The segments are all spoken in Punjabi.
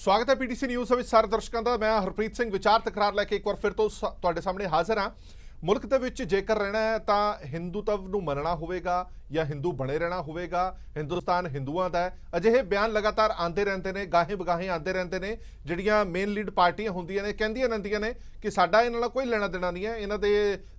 स्वागत है पीटीसी न्यूज़ ਵਿੱਚ ਸਾਰੇ ਦਰਸ਼ਕਾਂ ਦਾ। मैं ਹਰਪ੍ਰੀਤ ਸਿੰਘ ਵਿਚਾਰ ਤਕਰਾਰ ਲੈ ਕੇ ਇੱਕ ਵਾਰ ਫਿਰ ਤੋਂ ਤੁਹਾਡੇ ਸਾਹਮਣੇ ਹਾਜ਼ਰ ਹਾਂ। ਮੁਲਕ ਦੇ ਵਿੱਚ ਜੇਕਰ ਰਹਿਣਾ ਹੈ ਤਾਂ ਹਿੰਦੂਤਵ ਨੂੰ ਮੰਨਣਾ ਹੋਵੇਗਾ ਜਾਂ ਹਿੰਦੂ ਬਣੇ ਰਹਿਣਾ ਹੋਵੇਗਾ। ਹਿੰਦੁਸਤਾਨ ਹਿੰਦੂਆਂ ਦਾ ਹੈ। ਅਜਿਹੇ ਬਿਆਨ ਲਗਾਤਾਰ ਆਉਂਦੇ ਰਹਿੰਦੇ ਨੇ, ਗਾਹੇ ਬਗਾਹੇ ਆਉਂਦੇ ਰਹਿੰਦੇ ਨੇ। ਜਿਹੜੀਆਂ ਮੇਨ ਲੀਡ ਪਾਰਟੀਆਂ ਹੁੰਦੀਆਂ ਨੇ ਕਹਿੰਦੀਆਂ ਰਹਿੰਦੀਆਂ ਨੇ ਕਿ ਸਾਡਾ ਇਹਨਾਂ ਨਾਲ ਕੋਈ ਲੈਣਾ ਦੇਣਾ ਨਹੀਂ ਹੈ। ਇਹਨਾਂ ਦੇ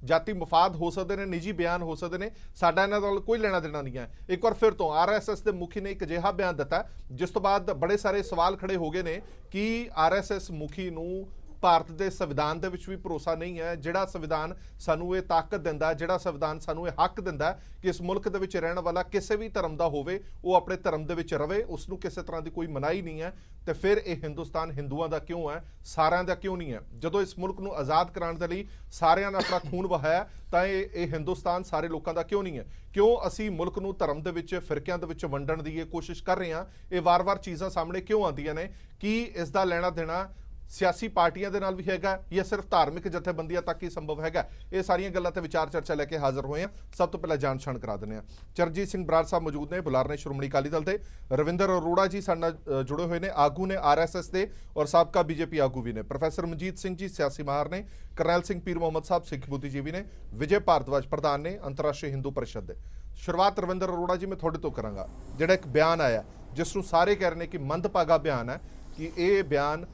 ਜਾਤੀ ਮਫਾਦ ਹੋ ਸਕਦੇ ਨੇ, ਨਿੱਜੀ ਬਿਆਨ ਹੋ ਸਕਦੇ ਨੇ, ਸਾਡਾ ਇਹਨਾਂ ਨਾਲ ਕੋਈ ਲੈਣਾ ਦੇਣਾ ਨਹੀਂ ਹੈ। ਇੱਕ ਵਾਰ ਫਿਰ ਤੋਂ ਆਰਐਸਐਸ ਦੇ ਮੁਖੀ ਨੇ ਇੱਕ ਅਜਿਹਾ ਬਿਆਨ ਦਿੱਤਾ ਜਿਸ ਤੋਂ ਬਾਅਦ ਬੜੇ ਸਾਰੇ ਸਵਾਲ ਖੜੇ ਹੋ ਗਏ ਨੇ ਕਿ ਆਰਐਸਐਸ ਮੁਖੀ ਨੂੰ ਭਾਰਤ ਦੇ ਸੰਵਿਧਾਨ ਦੇ ਵਿੱਚ ਵੀ ਭਰੋਸਾ ਨਹੀਂ ਹੈ। ਜਿਹੜਾ ਸੰਵਿਧਾਨ ਸਾਨੂੰ ਇਹ ਤਾਕਤ ਦਿੰਦਾ, ਜਿਹੜਾ ਸੰਵਿਧਾਨ ਸਾਨੂੰ ਇਹ ਹੱਕ ਦਿੰਦਾ ਕਿ ਇਸ ਮੁਲਕ ਦੇ ਵਿੱਚ ਰਹਿਣ ਵਾਲਾ ਕਿਸੇ ਵੀ ਧਰਮ ਦਾ ਹੋਵੇ ਉਹ ਆਪਣੇ ਧਰਮ ਦੇ ਵਿੱਚ ਰਵੇ, ਉਸ ਨੂੰ ਕਿਸੇ ਤਰ੍ਹਾਂ ਦੀ ਕੋਈ ਮਨਾਹੀ ਨਹੀਂ ਹੈ। ਤੇ ਫਿਰ ਇਹ ਹਿੰਦੁਸਤਾਨ ਹਿੰਦੂਆਂ ਦਾ ਕਿਉਂ ਹੈ, ਸਾਰਿਆਂ ਦਾ ਕਿਉਂ ਨਹੀਂ ਹੈ? ਜਦੋਂ ਇਸ ਮੁਲਕ ਨੂੰ ਆਜ਼ਾਦ ਕਰਾਉਣ ਦੇ ਲਈ ਸਾਰਿਆਂ ਨੇ ਆਪਣਾ ਖੂਨ ਵਹਾਇਆ ਤਾਂ ਇਹ ਹਿੰਦੁਸਤਾਨ ਸਾਰੇ ਲੋਕਾਂ ਦਾ ਕਿਉਂ ਨਹੀਂ ਹੈ? ਕਿਉਂ ਅਸੀਂ ਮੁਲਕ ਨੂੰ ਧਰਮ ਦੇ ਵਿੱਚ, ਫਿਰਕਿਆਂ ਦੇ ਵਿੱਚ ਵੰਡਣ ਦੀ ਇਹ ਕੋਸ਼ਿਸ਼ ਕਰ ਰਹੇ ਹਾਂ? ਇਹ ਵਾਰ-ਵਾਰ ਚੀਜ਼ਾਂ ਸਾਹਮਣੇ ਕਿਉਂ ਆਉਂਦੀਆਂ ਨੇ? ਕੀ ਇਸ ਦਾ ਲੈਣਾ ਦੇਣਾ ਸਿਆਸੀ ਪਾਰਟੀਆਂ ਦੇ ਨਾਲ ਵੀ ਹੈਗਾ ਜਾਂ ਸਿਰਫ ਧਾਰਮਿਕ ਜਥੇਬੰਦੀਆਂ ਤੱਕ ਹੀ ਸੰਭਵ ਹੈਗਾ? ਇਹ ਸਾਰੀਆਂ ਗੱਲਾਂ ਤੇ ਵਿਚਾਰ ਚਰਚਾ ਲੈ ਕੇ ਹਾਜ਼ਰ ਹੋਏ ਹਾਂ। ਸਭ ਤੋਂ ਪਹਿਲਾਂ ਜਾਣ ਪਛਾਣ ਕਰਾ ਦਿੰਦੇ ਹਾਂ। ਚਰਨਜੀਤ ਸਿੰਘ ਬਰਾੜ ਸਾਹਿਬ ਮੌਜੂਦ ਨੇ, ਬੁਲਾਰ ਨੇ ਸ਼੍ਰੋਮਣੀ ਅਕਾਲੀ ਦਲ ਦੇ। ਰਵਿੰਦਰ ਅਰੋੜਾ ਜੀ ਸਾਡੇ ਨਾਲ ਜੁੜੇ ਹੋਏ ਨੇ, ਆਗੂ ਨੇ ਆਰਐਸਐਸ ਦੇ ਔਰ ਸਾਬਕਾ ਬੀਜੇਪੀ ਆਗੂ ਵੀ ਨੇ। ਪ੍ਰੋਫੈਸਰ ਮਨਜੀਤ ਸਿੰਘ ਜੀ ਸਿਆਸੀ ਮਾਹਰ ਨੇ। ਕਰਨੈਲ ਸਿੰਘ ਪੀਰ ਮੁਹੰਮਦ ਸਾਹਿਬ ਸਿੱਖ ਬੁੱਧੀਜੀਵੀ ਨੇ। ਵਿਜੇ ਭਾਰਦਵਾਜ ਪ੍ਰਧਾਨ ਨੇ ਅੰਤਰਰਾਸ਼ਟਰੀ ਹਿੰਦੂ ਪਰਿਸ਼ਦ ਦੇ। ਸ਼ੁਰੂਆਤ ਰਵਿੰਦਰ ਅਰੋੜਾ ਜੀ ਮੈਂ ਤੁਹਾਡੇ ਤੋਂ ਕਰਾਂਗਾ। ਜਿਹੜਾ ਇੱਕ ਬਿਆਨ ਆਇਆ ਜਿਸ ਨੂੰ ਸਾਰੇ ਕਹਿ ਰਹੇ ਨੇ ਕਿ ਮੰਦਭਾਗਾ ਬਿਆਨ ਹੈ ਕਿ ਇਹ ਬਿਆਨ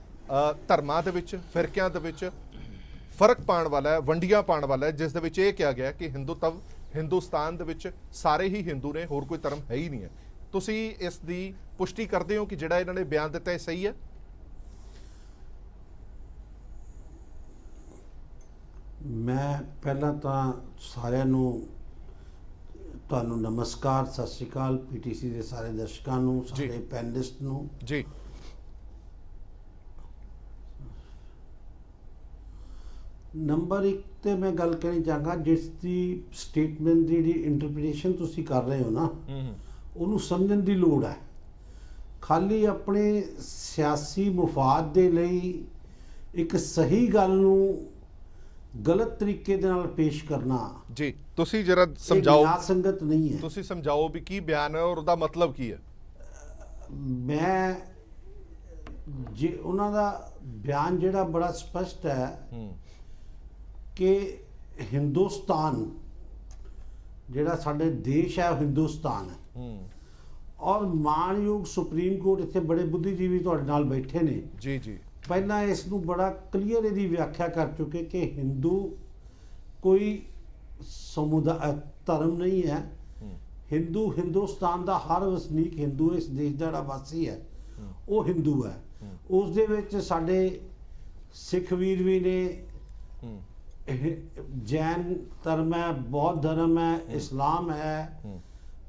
ਧਰਮਾਂ ਦੇ ਵਿੱਚ, ਫਿਰਕਿਆਂ ਦੇ ਵਿੱਚ ਫਰਕ ਪਾਉਣ ਵਾਲਾ ਹੈ, ਵੰਡੀਆਂ ਪਾਉਣ ਵਾਲਾ ਹੈ, ਜਿਸ ਦੇ ਵਿੱਚ ਇਹ ਕਿਹਾ ਗਿਆ ਕਿ ਹਿੰਦੂਤਵ ਹਿੰਦੁਸਤਾਨ ਦੇ ਵਿੱਚ ਸਾਰੇ ਹੀ ਹਿੰਦੂ ਨੇ, ਹੋਰ ਕੋਈ ਧਰਮ ਹੈ ਹੀ ਨਹੀਂ ਹੈ। ਤੁਸੀਂ ਇਸ ਦੀ ਪੁਸ਼ਟੀ ਕਰਦੇ ਹੋ ਕਿ ਜਿਹੜਾ ਇਹਨਾਂ ਨੇ ਬਿਆਨ ਦਿੱਤਾ ਇਹ ਸਹੀ ਹੈ? ਮੈਂ ਪਹਿਲਾਂ ਤਾਂ ਸਾਰਿਆਂ ਨੂੰ ਤੁਹਾਨੂੰ ਨਮਸਕਾਰ, ਸਤਿ ਸ਼੍ਰੀ ਅਕਾਲ। ਪੀਟੀਸੀ ਦੇ ਸਾਰੇ ਦਰਸ਼ਕਾਂ ਨੂੰ, ਸਾਰੇ ਪੈਨਲਿਸਟ ਨੂੰ ਜੀ। ਨੰਬਰ 1 ਤੇ ਮੈਂ ਗੱਲ ਕਰਨੀ ਚਾਹਾਂਗਾ, ਜਿਸ ਦੀ ਸਟੇਟਮੈਂਟ ਦੀ ਜਿਹੜੀ ਇੰਟਰਪ੍ਰੀਟੇਸ਼ਨ ਤੁਸੀਂ ਕਰ ਰਹੇ ਹੋ ਨਾ, ਉਹਨੂੰ ਸਮਝਣ ਦੀ ਲੋੜ ਹੈ। ਖਾਲੀ ਆਪਣੇ ਸਿਆਸੀ ਮੁਫਾਦ ਦੇ ਲਈ ਇੱਕ ਸਹੀ ਗੱਲ ਨੂੰ ਗਲਤ ਤਰੀਕੇ ਦੇ ਨਾਲ ਪੇਸ਼ ਕਰਨਾ ਜੀ, ਤੁਸੀਂ ਜਰਾ ਸਮਝਾਓ। ਨਿਆਂ ਸੰਗਤ ਨਹੀਂ ਹੈ। ਤੁਸੀਂ ਸਮਝਾਓ ਵੀ ਕੀ ਬਿਆਨ ਹੈ ਔਰ ਉਹਦਾ ਮਤਲਬ ਕੀ ਹੈ? ਮੈਂ ਜੇ ਉਹਨਾਂ ਦਾ ਬਿਆਨ ਜਿਹੜਾ ਬੜਾ ਸਪਸ਼ਟ ਹੈ ਕਿ ਹਿੰਦੁਸਤਾਨ ਜਿਹੜਾ ਸਾਡੇ ਦੇਸ਼ ਹੈ ਉਹ ਹਿੰਦੁਸਤਾਨ ਹੈ। ਔਰ ਮਾਨਯੋਗ ਸੁਪਰੀਮ ਕੋਰਟ ਇੱਥੇ ਬੜੇ ਬੁੱਧੀਜੀਵੀ ਤੁਹਾਡੇ ਨਾਲ ਬੈਠੇ ਨੇ ਜੀ ਜੀ, ਪਹਿਲਾਂ ਇਸ ਨੂੰ ਬੜਾ ਕਲੀਅਰ ਇਹਦੀ ਵਿਆਖਿਆ ਕਰ ਚੁੱਕੇ ਕਿ ਹਿੰਦੂ ਕੋਈ ਸਮੁਦਾਇ ਧਰਮ ਨਹੀਂ ਹੈ। ਹਿੰਦੂ ਹਿੰਦੁਸਤਾਨ ਦਾ ਹਰ ਵਸਨੀਕ ਹਿੰਦੂ, ਇਸ ਦੇਸ਼ ਦਾ ਜਿਹੜਾ ਵਾਸੀ ਹੈ ਉਹ ਹਿੰਦੂ ਹੈ। ਉਸ ਦੇ ਵਿੱਚ ਸਾਡੇ ਸਿੱਖ ਵੀਰ ਵੀ ਨੇ, ਜੈਨ ਧਰਮ ਹੈ, ਬੌਧ ਧਰਮ ਹੈ, ਇਸਲਾਮ ਹੈ,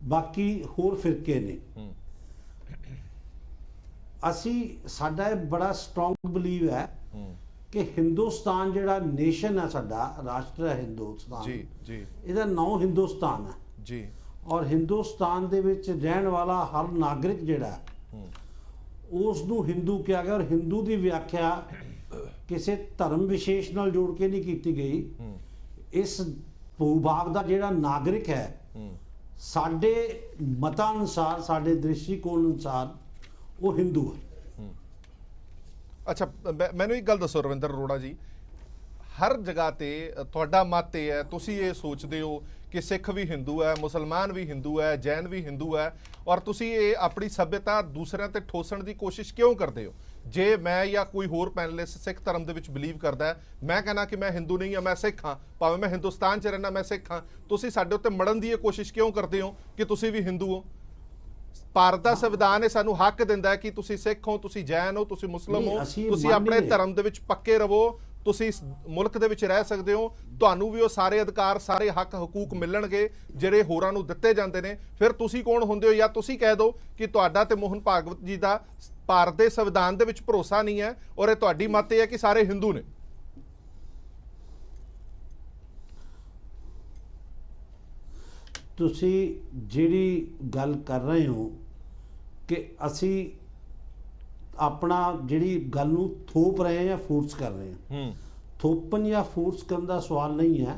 ਬਾਕੀ ਹੋਰ ਫਿਰਕੇ ਨੇ। ਅਸੀਂ ਸਾਡਾ ਇਹ ਬੜਾ ਸਟਰੋਂਗ ਬਲੀਵ ਹੈ ਕਿ ਹਿੰਦੁਸਤਾਨ ਜਿਹੜਾ ਨੇਸ਼ਨ ਹੈ, ਸਾਡਾ ਰਾਸ਼ਟਰ ਹੈ ਹਿੰਦੁਸਤਾਨ ਜੀ ਜੀ, ਇਹਦਾ ਨਾਮ ਹਿੰਦੁਸਤਾਨ ਹੈ ਜੀ। ਔਰ ਹਿੰਦੁਸਤਾਨ ਦੇ ਵਿੱਚ ਰਹਿਣ ਵਾਲਾ ਹਰ ਨਾਗਰਿਕ ਜਿਹੜਾ ਉਸ ਨੂੰ ਹਿੰਦੂ ਕਿਹਾ ਗਿਆ। ਔਰ ਹਿੰਦੂ ਦੀ ਵਿਆਖਿਆ ਕਿਸੇ ਧਰਮ ਵਿਸ਼ੇਸ਼ ਨਾਲ ਜੋੜ ਕੇ ਨਹੀਂ ਕੀਤੀ ਗਈ। ਇਸ ਭੂ-ਭਾਗ ਦਾ ਜਿਹੜਾ ਨਾਗਰਿਕ ਹੈ, ਸਾਡੇ ਮਤਾਂ ਅਨੁਸਾਰ, ਸਾਡੇ ਦ੍ਰਿਸ਼ਟੀਕੋਣ ਅਨੁਸਾਰ ਉਹ ਹਿੰਦੂ ਹੈ। ਅੱਛਾ, ਮੈਨੂੰ ਇੱਕ ਗੱਲ ਦੱਸੋ ਰਵਿੰਦਰ ਅਰੋੜਾ ਜੀ, ਹਰ ਜਗ੍ਹਾ ਤੇ ਤੁਹਾਡਾ ਮਤ ਇਹ ਹੈ, ਤੁਸੀਂ ਇਹ ਸੋਚਦੇ ਹੋ ਕਿ ਸਿੱਖ ਵੀ ਹਿੰਦੂ ਹੈ, ਮੁਸਲਮਾਨ ਵੀ ਹਿੰਦੂ ਹੈ, ਜੈਨ ਵੀ ਹਿੰਦੂ ਹੈ, ਔਰ ਤੁਸੀਂ ਇਹ ਆਪਣੀ ਸੱਭਿਅਤਾ ਦੂਸਰਿਆਂ ਤੇ ਠੋਸਣ ਦੀ ਕੋਸ਼ਿਸ਼ ਕਿਉਂ ਕਰਦੇ ਹੋ? ਜੇ ਮੈਂ ਜਾਂ ਕੋਈ ਹੋਰ ਪੈਨਲਿਸਟ ਸਿੱਖ ਧਰਮ ਦੇ ਵਿੱਚ ਬਿਲੀਵ ਕਰਦਾ ਹੈ, ਮੈਂ ਕਹਿੰਦਾ ਕਿ ਮੈਂ ਹਿੰਦੂ ਨਹੀਂ ਹਾਂ, ਮੈਂ ਸਿੱਖ ਹਾਂ, ਭਾਵੇਂ ਮੈਂ ਹਿੰਦੁਸਤਾਨ 'ਚ ਰਹਿਣਾ, ਮੈਂ ਸਿੱਖ ਹਾਂ, ਤੁਸੀਂ ਸਾਡੇ ਉੱਤੇ ਮੜਨ ਦੀ ਇਹ ਕੋਸ਼ਿਸ਼ ਕਿਉਂ ਕਰਦੇ ਹੋ ਕਿ ਤੁਸੀਂ ਵੀ ਹਿੰਦੂ ਹੋ? ਭਾਰਤ ਦਾ ਸੰਵਿਧਾਨ ਇਹ ਸਾਨੂੰ ਹੱਕ ਦਿੰਦਾ ਹੈ ਕਿ ਤੁਸੀਂ ਸਿੱਖ ਹੋ, ਤੁਸੀਂ ਜੈਨ ਹੋ, ਤੁਸੀਂ ਮੁਸਲਮ ਹੋ, ਤੁਸੀਂ ਆਪਣੇ ਧਰਮ ਦੇ ਵਿੱਚ ਪੱਕੇ ਰਹੋ, ਤੁਸੀਂ ਇਸ ਮੁਲਕ ਦੇ ਵਿੱਚ ਰਹਿ ਸਕਦੇ ਹੋ, ਤੁਹਾਨੂੰ ਵੀ ਉਹ ਸਾਰੇ ਅਧਿਕਾਰ, ਸਾਰੇ ਹੱਕ ਹਕੂਕ ਮਿਲਣਗੇ ਜਿਹੜੇ ਹੋਰਾਂ ਨੂੰ ਦਿੱਤੇ ਜਾਂਦੇ ਨੇ। ਫਿਰ ਤੁਸੀਂ ਕੌਣ ਹੁੰਦੇ ਹੋ? ਜਾਂ ਤੁਸੀਂ ਕਹਿ ਦਿਓ ਕਿ ਤੁਹਾਡਾ ਤੇ ਮੋਹਨ ਭਾਗਵਤ ਜੀ ਦਾ ਭਾਰਤ ਦੇ ਸੰਵਿਧਾਨ ਦੇ ਵਿੱਚ ਭਰੋਸਾ ਨਹੀਂ ਹੈ ਔਰ ਇਹ ਤੁਹਾਡੀ ਮਤ ਇਹ ਹੈ ਕਿ ਸਾਰੇ ਹਿੰਦੂ ਨੇ। ਤੁਸੀਂ ਜਿਹੜੀ ਗੱਲ ਕਰ ਰਹੇ ਹੋ ਕਿ ਅਸੀਂ ਆਪਣਾ ਜਿਹੜੀ ਗੱਲ ਨੂੰ ਥੋਪ ਰਹੇ ਹਾਂ ਜਾਂ ਫੋਰਸ ਕਰ ਰਹੇ ਹਾਂ, ਥੋਪਣ ਜਾਂ ਫੋਰਸ ਕਰਨ ਦਾ ਸਵਾਲ ਨਹੀਂ ਹੈ।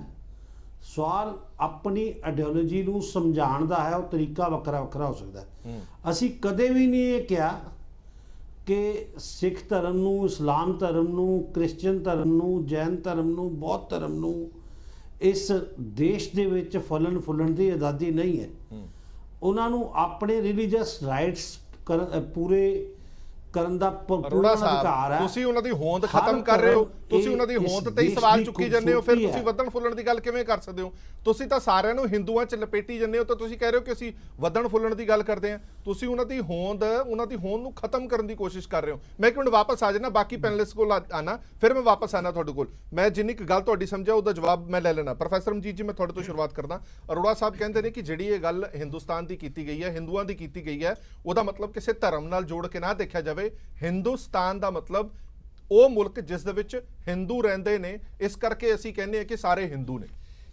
ਸਵਾਲ ਆਪਣੀ ਆਈਡੀਓਲੋਜੀ ਨੂੰ ਸਮਝਾਉਣ ਦਾ ਹੈ। ਉਹ ਤਰੀਕਾ ਵੱਖਰਾ ਵੱਖਰਾ ਹੋ ਸਕਦਾ ਹੈ। ਅਸੀਂ ਕਦੇ ਵੀ ਨਹੀਂ ਇਹ ਕਿਹਾ ਕਿ ਸਿੱਖ ਧਰਮ ਨੂੰ, ਇਸਲਾਮ ਧਰਮ ਨੂੰ, ਕ੍ਰਿਸਚੀਅਨ ਧਰਮ ਨੂੰ, ਜੈਨ ਧਰਮ ਨੂੰ, ਬੌਧ ਧਰਮ ਨੂੰ ਇਸ ਦੇਸ਼ ਦੇ ਵਿੱਚ ਫਲਣ ਫੁੱਲਣ ਦੀ ਆਜ਼ਾਦੀ ਨਹੀਂ ਹੈ। ਉਹਨਾਂ ਨੂੰ ਆਪਣੇ ਰਿਲੀਜੀਅਸ ਰਾਈਟਸ ਪੂਰੇ ਕਰਨ ਦਾ ਅਰੋੜਾ ਪੂਰਾ ਅਧਿਕਾਰ ਹੈ। ਤੁਸੀਂ ਉਹਨਾਂ ਦੀ ਹੋਂਦ ਖਤਮ ਕਰ ਰਹੇ ਹੋ, ਤੁਸੀਂ ਉਹਨਾਂ ਦੀ ਹੋਂਦ ਤੇ ਹੀ ਸਵਾਲ ਚੁੱਕੀ ਜਾਂਦੇ ਹੋ, ਫਿਰ ਤੁਸੀਂ ਵਧਣ ਫੁੱਲਣ ਦੀ ਗੱਲ ਕਿਵੇਂ ਕਰ ਸਕਦੇ ਹੋ? ਤੁਸੀਂ ਤਾਂ ਸਾਰਿਆਂ ਨੂੰ ਹਿੰਦੂਆਂ 'ਚ ਲਪੇਟੀ ਜਾਂਦੇ ਹੋ, ਤਾਂ ਤੁਸੀਂ ਕਹਿ ਰਹੇ ਹੋ ਕਿ ਅਸੀਂ ਵਧਣ ਫੁੱਲਣ ਦੀ ਗੱਲ ਕਰਦੇ ਹਾਂ। ਤੁਸੀਂ ਉਹਨਾਂ ਦੀ ਹੋਂਦ ਨੂੰ ਖਤਮ ਕਰਨ ਦੀ ਕੋਸ਼ਿਸ਼ ਕਰ ਰਹੇ ਹੋ। ਮੈਂ ਇੱਕ ਮਿੰਟ ਵਾਪਸ ਆ ਜਾਣਾ, ਬਾਕੀ ਪੈਨਲਿਸਟ ਕੋਲ ਆਣਾ, ਫਿਰ ਮੈਂ ਵਾਪਸ ਆਣਾ ਤੁਹਾਡੇ ਕੋਲ। ਮੈਂ ਜਿੰਨੀ ਕੁ ਗੱਲ ਤੁਹਾਡੀ ਸਮਝਿਆ ਉਹਦਾ ਜਵਾਬ ਮੈਂ ਲੈ ਲੈਣਾ। ਪ੍ਰੋਫੈਸਰ ਰਣਜੀਤ ਜੀ, ਮੈਂ ਤੁਹਾਡੇ ਤੋਂ ਸ਼ੁਰੂਆਤ ਕਰਦਾ। ਅਰੋੜਾ ਸਾਹਿਬ ਕਹਿੰਦੇ ਨੇ ਕਿ ਜਿਹੜੀ ਇਹ ਗੱਲ ਹਿੰਦੁਸਤਾਨ ਦੀ ਕੀਤੀ ਗਈ ਹੈ, ਹਿੰਦੂਆਂ ਦੀ ਕੀਤੀ ਗਈ ਹੈ, ਉਹਦਾ ਮਤਲਬ ਕਿਸੇ ਧਰਮ ਨਾਲ ਜੋੜ ਕੇ ਨਾ ਦੇਖਿਆ ਜਾਵੇ। ਹਿੰਦੁਸਤਾਨ ਦਾ ਮਤਲਬ ਉਹ ਮੁਲਕ ਜਿਸ ਦੇ ਵਿੱਚ ਹਿੰਦੂ ਰਹਿੰਦੇ ਨੇ, ਇਸ ਕਰਕੇ ਅਸੀਂ ਕਹਿੰਦੇ ਹਾਂ ਕਿ ਸਾਰੇ ਹਿੰਦੂ ਨੇ।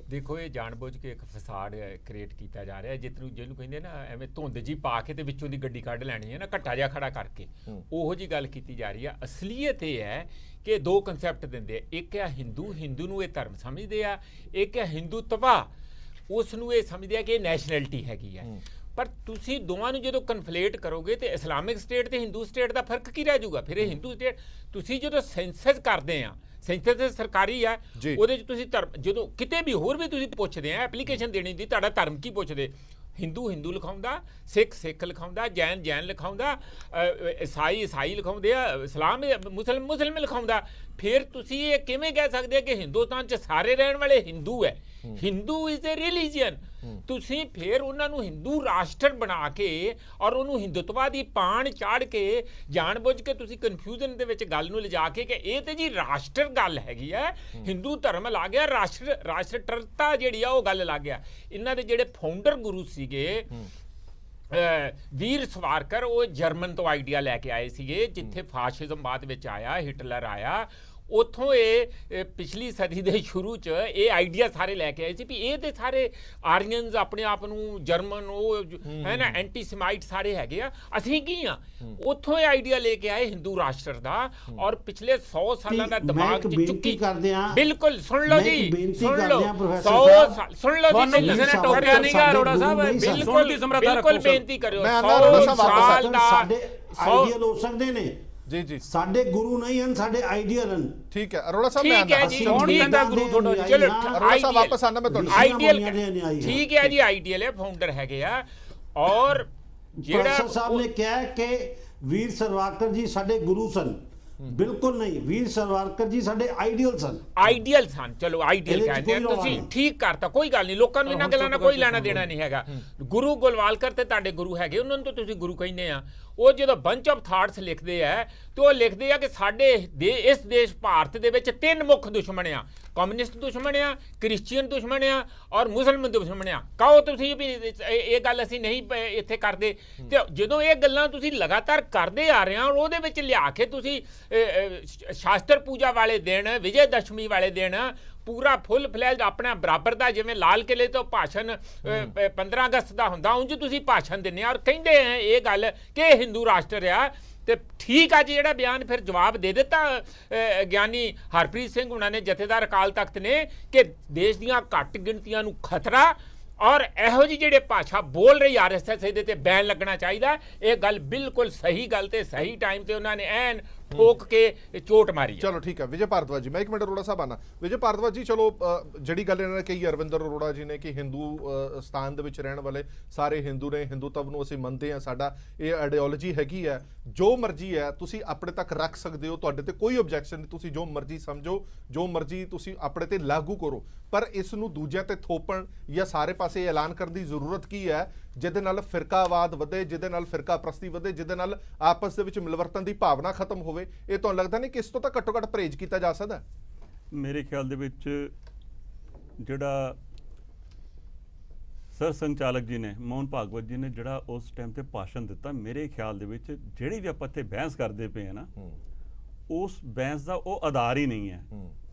ਦੇਖੋ, ਇਹ ਜਾਣਬੁੱਝ ਕੇ ਇੱਕ ਫਸਾਡ ਕ੍ਰੀਏਟ ਕੀਤਾ ਜਾ ਰਿਹਾ, ਜਿਹਨੂੰ ਕਹਿੰਦੇ ਨਾ ਐਵੇਂ ਧੁੰਦ ਜੀ ਪਾ ਕੇ ਤੇ ਵਿੱਚੋਂ ਦੀ ਗੱਡੀ ਕੱਢ ਲੈਣੀ ਹੈ ਨਾ, ਘੱਟਾ ਜਿਹਾ ਖੜਾ ਕਰਕੇ, ਉਹੋ ਜੀ ਗੱਲ ਕੀਤੀ ਜਾ ਰਹੀ ਆ। ਅਸਲੀਅਤ ਇਹ ਹੈ ਕਿ ਦੋ ਕਨਸੈਪਟ ਦਿੰਦੇ ਆ, ਇੱਕ ਹੈ ਹਿੰਦੂ ਨੂੰ ਇਹ ਧਰਮ ਸਮਝਦੇ ਆ, ਇੱਕ ਹੈ ਹਿੰਦੂਤਵਾ, ਉਸ ਨੂੰ ਇਹ ਸਮਝਦੇ ਆ ਕਿ ਇਹ ਨੈਸ਼ਨੈਲਿਟੀ ਹੈਗੀ ਆ। ਪਰ ਤੁਸੀਂ ਦੋਵਾਂ ਨੂੰ ਜਦੋਂ ਕਨਫਲੇਟ ਕਰੋਗੇ ਤੇ ਇਸਲਾਮਿਕ ਸਟੇਟ ਤੇ ਹਿੰਦੂ ਸਟੇਟ ਦਾ ਫਰਕ ਕੀ ਰਹਿ ਜਾਊਗਾ? ਫਿਰ ਇਹ ਹਿੰਦੂ ਸਟੇਟ, ਤੁਸੀਂ ਜਦੋਂ ਸੈਂਸਸ ਕਰਦੇ ਆ, ਸੈਂਸਸ ਸਰਕਾਰੀ ਆ, ਉਹਦੇ 'ਚ ਤੁਸੀਂ ਧਰਮ, ਜਦੋਂ ਕਿਤੇ ਵੀ ਹੋਰ ਵੀ ਤੁਸੀਂ ਪੁੱਛਦੇ ਆ ਐਪਲੀਕੇਸ਼ਨ ਦੇਣੀ ਦੀ, ਤੁਹਾਡਾ ਧਰਮ ਕੀ ਪੁੱਛਦੇ? ਹਿੰਦੂ ਲਿਖਾਉਂਦਾ, ਸਿੱਖ ਲਿਖਾਉਂਦਾ, ਜੈਨ ਲਿਖਾਉਂਦਾ, ਈਸਾਈ ਲਿਖਾਉਂਦੇ ਆ, ਇਸਲਾਮ ਮੁਸਲਮ ਲਿਖਾਉਂਦਾ। ਫਿਰ ਤੁਸੀਂ ਇਹ ਕਿਵੇਂ ਕਹਿ ਸਕਦੇ ਆ ਕਿ ਹਿੰਦੁਸਤਾਨ 'ਚ ਸਾਰੇ ਰਹਿਣ ਵਾਲੇ ਹਿੰਦੂ ਹੈ? Hindu is a religion. ਤੁਸੀਂ ਫਿਰ ਉਹਨਾਂ ਨੂੰ ਹਿੰਦੂ ਰਾਸ਼ਟਰ ਬਣਾ ਕੇ ਔਰ ਉਹਨੂੰ ਹਿੰਦੂਤਵਾ ਦੀ ਪਾਣ ਚਾੜ ਕੇ ਜਾਣਬੁੱਝ ਕੇ ਤੁਸੀਂ ਕਨਫਿਊਜ਼ਨ ਦੇ ਵਿੱਚ ਗੱਲ ਨੂੰ ਲਿਜਾ ਕੇ ਕਿ ਇਹ ਤੇ ਜੀ ਰਾਸ਼ਟਰ ਗੱਲ ਹੈਗੀ ਹੈ, ਹਿੰਦੂ ਧਰਮ ਲੱਗ ਗਿਆ, ਰਾਸ਼ਟਰਤਾ ਜਿਹੜੀ ਆ ਉਹ ਗੱਲ ਲੱਗ ਗਿਆ। ਇਹਨਾਂ ਦੇ ਜਿਹੜੇ ਫਾਊਂਡਰ ਗੁਰੂ ਸੀਗੇ ਵੀਰ ਸਵਾਰਕਰ, ਉਹ ਜਰਮਨ ਤੋਂ ਆਈਡੀਆ ਲੈ ਕੇ ਆਏ ਸੀਗੇ, ਜਿੱਥੇ ਫਾਸ਼ਿਜ਼ਮ ਬਾਅਦ ਵਿੱਚ ਆਇਆ, ਹਿਟਲਰ ਆਇਆ, ਉੱਥੋਂ ਇਹ ਪਿਛਲੀ ਸਦੀ ਦੇ ਸ਼ੁਰੂ 'ਚ ਇਹ ਆਈਡੀਆ ਸਾਰੇ ਲੈ ਕੇ ਆਏ ਸੀ ਵੀ ਇਹ ਤੇ ਸਾਰੇ ਆਰੀਅਨਸ ਆਪਣੇ ਆਪ ਨੂੰ ਜਰਮਨ ਉਹ ਹੈ ਨਾ ਐਂਟੀ ਸਮਾਈਟ ਸਾਰੇ ਹੈਗੇ ਆ, ਅਸੀਂ ਕੀ ਆ? ਉੱਥੋਂ ਇਹ ਆਈਡੀਆ ਲੈ ਕੇ ਆਏ ਹਿੰਦੂ ਰਾਸ਼ਟਰ ਦਾ, ਔਰ ਪਿਛਲੇ 100 ਸਾਲਾਂ ਦਾ ਦਿਮਾਗ 'ਚ ਚੁੱਕੀ ਕਰਦੇ ਆ। ਬਿਲਕੁਲ ਸੁਣ ਲਓ ਜੀ, ਸੁਣ ਲਓ, 100 ਸਾਲ ਸੁਣ ਲਓ ਜੀ, ਕਿਸੇ ਨੇ ਟੋਕਿਆ ਨਹੀਂਗਾ ਅਰੋੜਾ ਸਾਹਿਬ, ਬਿਲਕੁਲ ਬੇਨਤੀ ਕਰਿਓ। 100 ਸਾਲ ਦਾ ਆਈਡੀਅਲ ਹੋ ਸਕਦੇ ਨੇ ਜੀ, ਸਾਡੇ ਗੁਰੂ ਨਹੀਂ ਹਨ, ਸਾਡੇ ਆਈਡੀਅਲ ਹਨ। ਠੀਕ ਹੈ ਅਰੋੜਾ ਸਾਹਿਬ, ਮੈਂ ਠੀਕ ਹੈ ਜੀ, ਕੌਣ ਕਹਿੰਦਾ ਗੁਰੂ ਤੁਹਾਡਾ? ਚਲੋ ਅਰੋੜਾ ਸਾਹਿਬ ਵਾਪਸ ਆਣਾ, ਮੈਂ ਤੁਹਾਡਾ ਆਈਡੀਅਲ ਠੀਕ ਹੈ ਜੀ, ਆਈਡੀਅਲ ਹੈ, ਫਾਊਂਡਰ ਹੈਗੇ ਆ। ਔਰ ਜਿਹੜਾ ਸਾਹਿਬ ਨੇ ਕਿਹਾ ਕਿ ਵੀਰ ਸਾਵਰਕਰ ਜੀ ਸਾਡੇ ਗੁਰੂ ਸਨ, ਬਿਲਕੁਲ ਨਹੀਂ, ਵੀਰ ਸਾਵਰਕਰ ਜੀ ਸਾਡੇ ਆਈਡੀਅਲ ਸਨ। ਆਈਡੀਅਲ ਸਨ, ਚਲੋ ਆਈਡੀਅਲ ਕਹਿੰਦੇ ਆ, ਤੁਸੀਂ ਠੀਕ ਕਰਤਾ, ਕੋਈ ਗੱਲ ਨਹੀਂ, ਲੋਕਾਂ ਨੂੰ ਇਹਨਾਂ ਗੱਲਾਂ ਨਾਲ ਕੋਈ ਲੈਣਾ ਦੇਣਾ ਨਹੀਂ ਹੈਗਾ। ਗੁਰੂ ਗੋਲਵਾਲਕਰ ਤੇ ਤੁਹਾਡੇ ਗੁਰੂ ਹੈਗੇ, ਉਹਨਾਂ ਨੂੰ ਤਾਂ ਤੁਸੀਂ ਗੁਰੂ ਕਹਿੰਦੇ ਆ। ਉਹ ਜਦੋਂ ਬੰਚ ਆਫ ਥਾਟਸ ਲਿਖਦੇ ਆ ਤੇ ਉਹ ਲਿਖਦੇ ਆ ਕਿ ਸਾਡੇ ਇਸ ਦੇਸ਼ ਭਾਰਤ ਦੇ ਵਿੱਚ 3 ਮੁੱਖ ਦੁਸ਼ਮਣ ਆ, ਕਮਿਊਨਿਸਟ ਦੁਸ਼ਮਣ ਆ, ਕ੍ਰਿਸਚੀਅਨ ਦੁਸ਼ਮਣ ਆ ਔਰ ਮੁਸਲਮਾਨ ਦੁਸ਼ਮਣ ਆ। ਕਹੋ ਤੁਸੀਂ ਵੀ ਇਹ ਗੱਲ ਅਸੀਂ ਨਹੀਂ ਇੱਥੇ ਕਰਦੇ, ਤੇ ਜਦੋਂ ਇਹ ਗੱਲਾਂ ਤੁਸੀਂ ਲਗਾਤਾਰ ਕਰਦੇ ਆ ਰਹੇ ਹੋ, ਉਹਦੇ ਵਿੱਚ ਲਿਆ ਕੇ ਤੁਸੀਂ ਸ਼ਾਸਤਰ ਪੂਜਾ ਵਾਲੇ ਦਿਨ, ਵਿਜੇ ਦਸ਼ਮੀ ਵਾਲੇ ਦਿਨ ਪੂਰਾ ਫੁੱਲ ਫਲੈਜ ਆਪਣਾ ਬਰਾਬਰ ਦਾ, ਜਿਵੇਂ ਲਾਲ ਕਿਲੇ ਤੋਂ ਭਾਸ਼ਣ 15 ਅਗਸਤ ਦਾ ਹੁੰਦਾ, ਉਂਝ ਤੁਸੀਂ ਭਾਸ਼ਣ ਦਿੰਦੇ ਆ ਔਰ ਕਹਿੰਦੇ ਆ ਇਹ ਗੱਲ ਕਿ ਹਿੰਦੂ ਰਾਸ਼ਟਰ ਆ। ਤੇ ਠੀਕ ਆ ਜੀ, ਜਿਹੜਾ ਬਿਆਨ ਫਿਰ ਜਵਾਬ ਦੇ ਦਿੱਤਾ ਗਿਆਨੀ ਹਰਪ੍ਰੀਤ ਸਿੰਘ ਉਹਨਾਂ ਨੇ, ਜਥੇਦਾਰ ਅਕਾਲ ਤਖਤ ਨੇ, ਕਿ ਦੇਸ਼ ਦੀਆਂ ਘੱਟ ਗਿਣਤੀਆਂ ਨੂੰ ਖਤਰਾ ਔਰ ਇਹੋ ਜਿਹੀ ਜਿਹੜੇ ਭਾਸ਼ਾ ਬੋਲ ਰਹੀ RSS ਇਹਦੇ ਤੇ ਬੈਨ ਲੱਗਣਾ ਚਾਹੀਦਾ। ਇਹ ਗੱਲ ਬਿਲਕੁਲ ਸਹੀ ਗੱਲ ਤੇ ਸਹੀ ਟਾਈਮ ਤੇ ਉਹਨਾਂ ਨੇ ਐਨ ਠੋਕ ਕੇ ਚੋਟ ਮਾਰੀ। ਚਲੋ ਠੀਕ ਹੈ ਵਿਜੇ ਭਾਰਦਵਾਜ ਜੀ, ਮੈਂ 1 ਮਿੰਟ ਅਰੋੜਾ ਸਾਹਿਬ ਆਣਾ। ਵਿਜੇ ਭਾਰਦਵਾਜ ਜੀ, ਚਲੋ ਜਿਹੜੀ ਗੱਲ ਇਹਨਾਂ ਨੇ ਕਹੀ ਅਰਵਿੰਦਰ ਅਰੋੜਾ ਜੀ ਨੇ ਕਿ ਹਿੰਦੂ ਸਥਾਨ ਦੇ ਵਿੱਚ ਰਹਿਣ ਵਾਲੇ ਸਾਰੇ ਹਿੰਦੂ ਨੇ, ਹਿੰਦੂਤਵ ਨੂੰ ਅਸੀਂ ਮੰਨਦੇ ਹਾਂ, ਸਾਡਾ ਇਹ ਆਈਡੀਓਲੋਜੀ ਹੈਗੀ ਹੈ, ਜੋ ਮਰਜ਼ੀ ਹੈ ਤੁਸੀਂ ਆਪਣੇ ਤੱਕ ਰੱਖ ਸਕਦੇ ਹੋ, ਤੁਹਾਡੇ ਤੇ ਕੋਈ ਆਬਜੈਕਸ਼ਨ ਨਹੀਂ, ਤੁਸੀਂ ਜੋ ਮਰਜ਼ੀ ਸਮਝੋ, ਜੋ ਮਰਜ਼ੀ ਤੁਸੀਂ ਆਪਣੇ ਤੇ ਲਾਗੂ ਕਰੋ, ਪਰ ਇਸ ਨੂੰ ਦੂਜਿਆਂ ਤੇ ਥੋਪਣ ਜਾਂ ਸਾਰੇ ਪਾਸੇ ਐਲਾਨ ਕਰਨ ਦੀ ਜ਼ਰੂਰਤ ਕੀ ਹੈ ਜਿਹਦੇ ਨਾਲ ਫਿਰਕਾਵਾਦ ਵਧੇ, ਜਿਹਦੇ ਨਾਲ ਫਿਰਕਾ ਪ੍ਰਸਤੀ ਵਧੇ, ਜਿਹਦੇ ਨਾਲ ਆਪਸ ਦੇ ਵਿੱਚ ਮਿਲਵਰਤਨ ਦੀ ਭਾਵਨਾ ਖਤਮ ਹੋਵੇ? ਇਹ ਤੁਹਾਨੂੰ ਲੱਗਦਾ ਨਹੀਂ ਕਿ ਇਸ ਤੋਂ ਤਾਂ ਘੱਟੋ ਘੱਟ ਪਰਹੇਜ਼ ਕੀਤਾ ਜਾ ਸਕਦਾ? ਮੇਰੇ ਖਿਆਲ ਦੇ ਵਿੱਚ ਜਿਹੜਾ ਸਰ ਸੰਚਾਲਕ ਜੀ ਨੇ, ਮੋਹਨ ਭਾਗਵਤ ਜੀ ਨੇ ਜਿਹੜਾ ਉਸ ਟਾਈਮ ਤੇ ਭਾਸ਼ਣ ਦਿੱਤਾ, ਮੇਰੇ ਖਿਆਲ ਦੇ ਵਿੱਚ ਜਿਹੜੀ ਵੀ ਆਪਾਂ ਇੱਥੇ ਬਹਿਸ ਕਰਦੇ ਪਏ ਆ ਨਾ, ਉਸ ਬਹਿਸ ਦਾ ਉਹ ਆਧਾਰ ਹੀ ਨਹੀਂ ਹੈ।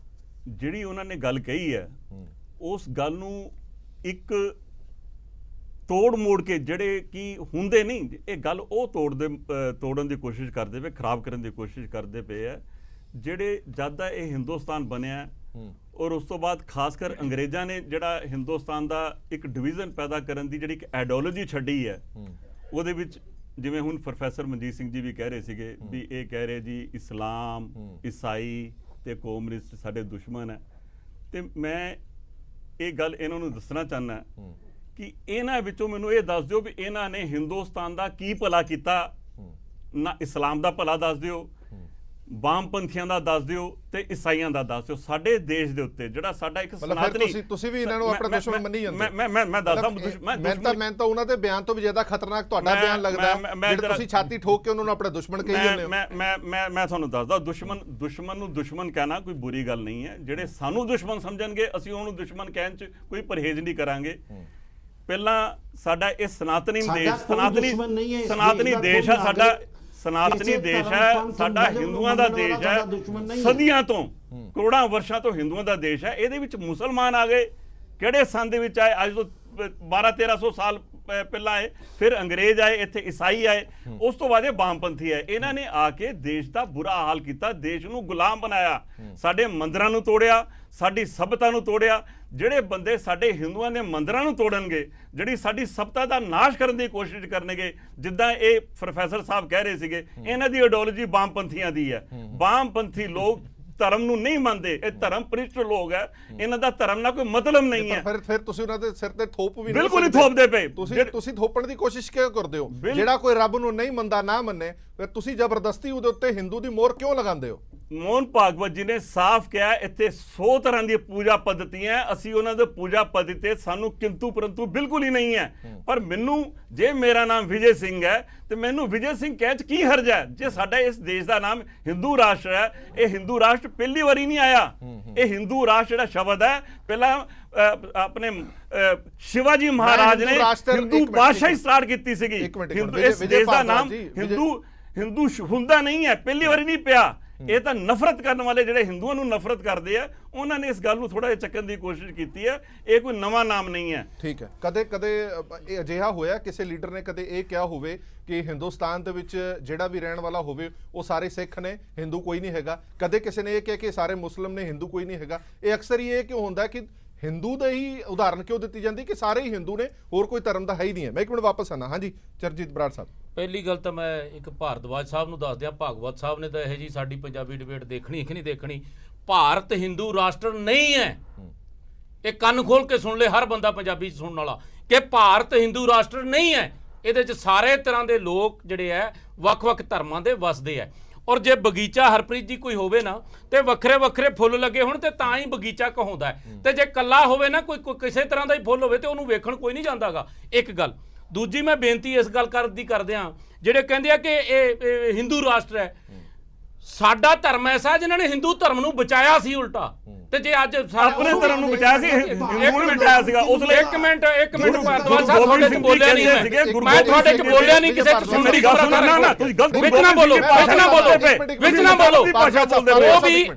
ਜਿਹੜੀ ਉਹਨਾਂ ਨੇ ਗੱਲ ਕਹੀ ਹੈ, ਉਸ ਗੱਲ ਨੂੰ ਇੱਕ ਤੋੜ ਮੋੜ ਕੇ, ਜਿਹੜੇ ਕਿ ਹੁੰਦੇ ਨਹੀਂ, ਇਹ ਗੱਲ ਉਹ ਤੋੜਨ ਦੀ ਕੋਸ਼ਿਸ਼ ਕਰਦੇ ਪਏ, ਖਰਾਬ ਕਰਨ ਦੀ ਕੋਸ਼ਿਸ਼ ਕਰਦੇ ਪਏ ਆ। ਜਿਹੜੇ ਜਦ ਦਾ ਇਹ ਹਿੰਦੁਸਤਾਨ ਬਣਿਆ ਔਰ ਉਸ ਤੋਂ ਬਾਅਦ ਖਾਸ ਕਰ ਅੰਗਰੇਜ਼ਾਂ ਨੇ ਜਿਹੜਾ ਹਿੰਦੁਸਤਾਨ ਦਾ ਇੱਕ ਡਿਵੀਜ਼ਨ ਪੈਦਾ ਕਰਨ ਦੀ ਜਿਹੜੀ ਇੱਕ ਆਈਡੀਓਲੋਜੀ ਛੱਡੀ ਹੈ, ਉਹਦੇ ਵਿੱਚ ਜਿਵੇਂ ਹੁਣ ਪ੍ਰੋਫੈਸਰ ਮਨਜੀਤ ਸਿੰਘ ਜੀ ਵੀ ਕਹਿ ਰਹੇ ਸੀਗੇ ਵੀ ਇਹ ਕਹਿ ਰਹੇ ਜੀ ਇਸਲਾਮ ਈਸਾਈ ਤੇ ਕਮਿਊਨਿਸਟ ਸਾਡੇ ਦੁਸ਼ਮਣ ਹੈ, ਤੇ ਮੈਂ ਇਹ ਗੱਲ ਇਹਨਾਂ ਨੂੰ ਦੱਸਣਾ ਚਾਹੁੰਦਾ ਕਿ ਇਹਨਾਂ ਵਿੱਚੋਂ ਮੈਨੂੰ ਇਹ ਦੱਸ ਦਿਓ ਵੀ ਇਹਨਾਂ ਨੇ ਹਿੰਦੁਸਤਾਨ ਦਾ ਕੀ ਭਲਾ ਕੀਤਾ। ਨਾ ਇਸਲਾਮ ਦਾ ਭਲਾ ਦੱਸ ਦਿਓ, ਵਾਮਪੰਥੀਆਂ ਦਾ ਦੱਸ ਦਿਓ ਤੇ ਈਸਾਈਆਂ ਦਾ ਦੱਸ ਦਿਓ। ਸਾਡੇ ਦੇਸ਼ ਦੇ ਉੱਤੇ ਜਿਹੜਾ ਸਾਡਾ ਇੱਕ ਸਨਾਤਨੀ, ਤੁਸੀਂ ਵੀ ਇਹਨਾਂ ਨੂੰ ਆਪਣਾ ਦੁਸ਼ਮਣ ਮੰਨੀ ਜਾਂਦੇ। ਮੈਂ ਦੱਸਦਾ ਮੈਂ ਤਾਂ ਉਹਨਾਂ ਦੇ ਬਿਆਨ ਤੋਂ ਵੀ ਜ਼ਿਆਦਾ ਖਤਰਨਾਕ ਤੁਹਾਡਾ ਬਿਆਨ ਲੱਗਦਾ ਹੈ। ਤੁਸੀਂ ਛਾਤੀ ਠੋਕ ਕੇ ਉਹਨਾਂ ਨੂੰ ਆਪਣਾ ਦੁਸ਼ਮਣ ਕਹੀ ਜਾਂਦੇ ਹੋ। ਮੈਂ ਤੁਹਾਨੂੰ ਦੱਸਦਾ, ਦੁਸ਼ਮਣ ਨੂੰ ਦੁਸ਼ਮਣ ਕਹਿਣਾ ਕੋਈ ਬੁਰੀ ਗੱਲ ਨਹੀਂ ਹੈ। ਜਿਹੜੇ ਸਾਨੂੰ ਦੁਸ਼ਮਣ ਸਮਝਣਗੇ ਅਸੀਂ ਉਹਨੂੰ ਦੁਸ਼ਮਣ ਕਹਿਣ 'ਚ ਕੋਈ ਪਰਹੇਜ਼ ਨਹੀਂ ਕਰਾਂਗੇ। ਪਹਿਲਾਂ ਸਾਡਾ ਇਹ ਸਨਾਤਨੀ ਦੇਸ਼, ਸਨਾਤਨੀ ਦੇਸ਼ ਹੈ ਸਾਡਾ, ਸਨਾਤਨੀ ਦੇਸ਼ ਹੈ ਸਾਡਾ, ਹਿੰਦੂਆਂ ਦਾ ਦੇਸ਼ ਹੈ, ਸਦੀਆਂ ਤੋਂ ਕਰੋੜਾਂ ਵਰਸ਼ਾਂ ਤੋਂ ਹਿੰਦੂਆਂ ਦਾ ਦੇਸ਼ ਹੈ। ਇਹਦੇ ਵਿੱਚ ਮੁਸਲਮਾਨ ਆ ਗਏ, ਕਿਹੜੇ ਸੰਨ ਦੇ ਵਿੱਚ ਆਏ? ਅੱਜ ਤੋਂ 1200-1300 ਸਾਲ ਪਹਿਲਾਂ ਆਏ, ਫਿਰ ਅੰਗਰੇਜ਼ ਆਏ, ਇੱਥੇ ਈਸਾਈ ਆਏ, ਉਸ ਤੋਂ ਬਾਅਦ ਇਹ ਵਾਮਪੰਥੀ ਆਏ। ਇਹਨਾਂ ਨੇ ਆ ਕੇ ਦੇਸ਼ ਦਾ ਬੁਰਾ ਹਾਲ ਕੀਤਾ, ਦੇਸ਼ ਨੂੰ ਗੁਲਾਮ ਬਣਾਇਆ, ਸਾਡੇ ਮੰਦਿਰਾਂ ਨੂੰ ਤੋੜਿਆ, ਸਾਡੀ ਸਭਿਅਤਾ ਨੂੰ ਤੋੜਿਆ। ਜਿਹੜੇ ਬੰਦੇ ਸਾਡੇ ਹਿੰਦੂਆਂ ਦੇ ਮੰਦਿਰਾਂ ਨੂੰ ਤੋੜਨਗੇ, ਜਿਹੜੀ ਸਾਡੀ ਸਭਿਅਤਾ ਦਾ ਨਾਸ਼ ਕਰਨ ਦੀ ਕੋਸ਼ਿਸ਼ ਕਰਨਗੇ, ਜਿੱਦਾਂ ਇਹ ਪ੍ਰੋਫੈਸਰ ਸਾਹਿਬ ਕਹਿ ਰਹੇ ਸੀਗੇ, ਇਹਨਾਂ ਦੀ ਆਈਡੀਓਲੋਜੀ ਵਾਮਪੰਥੀਆਂ ਦੀ ਹੈ। ਵਾਮਪੰਥੀ ਲੋਕ ਧਰਮ ਨੂੰ ਨਹੀਂ ਮੰਨਦੇ, ਇਹ ਧਰਮ ਪ੍ਰਿਸ਼ਟ ਲੋਕ ਹੈ, ਇਹਨਾਂ ਦਾ ਧਰਮ ਨਾਲ ਕੋਈ ਮਤਲਬ ਨਹੀਂ ਹੈ। ਫਿਰ ਤੁਸੀਂ ਉਹਨਾਂ ਦੇ ਸਿਰ ਤੇ ਥੋਪ ਵੀ ਬਿਲਕੁਲ ਨਹੀਂ ਥੋਪਦੇ ਪਏ। ਤੁਸੀਂ ਥੋਪਣ ਦੀ ਕੋਸ਼ਿਸ਼ ਕਿਉਂ ਕਰਦੇ ਹੋ? ਜਿਹੜਾ ਕੋਈ ਰੱਬ ਨੂੰ ਨਹੀਂ ਮੰਨਦਾ, ਨਾ ਮੰਨੇ, ਫਿਰ ਤੁਸੀਂ ਜ਼ਬਰਦਸਤੀ ਉਹਦੇ ਉੱਤੇ ਹਿੰਦੂ ਦੀ ਮੋਹਰ ਕਿਉਂ ਲਗਾਉਂਦੇ ਹੋ? ਮੋਹਨ ਭਾਗਵਤ ਜੀ ਨੇ ਸਾਫ਼ ਕਿਹਾ ਇੱਥੇ 100 ਤਰ੍ਹਾਂ ਦੀਆਂ ਪੂਜਾ ਪद्धਤੀਆਂ, ਅਸੀਂ ਉਹਨਾਂ ਦੇ ਪੂਜਾ ਪद्धਤੀ ਤੇ ਸਾਨੂੰ ਕਿੰਤੂ ਪਰੰਤੂ ਬਿਲਕੁਲ ਹੀ ਨਹੀਂ ਹੈ। ਪਰ ਮੈਨੂੰ, ਜੇ ਮੇਰਾ ਨਾਮ ਵਿਜੇ ਸਿੰਘ ਹੈ ਤੇ ਮੈਨੂੰ ਵਿਜੇ ਸਿੰਘ ਕਹਿਣ 'ਚ ਕੀ ਹਰਜ ਹੈ? ਜੇ ਸਾਡਾ ਇਸ ਦੇਸ਼ ਦਾ ਨਾਮ ਹਿੰਦੂ ਰਾਸ਼ਟਰ ਹੈ, ਇਹ ਹਿੰਦੂ ਰਾਸ਼ਟਰ ਪਹਿਲੀ ਵਾਰੀ ਨਹੀਂ ਆਇਆ। ਇਹ ਹਿੰਦੂ ਰਾਸ਼ਟਰ ਜਿਹੜਾ ਸ਼ਬਦ ਹੈ, ਪਹਿਲਾਂ ਆਪਣੇ ਸ਼ਿਵਾਜੀ ਮਹਾਰਾਜ ਨੇ ਹਿੰਦੂ ਬਾਦਸ਼ਾਹੀ ਸਟਾਰਟ ਕੀਤੀ ਸੀਗੀ। ਇਸ ਦੇਸ਼ ਦਾ ਨਾਮ ਹਿੰਦੂ ਹੁੰਦਾ ਨਹੀਂ ਹੈ, ਪਹਿਲੀ ਵਾਰੀ ਨਹੀਂ ਪਿਆ। ਇਹ ਤਾਂ ਨਫ਼ਰਤ ਕਰਨ ਵਾਲੇ ਜਿਹੜੇ ਹਿੰਦੂਆਂ ਨੂੰ ਨਫ਼ਰਤ ਕਰਦੇ ਆ, ਉਹਨਾਂ ਨੇ ਇਸ ਗੱਲ ਨੂੰ ਥੋੜਾ ਜਿਹਾ ਚੱਕਣ ਦੀ ਕੋਸ਼ਿਸ਼ ਕੀਤੀ ਹੈ। ਇਹ ਕੋਈ ਨਵਾਂ ਨਾਮ ਨਹੀਂ ਹੈ। ਠੀਕ ਹੈ। ਕਦੇ ਇਹ ਅਜਿਹਾ ਹੋਇਆ ਕਿਸੇ ਲੀਡਰ ਨੇ ਕਦੇ ਇਹ ਕਿਹਾ ਹੋਵੇ ਕਿ ਹਿੰਦੁਸਤਾਨ ਦੇ ਵਿੱਚ ਜਿਹੜਾ ਵੀ ਰਹਿਣ ਵਾਲਾ ਹੋਵੇ ਉਹ ਸਾਰੇ ਸਿੱਖ ਨੇ, ਹਿੰਦੂ ਕੋਈ ਨਹੀਂ ਹੈਗਾ? ਕਦੇ ਕਿਸੇ ਨੇ ਇਹ ਕਿਹਾ ਕਿ ਸਾਰੇ ਮੁਸਲਿਮ ਨੇ, ਹਿੰਦੂ ਕੋਈ ਨਹੀਂ ਹੈਗਾ? ਇਹ ਅਕਸਰ ਹੀ ਇਹ ਕਿਉਂ ਹੁੰਦਾ ਕਿ ਹਿੰਦੂ ਦਾ ਹੀ ਉਦਾਹਰਨ ਕਿਉਂ ਦਿੱਤੀ ਜਾਂਦੀ ਕਿ ਸਾਰੇ ਹੀ ਹਿੰਦੂ ਨੇ, ਹੋਰ ਕੋਈ ਧਰਮ ਦਾ ਹੈ ਹੀ ਨਹੀਂ ਹੈ? ਮੈਂ ਇੱਕ ਮਿੰਟ ਵਾਪਸ ਆਣਾ। ਹਾਂਜੀ ਚਰਨਜੀਤ ਬਰਾੜ ਸਾਹਿਬ। ਪਹਿਲੀ ਗੱਲ ਤਾਂ ਮੈਂ ਇੱਕ ਭਾਰਦਵਾਜ ਸਾਹਿਬ ਨੂੰ ਦੱਸ ਦਿਆਂ, ਭਾਗਵਤ ਸਾਹਿਬ ਨੇ ਤਾਂ ਇਹ ਜੀ ਸਾਡੀ ਪੰਜਾਬੀ ਡਿਬੇਟ ਦੇਖਣੀ ਕਿ ਨਹੀਂ ਦੇਖਣੀ। ਭਾਰਤ ਹਿੰਦੂ ਰਾਸ਼ਟਰ ਨਹੀਂ ਹੈ। ਇਹ ਕੰਨ ਖੋਲ ਕੇ ਸੁਣ ਲੈ ਹਰ ਬੰਦਾ ਪੰਜਾਬੀ 'ਚ ਸੁਣਨ ਵਾਲਾ, ਕਿ ਭਾਰਤ ਹਿੰਦੂ ਰਾਸ਼ਟਰ ਨਹੀਂ ਹੈ। ਇਹਦੇ 'ਚ ਸਾਰੇ ਤਰ੍ਹਾਂ ਦੇ ਲੋਕ ਜਿਹੜੇ ਹੈ ਵੱਖ-ਵੱਖ ਧਰਮਾਂ ਦੇ ਵਸਦੇ ਹੈ। ਔਰ ਜੇ ਬਗੀਚਾ ਹਰਪ੍ਰੀਤ ਜੀ ਕੋਈ ਹੋਵੇ ਨਾ ਤੇ ਵੱਖਰੇ ਵੱਖਰੇ ਫੁੱਲ ਲੱਗੇ ਹੋਣ ਤੇ ਤਾਂ ਹੀ ਬਗੀਚਾ ਕਹਾਉਂਦਾ ਹੈ। ਤੇ ਜੇ ਕੱਲਾ ਹੋਵੇ ਨਾ, ਕੋਈ ਕਿਸੇ ਤਰ੍ਹਾਂ ਦਾ ਹੀ ਫੁੱਲ ਹੋਵੇ ਤੇ ਉਹਨੂੰ ਵੇਖਣ ਕੋਈ ਨਹੀਂ ਜਾਂਦਾਗਾ। ਇੱਕ ਗੱਲ। ਦੂਜੀ ਮੈਂ ਬੇਨਤੀ ਇਸ ਗੱਲ ਕਰਦੇ ਹਾਂ, ਜਿਹੜੇ ਕਹਿੰਦੇ ਆ ਕਿ ਇਹ ਹਿੰਦੂ ਰਾਸ਼ਟਰ ਹੈ। ਸਾਡਾ ਧਰਮ ਐਸਾ ਜਿਨ੍ਹਾਂ ਨੇ ਹਿੰਦੂ ਧਰਮ ਨੂੰ ਬਚਾਇਆ ਸੀ ਉਲਟਾ। ਤੇ ਜੇ ਅੱਜ ਆਪਣੇ ਧਰਮ ਨੂੰ ਬਚਾਇਆ ਸੀ, ਹਿੰਦੂ ਨੂੰ ਬਚਾਇਆ ਸੀਗਾ ਉਸ ਲਈ। ਇੱਕ ਮਿੰਟ ਭਾਰਦਵਾਜ ਸਾਹਿਬ, ਤੁਹਾਡੇ 'ਚ ਬੋਲਿਆ ਨਹੀਂ ਮੈਂ ਤੁਹਾਡੇ 'ਚ ਬੋਲਿਆ ਨਹੀਂ, ਕਿਸੇ 'ਚ ਸੁਣ ਮੇਰੀ ਗੱਲ ਸੁਣਨਾ ਨਾ, ਤੁਸੀਂ ਗਲਤ ਵਿੱਚ ਨਾ ਬੋਲੋ, ਵਿੱਚ ਨਾ ਬੋਲੋ, ਵਿੱਚ ਨਾ ਬੋਲੋ।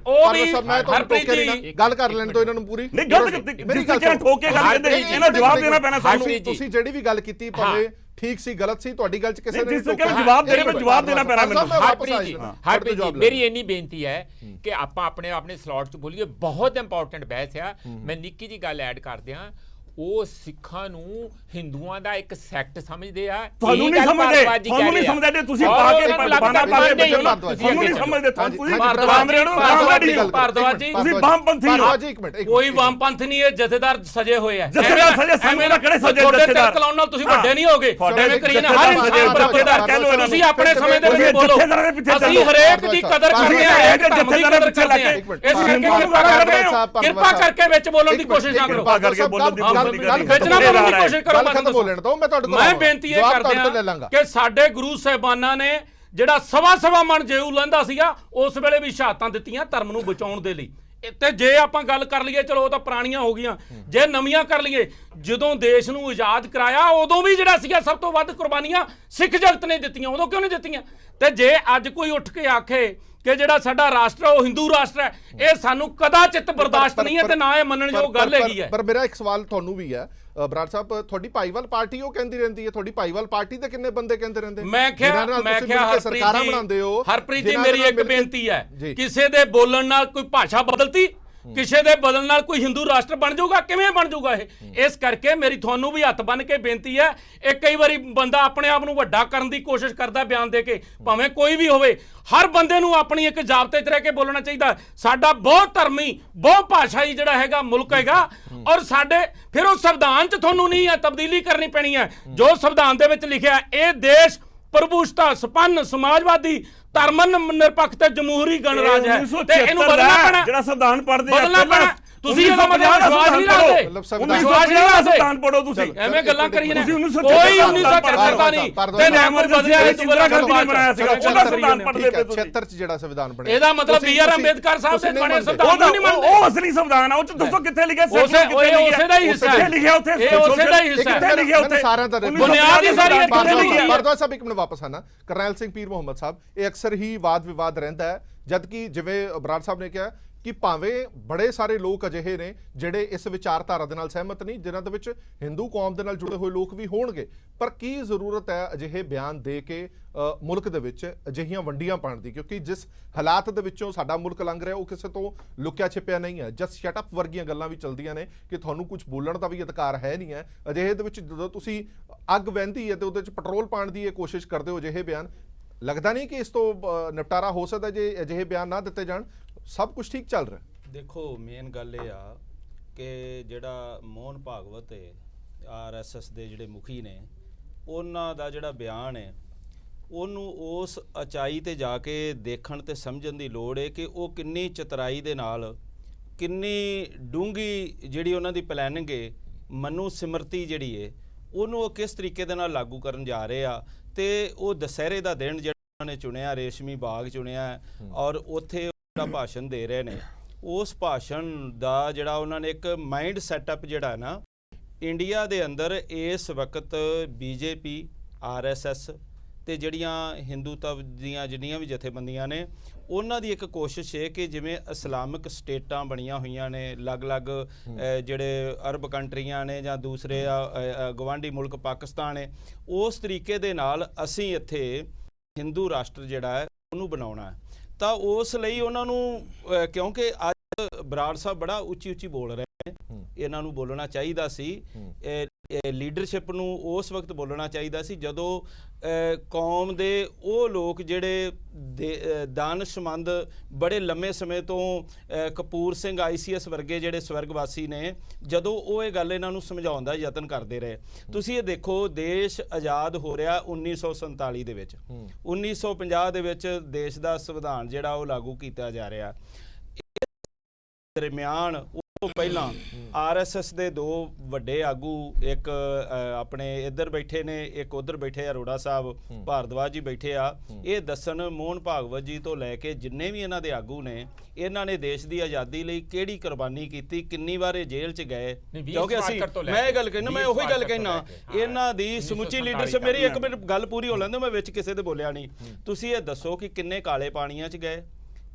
ਉਹ ਵੀ ਹਰਪ੍ਰੀਤ ਜੀ ਗੱਲ ਕਰ ਲੈਣ ਤੋਂ ਇਹਨਾਂ ਨੂੰ ਪੂਰੀ। ਨਹੀਂ ਗਲਤ ਮੇਰੀ ਗੱਲ ਠੋਕ ਕੇ ਗੱਲ ਕਰਦੇ, ਇਹਨਾਂ ਜਵਾਬ ਦੇਣਾ ਪੈਣਾ ਸਾਨੂੰ। ਤੁਸੀਂ ਜਿਹੜੀ ਵੀ ਗੱਲ ਕੀਤੀ ਭਾਵੇਂ ਠੀਕ ਸੀ, ਗਲਤ ਸੀ, ਤੁਹਾਡੀ ਗੱਲ 'ਚ ਕਿਸੇ ਨੇ ਜਵਾਬ ਦੇਣਾ ਪੈਣਾ ਮੈਨੂੰ। ਹਰਪ੍ਰੀਤ ਜੀ ਮੇਰੀ ਇੰਨੀ ਬੇਨਤੀ ਹੈ ਕਿ ਆਪਾਂ ਆਪਣੇ ਸਲੌਟ 'ਚ ਬੋਲੀਏ। ਬਹੁਤ ਇੰਪੋਰਟੈਂਟ ਬਹਿਸ ਆ। ਮੈਂ ਨਿੱਕੀ ਜੀ ਗੱਲ ਐਡ ਕਰ ਦਿਆਂ। ਉਹ ਸਿੱਖਾਂ ਨੂੰ ਹਿੰਦੂਆਂ ਦਾ ਇੱਕ ਸੈਕਟ ਸਮਝਦੇ ਆ। ਤੁਹਾਨੂੰ ਨਹੀਂ ਸਮਝਦੇ, ਤੁਸੀਂ ਪਾ ਕੇ ਬਾਣਾ ਪਾ ਕੇ ਬੈਠੇ ਹੋ। ਤੁਹਾਨੂੰ ਨਹੀਂ ਸਮਝਦੇ, ਤੁਸੀਂ ਭਾਰਦਵਾਜ ਜੀ ਤੁਸੀਂ ਵਾਮਪੰਥੀ ਹੋ। ਕੋਈ ਵਾਮਪੰਥ ਨਹੀਂ ਹੈ, ਜਥੇਦਾਰ ਸਜੇ ਹੋਏ ਆ। ਜਥੇਦਾਰ ਸਜੇ, ਸਾਨੂੰ ਨਾ ਕਿਹੜੇ ਸਜੇ ਜਥੇਦਾਰ ਕਲਾਉਣ ਨਾਲ ਤੁਸੀਂ ਵੱਡੇ ਨਹੀਂ ਹੋਗੇ। ਐਵੇਂ ਕਰੀਏ ਨਾ, ਹਰ ਇਨਸਾਨ ਬਰਾਬਰ ਕਹਿ ਲੋ। ਤੁਸੀਂ ਆਪਣੇ ਸਮੇਂ ਦੇ ਵਿੱਚ ਬੋਲੋ, ਅਸੀਂ ਹਰੇਕ ਦੀ ਕਦਰ ਕਰਦੇ ਹਾਂ, ਜਥੇਦਾਰ ਪਿੱਛੇ ਲੱਗ ਕੇ। ਇਸ ਕਰਕੇ ਕਿਰਪਾ ਕਰਕੇ ਵਿੱਚ ਬੋਲਣ ਦੀ ਕੋਸ਼ਿਸ਼ ਨਾ ਕਰੋ। ਮੈਂ ਬੇਨਤੀ ਇਹ ਕਰਦਾ ਕਿ ਸਾਡੇ ਗੁਰੂ ਸਾਹਿਬਾਨਾਂ ਨੇ ਜਿਹੜਾ ਸਵਾ ਮਨ ਜੇਊ ਲੈਂਦਾ ਸੀਗਾ, ਉਸ ਵੇਲੇ ਵੀ ਸ਼ਹਾਦਤਾਂ ਦਿੱਤੀਆਂ ਧਰਮ ਨੂੰ ਬਚਾਉਣ ਦੇ ਲਈ। ਤੇ ਜੇ ਆਪਾਂ ਗੱਲ ਕਰ ਲਈਏ, ਚਲੋ ਉਹ ਤਾਂ ਪੁਰਾਣੀਆਂ ਹੋ ਗਈਆਂ, ਜੇ ਨਵੀਆਂ ਕਰ ਲਈਏ, ਜਦੋਂ ਦੇਸ਼ ਨੂੰ ਆਜ਼ਾਦ ਕਰਾਇਆ ਉਦੋਂ ਵੀ ਜਿਹੜਾ ਸੀਗਾ ਸਭ ਤੋਂ ਵੱਧ ਕੁਰਬਾਨੀਆਂ ਸਿੱਖ ਜਗਤ ਨੇ ਦਿੱਤੀਆਂ। ਉਦੋਂ ਕਿਉਂ ਨਹੀਂ ਦਿੱਤੀਆਂ? ਤੇ ਜੇ ਅੱਜ ਕੋਈ ਉੱਠ ਕੇ ਆਖੇ ਕਿ ਜਿਹੜਾ ਸਾਡਾ ਰਾਸ਼ਟਰ ਉਹ ਹਿੰਦੂ ਰਾਸ਼ਟਰ ਹੈ, ਇਹ ਸਾਨੂੰ ਕਦਾਚਿਤ ਬਰਦਾਸ਼ਤ ਨਹੀਂ ਹੈ ਤੇ ਨਾ ਇਹ ਮੰਨਣਯੋਗ ਗੱਲ ਹੈਗੀ ਹੈ। ਪਰ ਮੇਰਾ ਇੱਕ ਸਵਾਲ ਤੁਹਾਨੂੰ ਵੀ ਹੈ ਬਰਾੜ ਸਾਹਿਬ, ਤੁਹਾਡੀ ਭਾਈਵਾਲ ਪਾਰਟੀ ਉਹ ਕਹਿੰਦੀ ਰਹਿੰਦੀ ਹੈ, ਤੁਹਾਡੀ ਭਾਈਵਾਲ ਪਾਰਟੀ ਦੇ ਕਿੰਨੇ ਬੰਦੇ ਕਹਿੰਦੇ ਰਹਿੰਦੇ? ਮੈਂ ਕਿਹਾ ਸਰਕਾਰਾਂ ਬਣਾਉਂਦੇ ਹੋ। ਹਰਪ੍ਰੀਤ ਜੀ ਮੇਰੀ ਇੱਕ ਬੇਨਤੀ ਹੈ, ਕਿਸੇ ਦੇ ਬੋਲਣ ਨਾਲ ਕੋਈ ਭਾਸ਼ਾ ਬਦਲਤੀ ਕਿਸੇ ਦੇ ਬਦਲ ਨਾਲ ਕੋਈ ਹਿੰਦੂ ਰਾਸ਼ਟਰ ਬਣ ਜਾਊਗਾ? ਕਿਵੇਂ ਬਣ ਜਾਊਗਾ ਇਹ? ਇਸ ਕਰਕੇ ਮੇਰੀ ਤੁਹਾਨੂੰ ਵੀ ਹੱਥ ਬੰਨ ਕੇ ਬੇਨਤੀ ਹੈ, ਇਹ ਕਈ ਵਾਰੀ ਬੰਦਾ ਆਪਣੇ ਆਪ ਨੂੰ ਵੱਡਾ ਕਰਨ ਦੀ ਕੋਸ਼ਿਸ਼ ਕਰਦਾ ਬਿਆਨ ਦੇ ਕੇ, ਭਾਵੇਂ ਕੋਈ ਵੀ ਹੋਵੇ। ਹਰ ਬੰਦੇ ਨੂੰ ਆਪਣੀ ਇੱਕ ਜ਼ਾਬਤੇ 'ਚ ਰਹਿ ਕੇ ਬੋਲਣਾ ਚਾਹੀਦਾ। ਸਾਡਾ ਬਹੁਤ ਧਰਮੀ, ਬਹੁਤ ਭਾਸ਼ਾਈ ਜਿਹੜਾ ਹੈਗਾ ਮੁਲਕ ਹੈਗਾ, ਔਰ ਸਾਡੇ ਫਿਰ ਉਹ ਸੰਵਿਧਾਨ 'ਚ ਤੁਹਾਨੂੰ ਨਹੀਂ ਹੈ ਤਬਦੀਲੀ ਕਰਨੀ ਪੈਣੀ ਹੈ। ਜੋ ਸੰਵਿਧਾਨ ਦੇ ਵਿੱਚ ਲਿਖਿਆ, ਇਹ ਦੇਸ਼ ਪ੍ਰਭੂਸ਼ਤਾ ਸੰਪੰਨ ਸਮਾਜਵਾਦੀ ਧਰਮਨ ਨਿਰਪੱਖ ਤੇ ਜਮਹੂਰੀ ਗਣਰਾਜ ਹੈ, ਤੇ ਇਹਨੂੰ ਬਦਲਣਾ ਪੈਣਾ। ਜਿਹੜਾ ਸੰਵਿਧਾਨ ਪੜ੍ਹਦੇ ਬਦਲਣਾ ਪੈਣਾ। ਤੁਸੀਂ ਇਹਦਾ ਮਤਲਬ ਵਿਸ਼ਵਾਸ ਨਹੀਂ ਰੱਖਦੇ, ਮਤਲਬ ਵਿਸ਼ਵਾਸ ਨਹੀਂ ਰੱਖਦੇ। ਸੰਵਿਧਾਨ ਪੜੋ ਤੁਸੀਂ, ਐਵੇਂ ਗੱਲਾਂ ਕਰੀਏ ਨਾ, ਤੁਸੀਂ ਕੋਈ 1974 1974 ਨਹੀਂ ਤੇ ਨਾ ਕੋਈ ਬਦਲਿਆ ਇਸ ਤੋਂ ਬਾਅਦ ਬਣਾਇਆ ਸੀਗਾ, ਉਹਦਾ ਸੰਵਿਧਾਨ ਪੜ੍ਹਦੇ ਪਏ ਤੁਸੀਂ। 76 ਚ ਜਿਹੜਾ ਸੰਵਿਧਾਨ ਬਣਿਆ, ਇਹਦਾ ਮਤਲਬ ਬੀ ਆਰ ਅੰਬੇਦਕਰ ਸਾਹਿਬ ਦੇ ਬਣੇ ਸੰਵਿਧਾਨ ਨਹੀਂ ਮੰਨਦੇ। ਉਹ ਅਸਲੀ ਸੰਵਿਧਾਨ ਆ, ਉਹ ਚ ਦੱਸੋ ਕਿੱਥੇ ਲਿਖਿਆ? ਉਸੇ ਦਾ ਹੀ ਹਿੱਸਾ ਹੈ, ਕਿੱਥੇ ਲਿਖਿਆ ਉੱਥੇ? ਇਹ ਉਸੇ ਦਾ ਹੀ ਹਿੱਸਾ ਹੈ। ਕਿੱਥੇ ਲਿਖਿਆ ਉੱਥੇ? ਸਾਰਿਆਂ ਦਾ ਬੁਨਿਆਦੀ ਸਾਰੀ ਕਿੱਥੇ ਲਿਖੀ ਹੈ? ਭਾਰਦਵਾਜ ਸਾਹਿਬ ਇੱਕ ਮਿੰਟ ਵਾਪਸ ਆਣਾ। ਕਰਨੈਲ ਸਿੰਘ ਪੀਰ ਮੁਹੰਮਦ ਸਾਹਿਬ, ਇਹ ਅਕਸਰ ਹੀ ਵਾਦ ਵਿਵਾਦ ਰਹਿੰਦਾ ਹੈ, ਜਦ ਕਿ ਜਿਵੇਂ ਬਰਾੜ ਸਾਹਿਬ ਨੇ ਕਿਹਾ ਕਿ ਭਾਵੇਂ ਬੜੇ ਸਾਰੇ ਲੋਕ ਅਜਿਹੇ ਨੇ ਜਿਹੜੇ ਇਸ ਵਿਚਾਰਧਾਰਾ ਦੇ ਨਾਲ ਸਹਿਮਤ ਨਹੀਂ, ਜਿਨ੍ਹਾਂ ਦੇ ਵਿੱਚ ਹਿੰਦੂ ਕੌਮ ਦੇ ਨਾਲ ਜੁੜੇ ਹੋਏ ਲੋਕ ਵੀ ਹੋਣਗੇ, ਪਰ ਕੀ ਜ਼ਰੂਰਤ ਹੈ ਅਜਿਹੇ ਬਿਆਨ ਦੇ ਕੇ ਮੁਲਕ ਦੇ ਵਿੱਚ ਅਜਿਹੀਆਂ ਵੰਡੀਆਂ ਪਾਉਣ ਦੀ? ਕਿਉਂਕਿ ਜਿਸ ਹਾਲਾਤ ਦੇ ਵਿੱਚੋਂ ਸਾਡਾ ਮੁਲਕ ਲੰਘ ਰਿਹਾ ਉਹ ਕਿਸੇ ਤੋਂ ਲੁਕਿਆ ਛਿਪਿਆ ਨਹੀਂ ਹੈ। ਜਸਟ ਸ਼ਟ ਅਪ ਵਰਗੀਆਂ ਗੱਲਾਂ ਵੀ ਚੱਲਦੀਆਂ ਨੇ ਕਿ ਤੁਹਾਨੂੰ ਕੁਝ ਬੋਲਣ ਦਾ ਵੀ ਅਧਿਕਾਰ ਹੈ ਨਹੀਂ ਹੈ। ਅਜਿਹੇ ਦੇ ਵਿੱਚ ਜਦੋਂ ਤੁਸੀਂ ਅੱਗ ਵਹਿੰਦੀ ਹੈ ਤੇ ਉਹਦੇ 'ਚ ਪੈਟਰੋਲ ਪਾਉਣ ਦੀ ਇਹ ਕੋਸ਼ਿਸ਼ ਕਰਦੇ ਹੋ, ਅਜਿਹੇ ਬਿਆਨ, ਲੱਗਦਾ ਨਹੀਂ ਕਿ ਇਸ ਤੋਂ ਨਿਪਟਾਰਾ ਹੋ ਸਕਦਾ ਜੇ ਅਜਿਹੇ ਬਿਆਨ ਨਾ ਦਿੱਤੇ ਜਾਣ? ਸਭ ਕੁਝ ਠੀਕ ਚੱਲ ਰਿਹਾ। ਦੇਖੋ, ਮੇਨ ਗੱਲ ਇਹ ਆ ਕਿ ਜਿਹੜਾ ਮੋਹਨ ਭਾਗਵਤ ਹੈ, RSS ਦੇ ਜਿਹੜੇ ਮੁਖੀ ਨੇ, ਉਹਨਾਂ ਦਾ ਜਿਹੜਾ ਬਿਆਨ ਹੈ, ਉਹਨੂੰ ਉਸ ਉਚਾਈ ਤੇ ਜਾ ਕੇ ਦੇਖਣ ਤੇ ਸਮਝਣ ਦੀ ਲੋੜ ਹੈ ਕਿ ਉਹ ਕਿੰਨੀ ਚਤਰਾਈ ਦੇ ਨਾਲ, ਕਿੰਨੀ ਡੂੰਘੀ ਜਿਹੜੀ ਉਹਨਾਂ ਦੀ ਪਲੈਨਿੰਗ ਹੈ, ਮਨੂ ਸਿਮਰਤੀ ਜਿਹੜੀ ਹੈ, ਉਹਨੂੰ ਉਹ ਕਿਸ ਤਰੀਕੇ ਦੇ ਨਾਲ ਲਾਗੂ ਕਰਨ ਜਾ ਰਹੇ ਆ। ਤੇ ਉਹ ਦੁਸਹਿਰੇ ਦਾ ਦਿਨ ਜਿਹੜਾ ਉਹਨਾਂ ਨੇ ਚੁਣਿਆ, ਰੇਸ਼ਮੀ ਬਾਗ ਚੁਣਿਆ, ਔਰ ਉੱਥੇ ਜਿਹੜਾ ਭਾਸ਼ਣ ਦੇ ਰਹੇ ਨੇ, ਉਸ ਭਾਸ਼ਣ ਦਾ ਜਿਹੜਾ ਉਹਨਾਂ ਨੇ ਇੱਕ ਮਾਈਂਡ ਸੈਟਅਪ ਜਿਹੜਾ ਨਾ, ਇੰਡੀਆ ਦੇ ਅੰਦਰ ਇਸ ਵਕਤ BJP, RSS ਤੇ ਜਿਹੜੀਆਂ ਹਿੰਦੂਤਵ ਦੀਆਂ ਜਿੰਨੀਆਂ ਵੀ ਜਥੇਬੰਦੀਆਂ ਨੇ, ਉਹਨਾਂ ਦੀ ਇੱਕ ਕੋਸ਼ਿਸ਼ ਹੈ ਕਿ ਜਿਵੇਂ ਇਸਲਾਮਿਕ ਸਟੇਟਾਂ ਬਣੀਆਂ ਹੋਈਆਂ ਨੇ, ਅਲੱਗ-ਅਲੱਗ ਜਿਹੜੇ ਅਰਬ ਕੰਟਰੀਆਂ ਨੇ ਜਾਂ ਦੂਸਰੇ ਗਵਾਂਢੀ ਮੁਲਕ ਪਾਕਿਸਤਾਨ ਹੈ, ਉਸ ਤਰੀਕੇ ਦੇ ਨਾਲ ਅਸੀਂ ਇੱਥੇ ਹਿੰਦੂ ਰਾਸ਼ਟਰ ਜਿਹੜਾ ਹੈ ਉਹਨੂੰ ਬਣਾਉਣਾ ਹੈ। ਤਾਂ ਉਸ ਲਈ ਉਹਨਾਂ ਨੂੰ, ਕਿਉਂਕਿ ਅੱਜ ਬਰਾੜ ਸਾਹਿਬ ਬੜਾ ਉੱਚੀ ਬੋਲ ਰਹੇ ਨੇ, ਇਹਨਾਂ ਨੂੰ ਬੋਲਣਾ ਚਾਹੀਦਾ ਸੀ, ਲੀਡਰਸ਼ਿਪ ਨੂੰ ਉਸ ਵਕਤ ਬੋਲਣਾ ਚਾਹੀਦਾ ਸੀ ਜਦੋਂ ਕੌਮ ਦੇ ਉਹ ਲੋਕ ਜਿਹੜੇ ਦਾਨਸ਼ਮੰਦ ਬੜੇ ਲੰਮੇ ਸਮੇਂ ਤੋਂ, ਕਪੂਰ ਸਿੰਘ ICS ਵਰਗੇ ਜਿਹੜੇ ਸਵਰਗਵਾਸੀ ਨੇ, ਜਦੋਂ ਉਹ ਇਹ ਗੱਲ ਇਹਨਾਂ ਨੂੰ ਸਮਝਾਉਣ ਦਾ ਯਤਨ ਕਰਦੇ ਰਹੇ। ਤੁਸੀਂ ਇਹ ਦੇਖੋ, ਦੇਸ਼ ਆਜ਼ਾਦ ਹੋ ਰਿਹਾ 1947 ਦੇ ਵਿੱਚ, 1950 ਦੇ ਵਿੱਚ ਦੇਸ਼ ਦਾ ਸੰਵਿਧਾਨ ਜਿਹੜਾ ਉਹ ਲਾਗੂ ਕੀਤਾ ਜਾ ਰਿਹਾ। ਦਰਮਿਆਨ ਉਹ ਪਹਿਲਾਂ RSS ਦੇ ਦੋ ਵੱਡੇ ਆਗੂ, ਇੱਕ ਆਪਣੇ ਇੱਧਰ ਬੈਠੇ ਨੇ, ਇੱਕ ਉੱਧਰ ਬੈਠੇ ਆ, ਅਰੋੜਾ ਸਾਹਿਬ, ਭਾਰਦਵਾਜ ਜੀ ਬੈਠੇ ਆ, ਇਹ ਦੱਸਣ ਮੋਹਨ ਭਾਗਵਤ ਜੀ ਤੋਂ ਲੈ ਕੇ ਜਿੰਨੇ ਵੀ ਇਹਨਾਂ ਦੇ ਆਗੂ ਨੇ, ਇਹਨਾਂ ਨੇ ਦੇਸ਼ ਦੀ ਆਜ਼ਾਦੀ ਲਈ ਕਿਹੜੀ ਕੁਰਬਾਨੀ ਕੀਤੀ, ਕਿੰਨੀ ਵਾਰ ਇਹ ਜੇਲ੍ਹ 'ਚ ਗਏ। ਕਿਉਂਕਿ ਅਸੀਂ, ਮੈਂ ਇਹ ਗੱਲ ਕਹਿਣਾ, ਮੈਂ ਉਹੀ ਗੱਲ ਕਹਿਣਾ, ਇਹਨਾਂ ਦੀ ਸਮੁੱਚੀ ਲੀਡਰਸ਼ਿਪ, ਮੇਰੀ ਇੱਕ ਮਿੰਟ ਗੱਲ ਪੂਰੀ ਹੋ ਲੈਂਦੇ, ਮੈਂ ਵਿੱਚ ਕਿਸੇ ਦੇ ਬੋਲਿਆ ਨਹੀਂ। ਤੁਸੀਂ ਇਹ ਦੱਸੋ ਕਿ ਕਿੰਨੇ ਕਾਲੇ ਪਾਣੀਆਂ 'ਚ ਗਏ,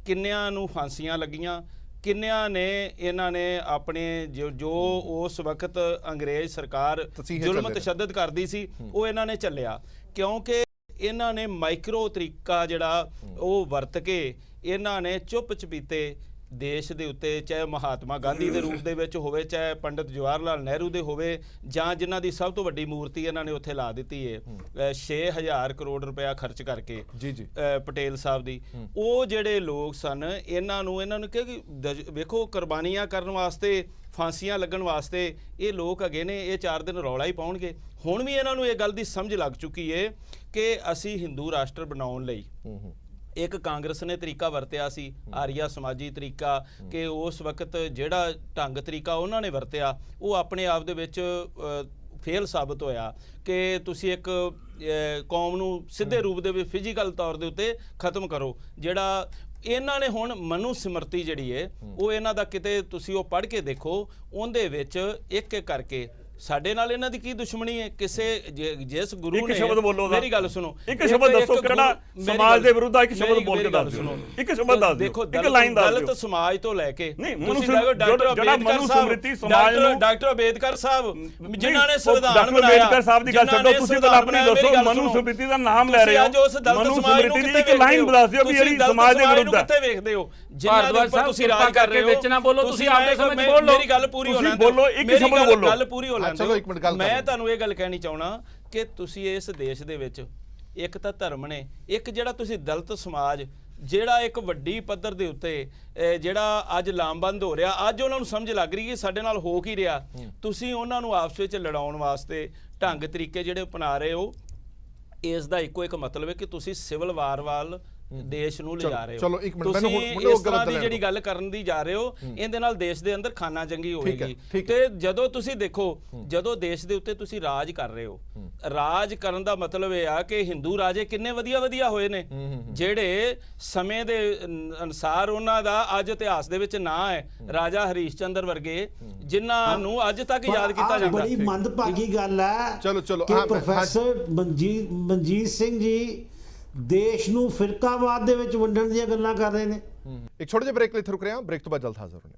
ਕਿੰਨਿਆਂ ਨੂੰ ਫਾਂਸੀਆਂ ਲੱਗੀਆਂ, ਕਿੰਨਿਆਂ ਨੇ ਇਹਨਾਂ ਨੇ ਆਪਣੇ ਜੋ ਉਸ ਵਕਤ ਅੰਗਰੇਜ਼ ਸਰਕਾਰ ਜ਼ੁਲਮ ਤਸ਼ੱਦਦ ਕਰਦੀ ਸੀ, ਉਹ ਇਹਨਾਂ ਨੇ ਚੱਲਿਆ। ਕਿਉਂਕਿ ਇਹਨਾਂ ਨੇ ਮਾਈਕਰੋ ਤਰੀਕਾ ਜਿਹੜਾ ਉਹ ਵਰਤ ਕੇ ਇਹਨਾਂ ਨੇ ਚੁੱਪ ਚਪੀਤੇ ਦੇਸ਼ ਦੇ ਉੱਤੇ, ਚਾਹੇ ਮਹਾਤਮਾ ਗਾਂਧੀ ਦੇ ਰੂਪ ਦੇ ਵਿੱਚ ਹੋਵੇ, ਚਾਹੇ ਪੰਡਿਤ ਜਵਾਹਰ ਲਾਲ ਨਹਿਰੂ ਦੇ ਹੋਵੇ, ਜਾਂ ਜਿਨ੍ਹਾਂ ਦੀ ਸਭ ਤੋਂ ਵੱਡੀ ਮੂਰਤੀ ਇਹਨਾਂ ਨੇ ਉੱਥੇ ਲਾ ਦਿੱਤੀ ਹੈ 6000 ਕਰੋੜ ਰੁਪਇਆ ਖਰਚ ਕਰਕੇ, ਪਟੇਲ ਸਾਹਿਬ ਦੀ। ਉਹ ਜਿਹੜੇ ਲੋਕ ਸਨ, ਇਹਨਾਂ ਨੂੰ ਕਿ ਵੇਖੋ, ਕੁਰਬਾਨੀਆਂ ਕਰਨ ਵਾਸਤੇ, ਫਾਂਸੀਆਂ ਲੱਗਣ ਵਾਸਤੇ ਇਹ ਲੋਕ ਹੈਗੇ ਨੇ, ਇਹ 4 ਦਿਨ ਰੌਲਾ ਹੀ ਪਾਉਣਗੇ। ਹੁਣ ਵੀ ਇਹਨਾਂ ਨੂੰ ਇਹ ਗੱਲ ਦੀ ਸਮਝ ਲੱਗ ਚੁੱਕੀ ਹੈ ਕਿ ਅਸੀਂ ਹਿੰਦੂ ਰਾਸ਼ਟਰ ਬਣਾਉਣ ਲਈ ਇੱਕ ਕਾਂਗਰਸ ਨੇ ਤਰੀਕਾ ਵਰਤਿਆ ਸੀ, ਆਰੀਆ ਸਮਾਜੀ ਤਰੀਕਾ, ਕਿ ਉਸ ਵਕਤ ਜਿਹੜਾ ਢੰਗ ਤਰੀਕਾ ਉਹਨਾਂ ਨੇ ਵਰਤਿਆ, ਉਹ ਆਪਣੇ ਆਪ ਦੇ ਵਿੱਚ ਫੇਲ ਸਾਬਤ ਹੋਇਆ ਕਿ ਤੁਸੀਂ ਇੱਕ ਕੌਮ ਨੂੰ ਸਿੱਧੇ ਰੂਪ ਦੇ ਵਿੱਚ ਫਿਜ਼ੀਕਲ ਤੌਰ ਦੇ ਉੱਤੇ ਖਤਮ ਕਰੋ। ਜਿਹੜਾ ਇਹਨਾਂ ਨੇ ਹੁਣ ਮਨੂ ਸਿਮਰਤੀ ਜਿਹੜੀ ਹੈ, ਉਹ ਇਹਨਾਂ ਦਾ ਕਿਤੇ ਤੁਸੀਂ ਉਹ ਪੜ੍ਹ ਕੇ ਦੇਖੋ, ਉਹਦੇ ਵਿੱਚ ਇੱਕ ਇੱਕ ਕਰਕੇ ਸਾਡੇ ਨਾਲ ਇਹਨਾਂ ਦੀ ਕੀ ਦੁਸ਼ਮਣੀ ਹੈ? ਕਿਸੇ ਜਿਸ ਗੁਰੂ ਇੱਕ ਨੇ ਸ਼ਬਦ ਬੋਲੋ ਉਹਦਾ। ਮੇਰੀ ਗੱਲ ਸੁਣੋ, ਇੱਕ ਸ਼ਬਦ ਦੱਸੋ ਕਿਹੜਾ ਸਮਾਜ ਦੇ ਵਿਰੁੱਧ ਆ, ਇੱਕ ਸ਼ਬਦ ਬੋਲ ਕੇ ਦੱਸ ਦਿਓ। ਇੱਕ ਸ਼ਬਦ ਦੱਸ ਦਿਓ, ਦੇਖੋ ਇੱਕ ਲਾਈਨ ਦੱਸ ਦਿਓ। ਦਲਿਤ ਸਮਾਜ ਤੋਂ ਲੈ ਕੇ ਨਹੀਂ, ਤੁਸੀਂ ਦੇਖੋ ਜਿਹੜਾ ਮਨੂ ਸਮ੍ਰਿਤੀ ਸਮਾਜ ਨੂੰ ਡਾਕਟਰ ਅੰਬੇਦਕਰ ਸਾਹਿਬ ਜਿਨ੍ਹਾਂ ਨੇ ਸੰਵਿਧਾਨ ਡਾਕਟਰ ਬਣਾਇਆ, ਅੰਬੇਦਕਰ ਸਾਹਿਬ ਦੀ ਗੱਲ ਛੱਡੋ, ਤੁਸੀਂ ਤਾਂ ਆਪਣੀ ਦੱਸੋ। ਮਨੂ ਸਮ੍ਰਿਤੀ ਦਾ ਨਾਮ ਲੈ ਰਹੇ ਹੋ, ਮਨੂ ਸਮ੍ਰਿਤੀ ਦੀ ਇੱਕ ਲਾਈਨ ਦੱਸ ਦਿਓ ਵੀ ਜਿਹੜੀ ਸਮਾਜ ਦੇ ਵਿਰੁੱਧ ਹੈ। ਕਿੱਥੇ ਵੇਖਦੇ ਹੋ ਜਿਨ੍ਹਾਂ ਦੇ ਉੱਪਰ ਤੁਸੀਂ ਰਾਜ ਕਰ ਰਹੇ ਹੋ? ਵਿੱਚ ਨਾ ਬੋਲੋ, ਤੁਸੀਂ ਆਪਦੇ ਸਮਝ ਬੋਲੋ। ਮੇਰੀ ਗੱਲ ਪੂਰੀ ਹੋ ਲੈਣ ਦਿਓ, ਬੋਲੋ, ਇੱਕ ਸ਼ਬਦ ਬੋਲੋ। ਗੱਲ ਪੂਰੀ ਹੋ ਲੈਣ ਦਿਓ। ਚਲੋ ਇੱਕ ਮਿੰਟ ਗੱਲ ਮੈਂ ਤੁਹਾਨੂੰ ਇਹ ਗੱਲ ਕਹਿਣੀ ਚਾਹਣਾ ਕਿ ਤੁਸੀਂ ਇਸ ਦੇਸ਼ ਦੇ ਵਿੱਚ ਇੱਕ ਤਾਂ ਧਰਮ ਨੇ, ਇੱਕ ਜਿਹੜਾ ਤੁਸੀਂ ਦਲਿਤ ਸਮਾਜ ਜਿਹੜਾ ਇੱਕ ਵੱਡੀ ਪੱਧਰ ਦੇ ਉੱਤੇ ਜਿਹੜਾ ਅੱਜ ਲਾਮਬੰਦ ਹੋ ਰਿਹਾ, ਅੱਜ ਉਹਨਾਂ ਨੂੰ ਸਮਝ ਲੱਗ ਰਹੀ ਹੈ ਸਾਡੇ ਨਾਲ ਹੋ ਕੀ ਰਿਹਾ। ਤੁਸੀਂ ਉਹਨਾਂ ਨੂੰ ਆਪਸ ਵਿੱਚ ਲੜਾਉਣ ਵਾਸਤੇ ਢੰਗ ਤਰੀਕੇ ਜਿਹੜੇ ਅਪਣਾ ਰਹੇ ਹੋ, ਇਸ ਦਾ ਇੱਕੋ ਇੱਕ ਮਤਲਬ ਹੈ ਕਿ ਤੁਸੀਂ ਸਿਵਲ ਵਾਰ ਵੱਲ ਦੇਸ਼ ਨੂੰ ਲਿਜਾ ਰਹੇ ਹੋ। ਚਲੋ ਇੱਕ ਮਿੰਟ, ਤੁਸੀਂ ਮੈਨੂੰ ਇਸ ਤਰ੍ਹਾਂ ਦੀ ਜਿਹੜੀ ਗੱਲ ਕਰਨ ਦੀ ਜਾ ਰਹੇ ਹੋ, ਇਹਦੇ ਨਾਲ ਦੇਸ਼ ਦੇ ਅੰਦਰ ਖਾਨਾ ਜੰਗੀ ਹੋਏਗੀ। ਤੇ ਜਦੋਂ ਤੁਸੀਂ ਦੇਖੋ, ਜਦੋਂ ਦੇਸ਼ ਦੇ ਉੱਤੇ ਤੁਸੀਂ ਰਾਜ ਕਰ ਰਹੇ ਹੋ, ਰਾਜ ਕਰਨ ਦਾ ਮਤਲਬ ਇਹ ਆ ਕਿ ਹਿੰਦੂ ਰਾਜੇ ਕਿੰਨੇ ਵਧੀਆ ਹੋਏ ਨੇ, ਜਿਹੜੇ ਸਮੇਂ ਦੇ ਅਨੁਸਾਰ ਉਹਨਾਂ ਦਾ ਅੱਜ ਇਤਿਹਾਸ ਦੇ ਵਿੱਚ ਨਾਂ ਹੈ। ਰਾਜਾ ਹਰੀਸ਼ ਚੰਦਰ ਵਰਗੇ ਜਿਨ੍ਹਾਂ ਨੂੰ ਅੱਜ ਤੱਕ ਯਾਦ ਕੀਤਾ ਜਾਂਦਾ। ਬੜੀ ਮੰਦਭਾਗੀ ਗੱਲ ਹੈ ਚਲੋ ਕਿ ਪ੍ਰੋਫੈਸਰ ਮਨਜੀਤ ਸਿੰਘ ਜੀ ਦੇਸ਼ ਨੂੰ ਫਿਰਕਾਵਾਦ ਦੇ ਵਿੱਚ ਵੰਡਣ ਦੀਆਂ ਗੱਲਾਂ ਕਰ ਰਹੇ ਨੇ। ਇੱਕ ਛੋਟੇ ਜਿਹੇ ਬ੍ਰੇਕ ਲਈ ਰੁਕ ਰਹੇ ਹਾਂ, ਬ੍ਰੇਕ ਤੋਂ ਬਾਅਦ ਜਲਦ ਹਾਜ਼ਰ ਹੋਣੇ।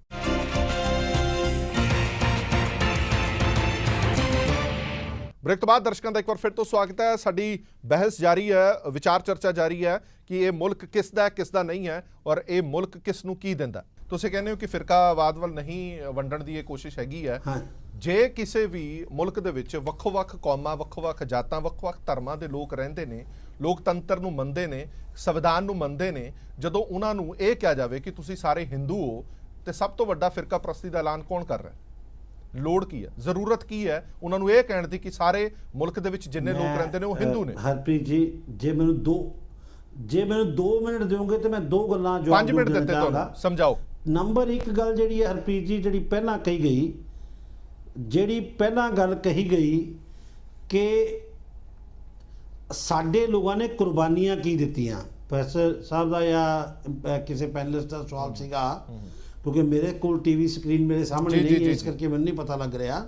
ਬ੍ਰੇਕ ਤੋਂ ਬਾਅਦ ਦਰਸ਼ਕਾਂ ਦਾ ਇੱਕ ਵਾਰ ਫਿਰ ਤੋਂ ਸਵਾਗਤ ਹੈ। ਸਾਡੀ ਬਹਿਸ ਜਾਰੀ ਹੈ, ਵਿਚਾਰ ਚਰਚਾ ਜਾਰੀ ਹੈ ਕਿ ਇਹ ਮੁਲਕ ਕਿਸ ਦਾ ਕਿਸ ਦਾ ਨਹੀਂ ਹੈ ਔਰ ਇਹ ਮੁਲਕ ਕਿਸ ਨੂੰ ਕੀ ਦਿੰਦਾ। ਤੁਸੀਂ ਕਹਿੰਦੇ ਹੋ ਕਿ ਫਿਰਕਾਵਾਦ ਵੱਲ ਨਹੀਂ ਵੰਡਣ ਦੀ ਇਹ ਕੋਸ਼ਿਸ਼ ਹੈਗੀ ਹੈ। ਜੇ ਕਿਸੇ ਵੀ ਮੁਲਕ ਦੇ ਵਿੱਚ ਵੱਖੋ-ਵੱਖ ਕੌਮਾਂ, ਵੱਖੋ-ਵੱਖ ਜਾਤਾਂ, ਵੱਖ-ਵੱਖ ਧਰਮਾਂ ਦੇ ਲੋਕ ਰਹਿੰਦੇ ਨੇ, ਲੋਕਤੰਤਰ ਨੂੰ ਮੰਨਦੇ ਨੇ, ਸੰਵਿਧਾਨ ਨੂੰ ਮੰਨਦੇ ਨੇ, ਜਦੋਂ ਉਹਨਾਂ ਨੂੰ ਇਹ ਕਿਹਾ ਜਾਵੇ ਕਿ ਤੁਸੀਂ ਸਾਰੇ ਹਿੰਦੂ ਹੋ, ਤੇ ਸਭ ਤੋਂ ਵੱਡਾ ਫਿਰਕਾ ਪ੍ਰਸਤੀ ਦਾ ਐਲਾਨ ਕੌਣ ਕਰ ਰਿਹਾ? ਲੋੜ ਕੀ ਹੈ, ਜ਼ਰੂਰਤ ਕੀ ਹੈ ਉਹਨਾਂ ਨੂੰ ਇਹ ਕਹਿਣ ਦੀ ਕਿ ਸਾਰੇ ਮੁਲਕ ਦੇ ਵਿੱਚ ਜਿੰਨੇ ਲੋਕ ਰਹਿੰਦੇ ਨੇ ਉਹ ਹਿੰਦੂ ਨੇ? ਹਰਪ੍ਰੀਤ ਜੀ, ਜੇ ਮੈਨੂੰ 2 ਮਿੰਟ ਦਿਓਗੇ ਤੇ ਮੈਂ 2 ਗੱਲਾਂ ਜਵਾਬ 5 ਮਿੰਟ ਦਿੱਤੇ ਤੁਹਾਨੂੰ, ਸਮਝਾਓ। ਨੰਬਰ 1 ਗੱਲ ਜਿਹੜੀ ਹੈ ਹਰਪ੍ਰੀਤ ਜੀ, ਜਿਹੜੀ ਪਹਿਲਾਂ ਕਹੀ ਗਈ, ਜਿਹੜੀ ਪਹਿਲਾਂ ਗੱਲ ਕਹੀ ਗਈ ਕਿ ਸਾਡੇ ਲੋਕਾਂ ਨੇ ਕੁਰਬਾਨੀਆਂ ਕੀ ਦਿੱਤੀਆਂ। ਪ੍ਰੋਫੈਸਰ ਸਾਹਿਬ ਦਾ ਜਾਂ ਕਿਸੇ ਪੈਨਲਿਸਟ ਦਾ ਸਵਾਲ ਸੀਗਾ, ਕਿਉਂਕਿ ਮੇਰੇ ਕੋਲ ਟੀਵੀ ਸਕਰੀਨ ਮੇਰੇ ਸਾਹਮਣੇ ਨਹੀਂ ਹੈ, ਇਸ ਕਰਕੇ ਮੈਨੂੰ ਨਹੀਂ ਪਤਾ ਲੱਗ ਰਿਹਾ।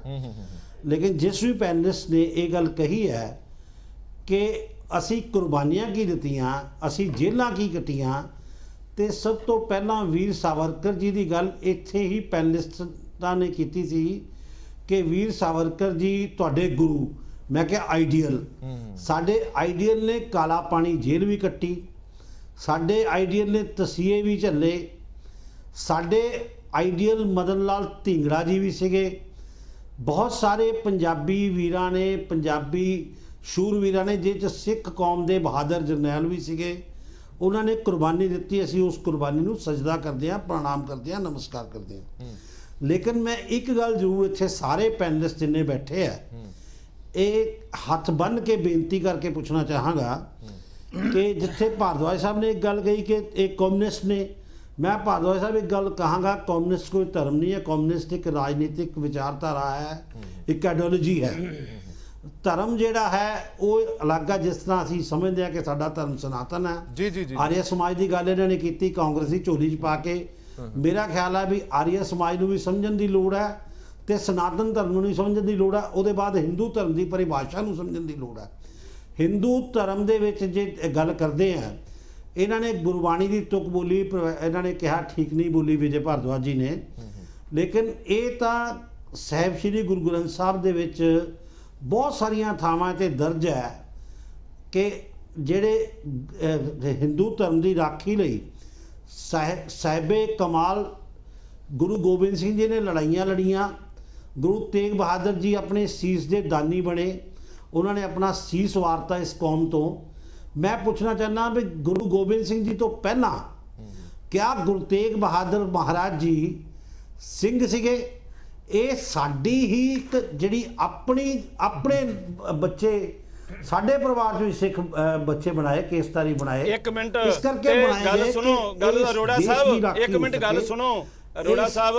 ਲੇਕਿਨ ਜਿਸ ਵੀ ਪੈਨਲਿਸਟ ਨੇ ਇਹ ਗੱਲ ਕਹੀ ਹੈ ਕਿ ਅਸੀਂ ਕੁਰਬਾਨੀਆਂ ਕੀ ਦਿੱਤੀਆਂ, ਅਸੀਂ ਜੇਲ੍ਹਾਂ ਕੀ ਕੱਟੀਆਂ, ਤੇ ਸਭ ਤੋਂ ਪਹਿਲਾਂ ਵੀਰ ਸਾਵਰਕਰ ਜੀ ਦੀ ਗੱਲ ਇੱਥੇ ਹੀ ਪੈਨਲਿਸਟਾਂ ਨੇ ਕੀਤੀ ਸੀ ਕਿ ਵੀਰ ਸਾਵਰਕਰ ਜੀ ਤੁਹਾਡੇ ਗੁਰੂ। ਮੈਂ ਕਿਹਾ ਆਈਡੀਅਲ, ਸਾਡੇ ਆਈਡੀਅਲ ਨੇ ਕਾਲਾ ਪਾਣੀ ਜੇਲ੍ਹ ਵੀ ਕੱਟੀ, ਸਾਡੇ ਆਈਡੀਅਲ ਨੇ ਤਸੀਹੇ ਵੀ ਝੱਲੇ, ਸਾਡੇ ਆਈਡੀਅਲ ਮਦਨ ਲਾਲ ਢੀਂਗੜਾ ਜੀ ਵੀ ਸੀਗੇ, ਬਹੁਤ ਸਾਰੇ ਪੰਜਾਬੀ ਵੀਰਾਂ ਨੇ, ਪੰਜਾਬੀ ਸ਼ੂਰਵੀਰਾਂ ਨੇ, ਜਿਹ 'ਚ ਸਿੱਖ ਕੌਮ ਦੇ ਬਹਾਦਰ ਜਰਨੈਲ ਵੀ ਸੀਗੇ। ਉਹਨਾਂ ਨੇ ਕੁਰਬਾਨੀ ਦਿੱਤੀ, ਅਸੀਂ ਉਸ ਕੁਰਬਾਨੀ ਨੂੰ ਸਜਦਾ ਕਰਦੇ ਹਾਂ, ਪ੍ਰਣਾਮ ਕਰਦੇ ਹਾਂ, ਨਮਸਕਾਰ ਕਰਦੇ ਹਾਂ। ਲੇਕਿਨ ਮੈਂ ਇੱਕ ਗੱਲ ਜ਼ਰੂਰ ਇੱਥੇ ਸਾਰੇ ਪੈਨਲਿਸਟ ਜਿੰਨੇ ਬੈਠੇ ਆ, ਇਹ ਹੱਥ ਬੰਨ੍ਹ ਕੇ ਬੇਨਤੀ ਕਰਕੇ ਪੁੱਛਣਾ ਚਾਹਾਂਗਾ ਕਿ ਜਿੱਥੇ ਭਾਰਦਵਾਜ ਸਾਹਿਬ ਨੇ ਇੱਕ ਗੱਲ ਕਹੀ ਕਿ ਇਹ ਕਮਿਊਨਿਸਟ ਨੇ, ਮੈਂ ਭਾਰਦਵਾਜ ਸਾਹਿਬ ਇੱਕ ਗੱਲ ਕਹਾਂਗਾ, ਕਮਿਊਨਿਸਟ ਕੋਈ ਧਰਮ ਨਹੀਂ ਹੈ, ਕਮਿਊਨਿਸਟ ਇੱਕ ਰਾਜਨੀਤਿਕ ਵਿਚਾਰਧਾਰਾ ਹੈ, ਇੱਕ ਆਈਡੀਓਲੋਜੀ ਹੈ। ਧਰਮ ਜਿਹੜਾ ਹੈ ਉਹ ਅਲੱਗ ਆ, ਜਿਸ ਤਰ੍ਹਾਂ ਅਸੀਂ ਸਮਝਦੇ ਹਾਂ ਕਿ ਸਾਡਾ ਧਰਮ ਸਨਾਤਨ ਹੈ। ਜੀ ਆਰੀਆ ਸਮਾਜ ਦੀ ਗੱਲ ਇਹਨਾਂ ਨੇ ਕੀਤੀ, ਕਾਂਗਰਸ ਦੀ ਝੋਲੀ 'ਚ ਪਾ ਕੇ। ਮੇਰਾ ਖਿਆਲ ਹੈ ਵੀ ਆਰੀਆ ਸਮਾਜ ਨੂੰ ਵੀ ਸਮਝਣ ਦੀ ਲੋੜ ਹੈ ਤੇ ਸਨਾਤਨ ਧਰਮ ਨੂੰ ਨਹੀਂ ਸਮਝਣ ਦੀ ਲੋੜ ਹੈ। ਉਹਦੇ ਬਾਅਦ ਹਿੰਦੂ ਧਰਮ ਦੀ ਪਰਿਭਾਸ਼ਾ ਨੂੰ ਸਮਝਣ ਦੀ ਲੋੜ ਹੈ। ਹਿੰਦੂ ਧਰਮ ਦੇ ਵਿੱਚ ਜੇ ਗੱਲ ਕਰਦੇ ਆ, ਇਹਨਾਂ ਨੇ ਗੁਰਬਾਣੀ ਦੀ ਤੁਕ ਬੋਲੀ, ਇਹਨਾਂ ਨੇ ਕਿਹਾ ਠੀਕ ਨਹੀਂ ਬੋਲੀ ਵਿਜੇ ਭਾਰਦਵਾਜ ਜੀ ਨੇ, ਲੇਕਿਨ ਇਹ ਤਾਂ ਸਾਹਿਬ ਸ੍ਰੀ ਗੁਰੂ ਗ੍ਰੰਥ ਸਾਹਿਬ ਦੇ ਵਿੱਚ ਬਹੁਤ ਸਾਰੀਆਂ ਥਾਵਾਂ 'ਤੇ ਦਰਜ ਹੈ ਕਿ ਜਿਹੜੇ ਹਿੰਦੂ ਧਰਮ ਦੀ ਰਾਖੀ ਲਈ ਸਾਹਿਬੇ ਕਮਾਲ ਗੁਰੂ ਗੋਬਿੰਦ ਸਿੰਘ ਜੀ ਨੇ ਲੜਾਈਆਂ ਲੜੀਆਂ। ਗੁਰੂ ਤੇਗ ਬਹਾਦਰ ਜੀ ਆਪਣੇ ਸੀਸ ਦੇ ਦਾਨੀ ਬਣੇ, ਉਹਨਾਂ ਨੇ ਆਪਣਾ ਸੀਸ ਵਾਰਤਾ ਇਸ ਕੌਮ ਤੋਂ। ਮੈਂ ਪੁੱਛਣਾ ਚਾਹੁੰਦਾ ਵੀ ਗੁਰੂ ਗੋਬਿੰਦ ਸਿੰਘ ਜੀ ਤੋਂ ਪਹਿਲਾਂ ਕਿਆ ਗੁਰੂ ਤੇਗ ਬਹਾਦਰ ਮਹਾਰਾਜ ਜੀ ਸਿੰਘ ਸੀਗੇ? ਇਹ ਸਾਡੀ ਹੀ ਇੱਕ ਜਿਹੜੀ ਆਪਣੇ ਬੱਚੇ, ਸਾਡੇ ਪਰਿਵਾਰ ਚੋਂ ਸਿੱਖ ਬੱਚੇ ਬਣਾਏ, ਕੇਸਤਾਰੀ ਬਣਾਏ। ਇੱਕ ਮਿੰਟ ਇਸ ਕਰਕੇ ਬਣਾਏ ਗੱਲ ਸੁਣੋ, ਗੱਲ ਅਰੋੜਾ ਸਾਹਿਬ, ਇੱਕ ਮਿੰਟ ਗੱਲ ਸੁਣੋ ਅਰੋੜਾ ਸਾਹਿਬ,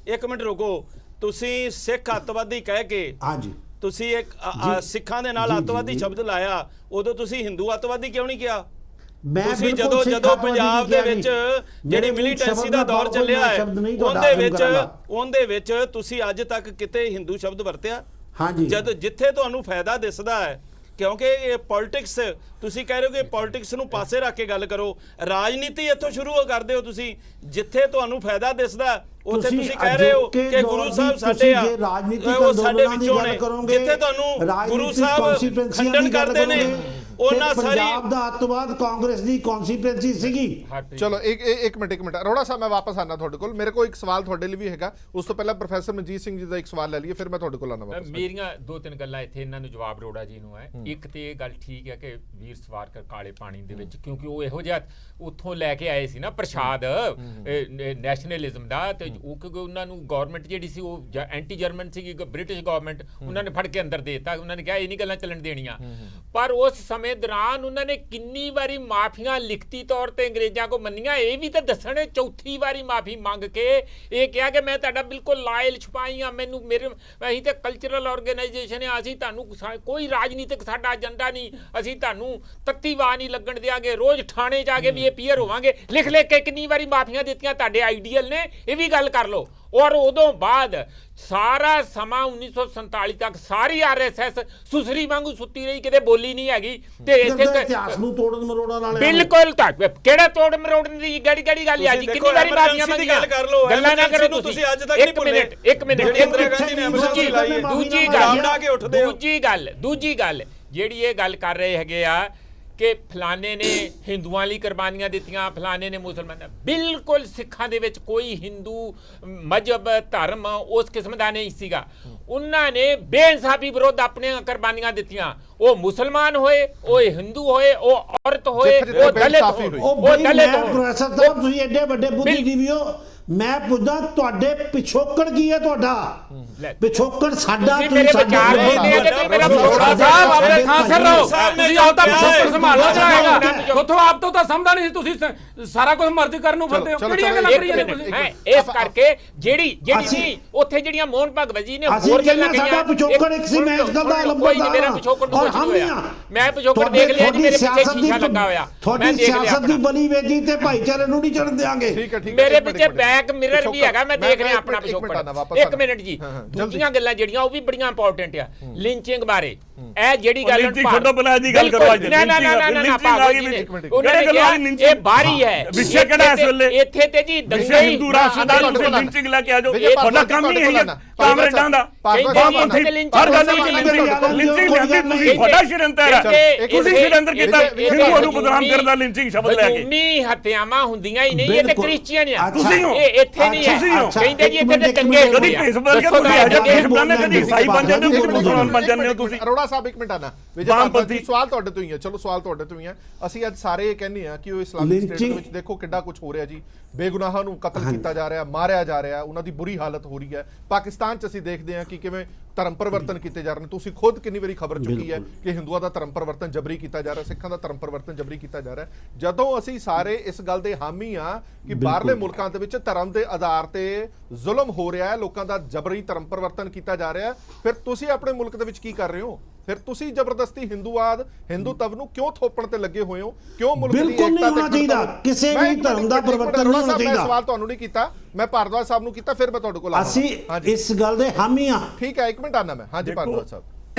ਇੱਕ ਮਿੰਟ ਰੁਕੋ। ਤੁਸੀਂ ਸਿੱਖ ਅੱਤਵਾਦੀ ਕਹਿ ਕੇ, ਹਾਂਜੀ, ਤੁਸੀਂ ਇੱਕ ਸਿੱਖਾਂ ਦੇ ਨਾਲ ਅੱਤਵਾਦੀ ਸ਼ਬਦ ਲਾਇਆ, ਉਦੋਂ ਤੁਸੀਂ ਹਿੰਦੂ ਅੱਤਵਾਦੀ ਕਿਉਂ ਨਹੀਂ ਕਿਹਾ? ਤੁਸੀਂ ਜਦੋਂ ਪੰਜਾਬ ਦੇ ਵਿੱਚ ਜਿਹੜੀ ਮਿਲੀਟੈਂਸੀ ਦਾ ਦੌਰ ਚੱਲਿਆ ਹੈ, ਉਹਦੇ ਵਿੱਚ ਤੁਸੀਂ ਅੱਜ ਤੱਕ ਕਿਤੇ ਹਿੰਦੂ ਸ਼ਬਦ ਵਰਤਿਆ? ਹਾਂਜੀ। ਜਦ ਜਿੱਥੇ ਤੁਹਾਨੂੰ ਫਾਇਦਾ ਦਿਸਦਾ ਹੈ, ਕਿਉਂਕਿ ਇਹ ਪੋਲਿਟਿਕਸ, ਤੁਸੀਂ ਕਹਿ ਰਹੇ ਹੋ ਕਿ ਪੋਲਿਟਿਕਸ ਨੂੰ ਪਾਸੇ ਰੱਖ ਕੇ ਗੱਲ ਕਰੋ, ਰਾਜਨੀਤੀ ਇੱਥੋਂ ਸ਼ੁਰੂ ਕਰਦੇ ਹੋ ਤੁਸੀਂ। ਜਿੱਥੇ ਤੁਹਾਨੂੰ ਫਾਇਦਾ ਦਿਸਦਾ ਉੱਥੇ ਤੁਸੀਂ ਕਹਿ ਰਹੇ ਹੋ ਕਿ ਗੁਰੂ ਸਾਹਿਬ ਸਾਡੇ ਆ, ਉਹ ਸਾਡੇ ਵਿੱਚੋਂ ਨੇ। ਜਿੱਥੇ ਤੁਹਾਨੂੰ ਗੁਰੂ ਸਾਹਿਬ ਖੰਡਨ ਕਰਦੇ ਨੇ, ਉਹਨਾਂ ਸਾਰੀ ਪੰਜਾਬ ਦਾ ਅੱਤਵਾਦ ਕਾਂਗਰਸ ਦੀ ਕਨਸੀਕੁਐਂਸੀ ਸੀਗੀ। ਚਲੋ ਇੱਕ ਮਿੰਟ ਅਰੋੜਾ ਸਾਹਿਬ, ਮੈਂ ਵਾਪਸ ਆਣਾ ਤੁਹਾਡੇ ਕੋਲ। ਮੇਰੇ ਕੋਲ ਇੱਕ ਸਵਾਲ ਤੁਹਾਡੇ ਲਈ ਵੀ ਹੈਗਾ, ਉਸ ਤੋਂ ਪਹਿਲਾਂ ਪ੍ਰੋਫੈਸਰ ਮਨਜੀਤ ਸਿੰਘ ਜੀ ਦਾ ਇੱਕ ਸਵਾਲ ਲੈ ਲਈਏ, ਫਿਰ ਮੈਂ ਤੁਹਾਡੇ ਕੋਲ ਆਣਾ ਵਾਪਸ। ਮੇਰੀਆਂ 2-3 ਗੱਲਾਂ ਇੱਥੇ ਇਹਨਾਂ ਨੂੰ ਜਵਾਬ ਅਰੋੜਾ ਜੀ ਨੂੰ ਹੈ। ਇੱਕ ਤੇ ਇਹ ਗੱਲ ਠੀਕ ਹੈ ਕਿ ਵੀਰ ਸਵਾਰਕਰ ਕਾਲੇ ਪਾਣੀ ਦੇ ਵਿੱਚ, ਕਿਉਂਕਿ ਉਹ ਇਹੋ ਜਿਹਾ ਉੱਥੋਂ ਲੈ ਕੇ ਆਏ ਸੀ ਨਾ ਪ੍ਰਸ਼ਾਦ ਨੈਸ਼ਨਲਿਜ਼ਮ ਦਾ, ਤੇ ਉਹ ਕਿਉਂਕਿ ਉਹਨਾਂ ਨੂੰ ਗਵਰਨਮੈਂਟ ਜਿਹੜੀ ਸੀ ਉਹ ਐਂਟੀ ਜਰਮਨ ਸੀਗੀ, ਬ੍ਰਿਟਿਸ਼ ਗਵਰਨਮੈਂਟ, ਉਹਨਾਂ ਨੇ ਫੜ ਕੇ ਅੰਦਰ ਦੇ ਦਿੱਤਾ। ਉਹਨਾਂ ਨੇ ਕਿਹਾ ਇਹ ਨਹੀਂ ਗੱਲਾਂ ਚੱਲਣ ਦੇਣੀਆਂ। ਪਰ ਉਸ ਸਮੇਂ ਦੌਰਾਨ ਉਹਨਾਂ ਨੇ ਕਿੰਨੀ ਵਾਰੀ ਮਾਫੀਆਂ ਲਿਖਤੀ ਤੌਰ ਤੇ ਅੰਗਰੇਜ਼ਾਂ ਕੋ ਮੰਨੀਆਂ, ਇਹ ਵੀ ਤਾਂ ਦੱਸਣ। ਚੌਥੀ ਵਾਰੀ ਮਾਫੀ ਮੰਗ ਕੇ ਇਹ ਕਿਹਾ ਕਿ ਮੈਂ ਤੁਹਾਡਾ ਬਿਲਕੁਲ ਲਾਇਲ ਛਪਾਈ ਆ, ਮੈਨੂੰ ਮੇਰੇ ਅਸੀਂ ਤਾਂ ਕਲਚਰਲ ਆਰਗੇਨਾਈਜੇਸ਼ਨ ਆ, ਅਸੀਂ ਤੁਹਾਨੂੰ ਕੋਈ ਰਾਜਨੀਤਿਕ ਸਾਡਾ ਏਜੰਡਾ ਨਹੀਂ, ਅਸੀਂ ਤੁਹਾਨੂੰ ਤੱਤੀਵਾਹ ਨਹੀਂ ਲੱਗਣ ਦਿਆਂਗੇ, ਰੋਜ਼ ਥਾਣੇ ਜਾ ਕੇ ਵੀ ਇਹ ਪੀਅਰ ਹੋਵਾਂਗੇ। ਲਿਖ ਕੇ ਕਿੰਨੀ ਵਾਰੀ ਮਾਫੀਆਂ ਦਿੱਤੀਆਂ ਤੁਹਾਡੇ ਆਈਡੀਅਲ ਨੇ, ਇਹ ਵੀ ਗੱਲ ਕਰ ਲਓ। ਔਰ ਉਦੋਂ ਬਾਅਦ ਸਾਰਾ ਸਮਾਂ 1947 ਤੱਕ ਸਾਰੀ ਆਰਐਸਐਸ ਸੁਸਰੀ ਵਾਂਗੂ ਸੁੱਤੀ ਰਹੀ, ਕਿਤੇ ਬੋਲੀ ਨਹੀਂ ਹੈਗੀ। ਤੇ ਇੱਥੇ ਇਤਿਹਾਸ ਨੂੰ ਤੋੜਨ ਮਰੋੜਨ ਵਾਲੇ ਬਿਲਕੁਲ ਕਿਹੜਾ ਤੋੜ ਮਰੋੜਨ ਦੀ ਗੜੀ ਗੱਲ ਆ ਜੀ। ਕਿੰਨੀ ਵਾਰੀ ਮਾਫੀਆਂ ਮੰਗੀਆਂ, ਗੱਲਾਂ ਨਾ ਕਰੋ ਤੁਸੀਂ। ਅੱਜ ਤੱਕ ਨਹੀਂ ਭੁੱਲੇ। ਇੱਕ ਮਿੰਟ ਦੂਜੀ ਗੱਲ ਜਿਹੜੀ ਇਹ ਗੱਲ ਕਰ ਰਹੇ ਹੈਗੇ ਆ ਕਿ ਫਲਾਣੇ ਨੇ ਹਿੰਦੂਆਂ ਲਈ ਕੁਰਬਾਨੀਆਂ ਦਿੱਤੀਆਂ, ਫਲਾਣੇ ਨੇ ਮੁਸਲਮਾਨਾਂ, ਬਿਲਕੁਲ ਸਿੱਖਾਂ ਦੇ ਵਿੱਚ ਕੋਈ ਹਿੰਦੂ ਮਜ਼ਹਬ ਧਰਮ ਉਸ ਕਿਸਮ ਦਾ ਨਹੀਂ ਸੀਗਾ। ਉਹਨਾਂ ਨੇ ਬੇਇਨਸਾਫੀ ਵਿਰੁੱਧ ਆਪਣੀਆਂ ਕੁਰਬਾਨੀਆਂ ਦਿੱਤੀਆਂ। ਉਹ ਮੁਸਲਮਾਨ ਹੋਏ, ਉਹ ਹਿੰਦੂ ਹੋਏ, ਉਹ ਔਰਤ ਹੋਏ, ਉਹ ਦਲਿਤ ਹੋਏ। ਪ੍ਰੋਫੈਸਰ ਸਾਹਿਬ ਤੁਸੀਂ ਐਡੇ ਵੱਡੇ ਬੁੱਧੀਜੀਵੀ ਹੋ, ਮੈਂ ਪੁੱਛਦਾ ਤੁਹਾਡੇ ਪਿਛੋਕੜ ਕੀ ਹੈ? ਤੁਹਾਡਾ ਪਿਛੋਕੜ ਸਾਡਾ ਮੇਰੇ ਵਿਚਾਰ ਨਹੀਂ ਦੇ ਤੇ ਮੇਰਾ ਅਰੋੜਾ ਸਾਹਿਬ ਆਪਣੇ ਥਾਂ ਸਿਰ ਰਹੋ। ਤੁਸੀਂ ਆਪ ਤਾਂ ਪਿਛੋਕੜ ਸੰਭਾਲਣਾ ਚਾਹੇਗਾ, ਉੱਥੋਂ ਆਪ ਤੋਂ ਤਾਂ ਸਮਝਦਾ ਨਹੀਂ ਸੀ, ਤੁਸੀਂ ਸਾਰਾ ਕੁਝ ਮਰਜ਼ ਕਰਨ ਨੂੰ ਫਿਰਦੇ ਹੋ। ਕਿਹੜੀਆਂ ਗੱਲਾਂ ਕਰੀ ਜਾਂਦੇ ਤੁਸੀਂ? ਇਸ ਕਰਕੇ ਜਿਹੜੀ ਨਹੀਂ ਉੱਥੇ ਜਿਹੜੀਆਂ ਮੋਹਨ ਭਗਵਤ ਜੀ ਨੇ ਹੋਰ ਗੱਲਾਂ ਕਹੀਆਂ, ਸਾਡਾ ਪਿਛੋਕੜ ਇੱਕ ਸੀ, ਮੈਂ ਇਸ ਗੱਲ ਦਾ ਲੰਬਾ ਮੇਰਾ ਪਿਛੋਕੜ ਤੋਂ ਕੁਝ ਨਹੀਂ ਹੋਇਆ। ਮੈਂ ਪਿਛੋਕੜ ਦੇਖ ਲਿਆ ਜੀ, ਮੇਰੇ ਪਿੱਛੇ ਸ਼ੀਸ਼ਾ ਲੱਗਾ ਹੋਇਆ। ਤੁਹਾਡੀ ਸਿਆਸਤ ਦੀ ਬਲੀ ਵੇਦੀ ਤੇ ਭਾਈਚਾਰੇ ਨੂੰ ਨਹੀਂ ਚੜਨ ਦੇਾਂਗੇ। ਮੇਰੇ ਪਿੱਛੇ ਬੈਕ ਮਿਰਰ ਵੀ ਹੈਗਾ, ਮੈਂ ਦੇਖ ਰਿਹਾ ਆਪਣਾ ਪਿਛੋਕੜ। ਇੱਕ ਮਿੰਟ ਜੀ, ਦੂਜੀਆਂ ਗੱਲਾਂ ਜਿਹੜੀਆਂ ਉਹ ਵੀ ਬੜੀਆਂ ਇੰਪੋਰਟੈਂਟ ਆ। ਲਿੰਚਿੰਗ ਬਾਰੇ ਇਹ ਜਿਹੜੀ ਗੱਲ ਛੱਡੋ, ਬਣਾ ਦੀ ਗੱਲ ਕਰੋ। ਅੱਜ ਉਹਨਾਂ ਨੇ ਕਿਹਾ ਇਹ ਬਾਹਰੀ ਹੈ, ਵਿਸ਼ੇ ਕਿਹੜਾ ਇਸ ਵੇਲੇ ਇੱਥੇ ਤੇ ਜੀ ਦੰਗੇ ਹਿੰਦੂ ਰਾਸ਼ਟਰ ਦਾ ਤੁਸੀਂ ਲਿੰਚਿੰਗ ਲੈ ਕੇ ਆ ਜਾਓ। ਤੁਹਾਡਾ ਕੰਮ ਹੀ ਹੈ ਕਾਮਰੇਡਾਂ ਦਾ, ਬਾਪੰਥੀ ਹਰ ਗੱਲ ਵਿੱਚ ਲਿੰਚਿੰਗ ਲੈਂਦੇ ਤੁਸੀਂ। ਤੁਹਾਡਾ ਸ਼ਰੰਤਰ ਹੈ, ਤੁਸੀਂ ਸ਼ਰੰਤਰ ਕੀਤਾ ਹਿੰਦੂਆਂ ਨੂੰ ਬਦਨਾਮ ਕਰਨ ਦਾ ਲਿੰਚਿੰਗ ਸ਼ਬਦ ਲੈ ਕੇ। ਜ਼ੁਲਮੀ ਹੱਤਿਆਵਾਂ ਹੁੰਦੀਆਂ ਹੀ ਨਹੀਂ, ਇਹ ਤੇ ਕ੍ਰਿਸਚੀਅਨ ਆ। ਤੁਸੀਂ ਹੋ, ਇਹ ਇੱਥੇ ਨਹੀਂ ਹੈ। ਕਹਿੰਦੇ ਜੀ ਇੱਥੇ ਤੇ ਦੰਗੇ ਕਦੀ ਭੇਸ ਬਦਲ ਕੇ ਤੁਸੀਂ ਆ ਜਾਂਦੇ ਹੋ, ਕਦੀ ਈਸਾਈ ਬਣ ਜਾਂਦੇ ਹੋ, ਕਦੀ ਮੁਸਲਮਾਨ ਬਣ ਜਾਂਦੇ ਹੋ ਤੁਸੀਂ। ਅਰੋੜਾ ਸਾਹਿਬ ਇੱਕ ਮਿੰਟ ਆਣਾ, ਸਵਾਲ ਤੁਹਾਡੇ ਤੋਂ ਹੀ ਹੈ। ਚਲੋ ਸਵਾਲ ਤੁਹਾਡੇ ਤੋਂ ਹੀ ਹੈ। ਅਸੀਂ ਅੱਜ ਸਾਰੇ ਇਹ ਕਹਿੰਦੇ ਆ ਕਿ ਉਹ ਇਸਲਾਮਿਕ ਸਟੇਟ ਦੇ ਵਿੱਚ ਦੇਖੋ ਕਿੰਨਾ ਕੁਝ ਹੋ ਰਿਹਾ ਜੀ, ਬੇਗੁਨਾਹਾਂ ਨੂੰ ਕਤਲ ਕੀਤਾ ਜਾ ਰਿਹਾ, ਮਾਰਿਆ ਜਾ ਰਿਹਾ, ਉਹਨਾਂ ਦੀ ਬੁਰੀ ਹਾਲਤ ਹੋ ਰਹੀ ਹੈ। ਪਾਕਿਸਤਾਨ 'ਚ ਅਸੀਂ ਦੇਖਦੇ ਹਾਂ ਕਿ ਕਿਵੇਂ ਧਰਮ ਪਰਿਵਰਤਨ ਕੀਤੇ ਜਾ ਰਹੇ ਨੇ। ਤੁਸੀਂ ਖੁਦ ਕਿੰਨੀ ਵਾਰੀ ਖਬਰ ਚੁੱਕੀ ਹੈ ਕਿ ਹਿੰਦੂਆਂ ਦਾ ਧਰਮ ਪਰਿਵਰਤਨ ਜਬਰੀ ਕੀਤਾ ਜਾ ਰਿਹਾ, ਸਿੱਖਾਂ ਦਾ ਧਰਮ ਪਰਿਵਰਤਨ ਜਬਰੀ ਕੀਤਾ ਜਾ ਰਿਹਾ। ਜਦੋਂ ਅਸੀਂ ਸਾਰੇ ਇਸ ਗੱਲ ਦੇ ਹਾਮੀ ਆ ਕਿ ਬਾਹਰਲੇ ਮੁਲਕਾਂ ਦੇ ਵਿੱਚ ਧਰਮ ਦੇ ਆਧਾਰ ਤੇ ਜ਼ੁਲਮ ਹੋ ਰਿਹਾ ਹੈ, ਲੋਕਾਂ ਦਾ ਜਬਰੀ ਧਰਮ ਪਰਿਵਰਤਨ ਕੀਤਾ ਜਾ ਰਿਹਾ, ਫਿਰ ਤੁਸੀਂ ਆਪਣੇ ਮੁਲਕ ਦੇ ਵਿੱਚ ਕੀ ਕਰ ਰਹੇ ਹੋ? ਫਿਰ ਤੁਸੀਂ ਜ਼ਬਰਦਸਤੀ ਹਿੰਦੂਵਾਦ, ਹਿੰਦੂਤਵ ਨੂੰ ਕਿਉਂ ਥੋਪਣ ਤੇ ਲੱਗੇ ਹੋਏ ਹੋ? ਕਿਉਂ ਮੁਲਕ ਦੀ ਏਕਤਾ ਤੇ ਹੋਣਾ ਚਾਹੀਦਾ, ਕਿਸੇ ਵੀ ਧਰਮ ਦਾ ਪਰਿਵਰਤਨ ਨਹੀਂ ਹੋਣਾ ਚਾਹੀਦਾ। ਮੈਂ ਸਵਾਲ ਤੁਹਾਨੂੰ ਨਹੀਂ ਕੀਤਾ, ਮੈਂ ਭਾਰਦਵਾਜ ਸਾਹਿਬ ਨੂੰ ਕੀਤਾ, ਫਿਰ ਮੈਂ ਤੁਹਾਡੇ ਕੋਲ ਆਵਾਂਗਾ। ਅਸੀਂ ਇਸ ਗੱਲ ਦੇ ਹਾਮੀ ਆ। ਠੀਕ ਹੈ, ਇੱਕ ਮਿੰਟ ਆਣਾ ਮੈਂ। ਹਾਂਜੀ ਭਾਰਦਵਾਜ ਸਾਹਿਬ,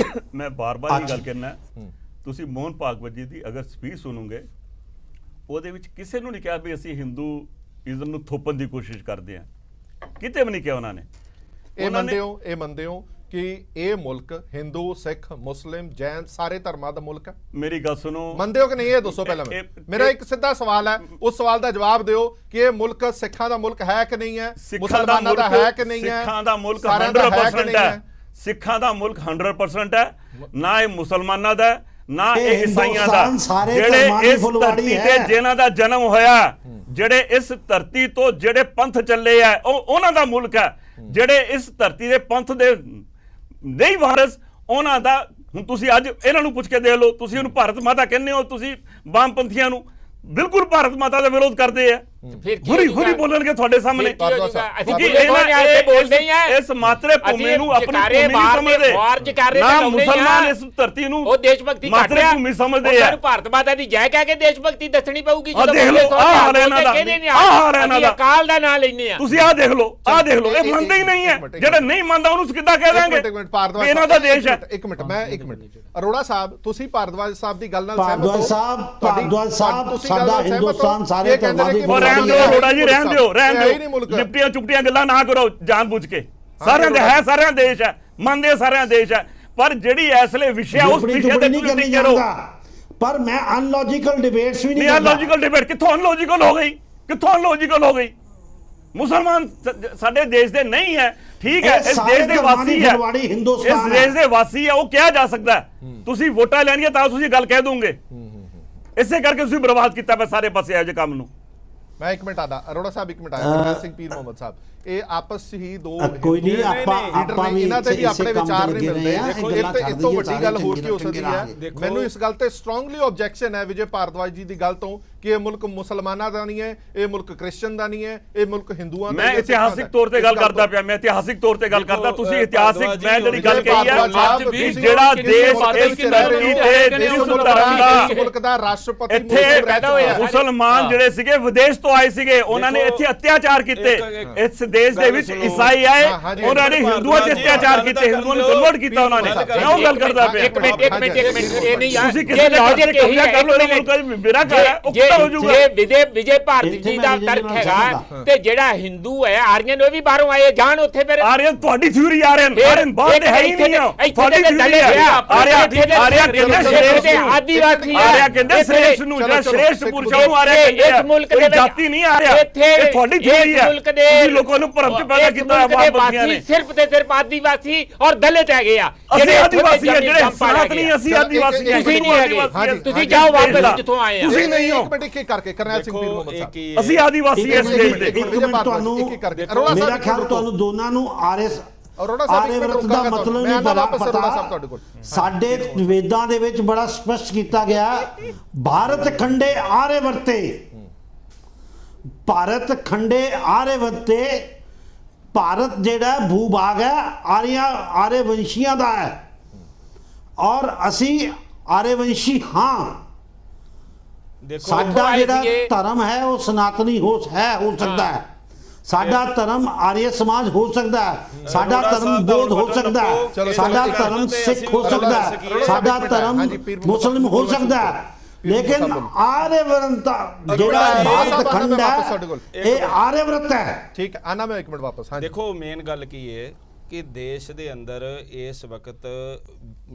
ਮੈਂ ਬਾਰ-ਬਾਰ ਇਹ ਗੱਲ ਕਰਨਾ, ਤੁਸੀਂ ਮੋਹਨ ਭਾਗਵਤ ਜੀ ਦੀ ਅਗਰ ਸਪੀਚ ਸੁਣੋਗੇ, ਉਹਦੇ ਵਿੱਚ ਕਿਸੇ ਨੂੰ ਨਹੀਂ ਕਿਹਾ ਵੀ ਅਸੀਂ ਹਿੰਦੂਇਜ਼ਮ ਨੂੰ ਥੋਪਣ ਦੀ ਕੋਸ਼ਿਸ਼ ਕਰਦੇ ਹਾਂ, ਕਿਤੇ ਵੀ ਨਹੀਂ ਕਿਹਾ ਉਹਨਾਂ ਨੇ। ਇਹ ਮੰਨਦੇ ਹੋ ਕਿ ਇਹ ਮੁਲਕ ਹਿੰਦੂ, ਸਿੱਖ, ਮੁਸਲਿਮ, ਜੈਨ ਸਾਰੇ ਧਰਮਾਂ ਦਾ ਮੁਲਕ ਹੈ? ਮੇਰੀ ਗੱਲ ਸੁਣੋ, ਮੰਨਦੇ ਹੋ ਕਿ ਨਹੀਂ? ਇਹ ਦੱਸੋ ਪਹਿਲਾਂ। ਮੇਰਾ ਇੱਕ ਸਿੱਧਾ ਸਵਾਲ ਹੈ, ਉਸ ਸਵਾਲ ਦਾ ਜਵਾਬ ਦਿਓ ਕਿ ਇਹ ਮੁਲਕ ਸਿੱਖਾਂ ਦਾ ਮੁਲਕ ਹੈ ਕਿ ਨਹੀਂ ਹੈ? ਮੁਸਲਮਾਨਾਂ ਦਾ ਹੈ ਕਿ ਨਹੀਂ ਹੈ? ਸਿੱਖਾਂ ਦਾ ਮੁਲਕ 100% ਹੈ। ਸਿੱਖਾਂ ਦਾ ਮੁਲਕ 100% ਹੈ, ਨਾ ਇਹ ਮੁਸਲਮਾਨਾਂ ਦਾ, ਨਾ ਇਹ ਈਸਾਈਆਂ ਦਾ। ਜਿਹੜੇ ਇਸ ਧਰਤੀ ਤੇ ਜਿਨ੍ਹਾਂ ਦਾ ਜਨਮ ਹੋਇਆ, ਜਿਹੜੇ ਇਸ ਧਰਤੀ ਤੋਂ ਜਿਹੜੇ ਪੰਥ ਚੱਲੇ ਆ, ਉਹ ਉਹਨਾਂ ਦਾ ਮੁਲਕ ਹੈ। ਜਿਹੜੇ ਇਸ ਧਰਤੀ ਦੇ ਪੰਥ ਦੇ ਨਹੀਂ ਵਾਰਿਸ, ਉਹਨਾਂ ਦਾ। ਹੁਣ ਤੁਸੀਂ ਅੱਜ ਇਹਨਾਂ ਨੂੰ ਪੁੱਛ ਕੇ ਦੇਖ ਲਓ, ਤੁਸੀਂ ਉਹਨੂੰ ਭਾਰਤ ਮਾਤਾ ਕਹਿੰਦੇ ਹੋ, ਤੁਸੀਂ ਵਾਮਪੰਥੀਆਂ ਨੂੰ ਬਿਲਕੁਲ ਭਾਰਤ ਮਾਤਾ ਦਾ ਵਿਰੋਧ ਕਰਦੇ ਆ। ਫਿਰ ਕੀ ਖੁਦ ਹੋਊਗਾ? ਹੀ ਬੋਲਣਗੇ ਤੁਹਾਡੇ ਸਾਹਮਣੇ। ਫਿਰ ਕੀ ਹੋਊਗਾ? ਅਸੀਂ ਕਿਉਂਕਿ ਬੋਲਦੇ ਹੀ ਆ ਇਸ ਮਾਤਰੇ ਭੂਮੀ ਨੂੰ ਆਪਣੀ ਭੂਮੀ ਨਹੀਂ ਸਮਝਦੇ ਨਾ ਮੁਸਲਮਾਨ ਇਸ ਧਰਤੀ ਨੂੰ ਉਹ ਦੇਸ਼ ਭਗਤੀ ਮਾਤਰੇ ਭੂਮੀ ਸਮਝਦੇ ਆ। ਭਾਰਤ ਮਾਤਾ ਦੀ ਜੈ ਕਹਿ ਕੇ ਦੇਸ਼ ਭਗਤੀ ਦੱਸਣੀ ਪਊਗੀ। ਆਹ ਦੇਖ ਲਓ, ਆਹ ਹਾਲ ਹੈ ਇਹਨਾਂ ਦਾ, ਆਹ ਹਾਲ ਹੈ ਇਹਨਾਂ ਦਾ। ਅਕਾਲ ਦਾ ਨਾਂ ਲੈਨੇ ਆ ਤੁਸੀਂ ਆਹ ਦੇਖ ਲਓ, ਆਹ ਦੇਖ ਲਓ, ਇਹ ਮੰਨਦੇ ਹੀ ਨਹੀਂ ਹੈ। ਜਿਹੜਾ ਨਹੀਂ ਮੰਨਦਾ ਉਹਨੂੰ ਕਿੱਦਾਂ ਕਹਿ ਦਾਂਗੇ ਇਹਨਾਂ ਦਾ ਦੇਸ਼ ਹੈ। ਇੱਕ ਮਿੰਟ ਅਰੋੜਾ ਸਾਹਿਬ, ਤੁਸੀਂ ਭਾਰਦਵਾਜ ਸਾਹਿਬ ਦੀ ਗੱਲ ਨਾਲ ਭਾਰਦਵਾਜ ਸਾਹਿਬ ਸਾਡਾ ਹਿੰਦੁਸਤਾਨ ਸਾਰੇ ਧਰਮਾਂ ਦੀ ਉਹ ਰਹਿਣ ਦਿਓ ਅਰੋੜਾ ਜੀ, ਰਹਿਣ ਦਿਓ ਲਿਪਟੀਆਂ ਚੁਪਟੀਆਂ ਗੱਲਾਂ ਨਾ ਕਰੋ ਜਾਣ ਬੁੱਝ ਕੇ। ਸਾਰਿਆਂ ਦੇ ਹੈ, ਸਾਰਿਆਂ ਦੇਸ਼ ਹੈ, ਮੰਨਦੇ ਸਾਰਿਆਂ ਦੇਸ਼ ਹੈ, ਪਰ ਜਿਹੜੀ ਇਸ ਲਈ ਵਿਸ਼ਾ ਉਸ ਵਿਸ਼ੇ ਤੇ ਨਹੀਂ ਕਰਨੀ ਚਾਹੁੰਦਾ। ਪਰ ਮੈਂ ਅਨਲੌਜੀਕਲ ਡਿਬੇਟਸ ਵੀ ਨਹੀਂ ਕਰਦਾ। ਅਨਲੌਜੀਕਲ ਡਿਬੇਟ ਕਿੱਥੋਂ ਅਨਲੌਜੀਕਲ ਹੋ ਗਈ? ਕਿੱਥੋਂ ਅਨਲੌਜੀਕਲ ਹੋ ਗਈ? ਮੁਸਲਮਾਨ ਸਾਡੇ ਦੇਸ਼ ਦੇ ਨਹੀਂ ਹੈ, ਠੀਕ ਹੈ, ਇਸ ਦੇਸ਼ ਦੇ ਵਾਸੀ ਹੈ, ਇਸ ਦੇਸ਼ ਦੇ ਵਾਸੀ ਹੈ, ਉਹ ਕਿਹਾ ਜਾ ਸਕਦਾ ਹੈ। ਤੁਸੀਂ ਵੋਟਾਂ ਲੈਣੀਆਂ ਤਾਂ ਤੁਸੀਂ ਗੱਲ ਕਹਿ ਦੋਗੇ। ਇਸੇ ਕਰਕੇ ਤੁਸੀਂ ਬਰਬਾਦ ਕੀਤਾ ਪਿਆ ਸਾਰੇ ਪਾਸੇ ਇਹੋ ਜਿਹੇ ਕੰਮ ਨੂੰ। ਮੈਂ ਇੱਕ ਮਿੰਟ ਆਦਾ ਅਰੋੜਾ ਸਾਹਿਬ, ਇੱਕ ਮਿੰਟ ਆਇਆ ਜਰਨੈਲ ਸਿੰਘ ਪੀਰ ਮੁਹੰਮਦ ਸਾਹਿਬ, ਇਹ ਆਪਸ ਹੀ ਦੋ ਕੋਈ ਨਹੀਂ ਆਪਾਂ ਵੀ ਇਹਨਾਂ ਤੇ ਵੀ ਆਪਣੇ ਵਿਚਾਰ ਨਹੀਂ ਮਿਲਦੇ। ਦੇਖੋ ਇਹ ਤੋਂ ਵੱਡੀ ਗੱਲ ਹੋਰ ਕੀ ਹੋ ਸਕਦੀ ਹੈ? ਮੈਨੂੰ ਇਸ ਗੱਲ ਤੇ ਸਟਰੋਂਗਲੀ ਆਬਜੈਕਸ਼ਨ ਹੈ ਵਿਜੇ ਭਾਰਦਵਾਜ ਜੀ ਦੀ ਗੱਲ ਤੋਂ ਕਿ ਇਹ ਮੁਲਕ ਮੁਸਲਮਾਨਾਂ ਦਾ ਨਹੀਂ ਹੈ, ਇਹ ਮੁਲਕ ਕ੍ਰਿਸਚੀਅਨ ਦਾ ਨਹੀਂ ਹੈ, ਇਹ ਮੁਲਕ ਹਿੰਦੂਆਂ ਦਾ। ਮੈਂ ਇਤਿਹਾਸਿਕ ਤੌਰ ਤੇ ਗੱਲ ਕਰਦਾ ਪਿਆ, ਮੈਂ ਇਤਿਹਾਸਿਕ ਤੌਰ ਤੇ ਗੱਲ ਕਰਦਾ। ਤੁਸੀਂ ਇਤਿਹਾਸਿਕ, ਮੈਂ ਜਿਹੜੀ ਗੱਲ ਕਹੀ ਹੈ, ਜਿਹੜਾ ਦੇਸ਼ ਇਸ ਧਰਤੀ ਤੇ ਜਿਸ ਧਰਮ ਦਾ ਮੁਲਕ ਦਾ ਰਾਸ਼ਟਰਪਤੀ ਇੱਥੇ ਮੁਸਲਮਾਨ ਜਿਹੜੇ ਸੀਗੇ ਵਿਦੇਸ਼ ਤੋਂ ਆਏ ਸੀਗੇ, ਉਹਨਾਂ ਨੇ ਇੱਥੇ ਅਤਿਆਚਾਰ ਕੀਤੇ। ਇਸ ਦੇਸ਼ ਦੇ ਵਿੱਚ ਈਸਾਈ ਆਏ, ਉਹਨਾਂ ਨੇ ਹਿੰਦੂਆਂ ਤੇ ਅਤਿਆਚਾਰ ਕੀਤੇ, ਹਿੰਦੂਆਂ ਨੂੰ ਕਨਵਰਟ ਕੀਤਾ ਉਹਨਾਂ ਨੇ। ਮੈਂ ਉਹ ਗੱਲ ਕਰਦਾ ਪਿਆ। ਇੱਕ ਮਿੰਟ ਇਹ ਨਹੀਂ ਯਾਰ, ਤੁਸੀਂ ਕਿਸੇ ਲੌਜਿਕ ਇਹੀ ਕਰ ਲਓ, ਇਹ ਮੁਲਕ ਮੇਰਾ ਘਰ ਹੈ, ਉਹ ਕਿੱਦਾਂ ਹੋ ਜਾਊਗਾ? ਇਹ ਵਿਜੇ ਭਾਰਤੀ ਜੀ ਦਾ ਤਰਕ ਹੈਗਾ ਤੇ ਜਿਹੜਾ ਹਿੰਦੂ ਹੈ ਆਰੀਅਨ ਉਹ ਵੀ ਬਾਹਰੋਂ ਆਏ ਜਾਣ ਉੱਥੇ। ਫਿਰ ਆਰੀਅਨ ਤੁਹਾਡੀ ਥਿਊਰੀ ਆਰੀਅਨ ਬਾਹਰ ਦੇ ਹੈ ਹੀ ਨਹੀਂ ਆ। ਤੁਹਾਡੀ ਥਿਊਰੀ ਹੈ ਆਰੀਆ ਕਹਿੰਦੇ ਸ਼੍ਰੇਸ਼ਟ ਆਦੀਵਾਸੀ ਆਰੀਆ ਕਹਿੰਦੇ ਸ਼੍ਰੇਸ਼ਟ ਨੂੰ, ਜਿਹੜਾ ਸ਼੍ਰੇਸ਼ਟ ਪੁਰਸ਼ਾਂ ਨੂੰ ਆਰੀਆ ਕਹਿੰਦੇ ਇਸ ਮੁਲਕ ਦੇ ਜਾਤੀ ਨਹੀਂ ਆ ਰਿਹਾ। ਇਹ ਤੁਹਾਡੀ ਥਿਊਰੀ ਹੈ। ਤੁਸੀਂ ਲੋਕਾਂ ਨੂੰ ਭਰਮ ਚ ਪੈਦਾ ਕੀਤਾ ਹੈ ਬਾਬੀਆਂ ਨੇ। ਸਿਰਫ ਤੇ ਸਿਰਫ ਆਦੀਵਾਸੀ ਔਰ ਦਲਿਤ ਹੈਗੇ ਆ। ਅਸੀਂ ਆਦੀਵਾਸੀ ਆ, ਜਿਹੜੇ ਸਨਾਤਨੀ ਅਸੀਂ ਆਦੀਵਾਸੀ ਆ। ਤੁਸੀਂ ਨਹੀਂ ਹੈਗੇ, ਤੁਸੀਂ ਜਾਓ ਵਾਪਸ ਜਿੱਥੋਂ ਆਏ ਆ। ਤੁਸੀਂ ਨਹੀਂ ਹੋ। ਇੱਕ ਮਿੰਟ ਇੱਕ ਕਰਕੇ ਕਰਨੈਲ ਸਿੰਘ ਪੀਰ ਮੁਹੰਮਦ ਸਾਹਿਬ, ਅਸੀਂ ਆਦੀਵਾਸੀ ਇਸ ਦੇਸ਼ ਦੇ। ਤੁਹਾਨੂੰ ਮੇਰਾ ਖਿਆਲ ਤੁਹਾਨੂੰ ਦੋਨਾਂ ਨੂੰ ਆਰਿਆਵਰਤ ਦਾ ਮਤਲਬ ਨਹੀਂ ਪਤਾ। ਸਾਡੇ ਵੇਦਾਂ ਦੇ ਵਿੱਚ ਬੜਾ ਸਪਸ਼ਟ ਕੀਤਾ ਗਿਆ, ਭਾਰਤ ਖੰਡੇ ਆਰਿਆਵਰਤੇ, ਭਾਰਤ ਖੰਡੇ ਆਰਿਆਵਰਤੇ। ਭਾਰਤ ਜਿਹੜਾ ਭੂ-ਭਾਗ ਹੈ ਆਰਿਆਵੰਸ਼ੀਆਂ ਦਾ ਹੈ ਔਰ ਅਸੀਂ ਆਰਿਆਵੰਸ਼ੀ ਹਾਂ। ਸਾਡਾ ਜਿਹੜਾ ਧਰਮ ਹੈ ਉਹ ਸਨਾਤਨੀ ਹੋ ਸਕਦਾ ਹੈ, ਸਾਡਾ ਧਰਮ ਆਰੀਆ ਸਮਾਜ ਹੋ ਸਕਦਾ ਹੈ, ਸਾਡਾ ਧਰਮ ਬੌਧ ਹੋ ਸਕਦਾ ਹੈ, ਸਾਡਾ ਧਰਮ ਸਿੱਖ ਹੋ ਸਕਦਾ ਹੈ, ਸਾਡਾ ਧਰਮ ਮੁਸਲਿਮ ਹੋ ਸਕਦਾ ਹੈ, ਲੇਕਿਨ ਆਰਿਆਵਰਤ ਜਿਹੜਾ ਭਾਰਤ ਖੰਡ ਹੈ ਇਹ ਆਰਿਆਵਰਤ ਹੈ। ਠੀਕ ਹੈ, ਆਨਾ ਮੈਂ ਇੱਕ ਮਿੰਟ ਵਾਪਸ। ਹਾਂ ਦੇਖੋ ਮੇਨ ਗੱਲ ਕੀ ਹੈ ਕਿ ਦੇਸ਼ ਦੇ ਅੰਦਰ ਇਸ ਵਕਤ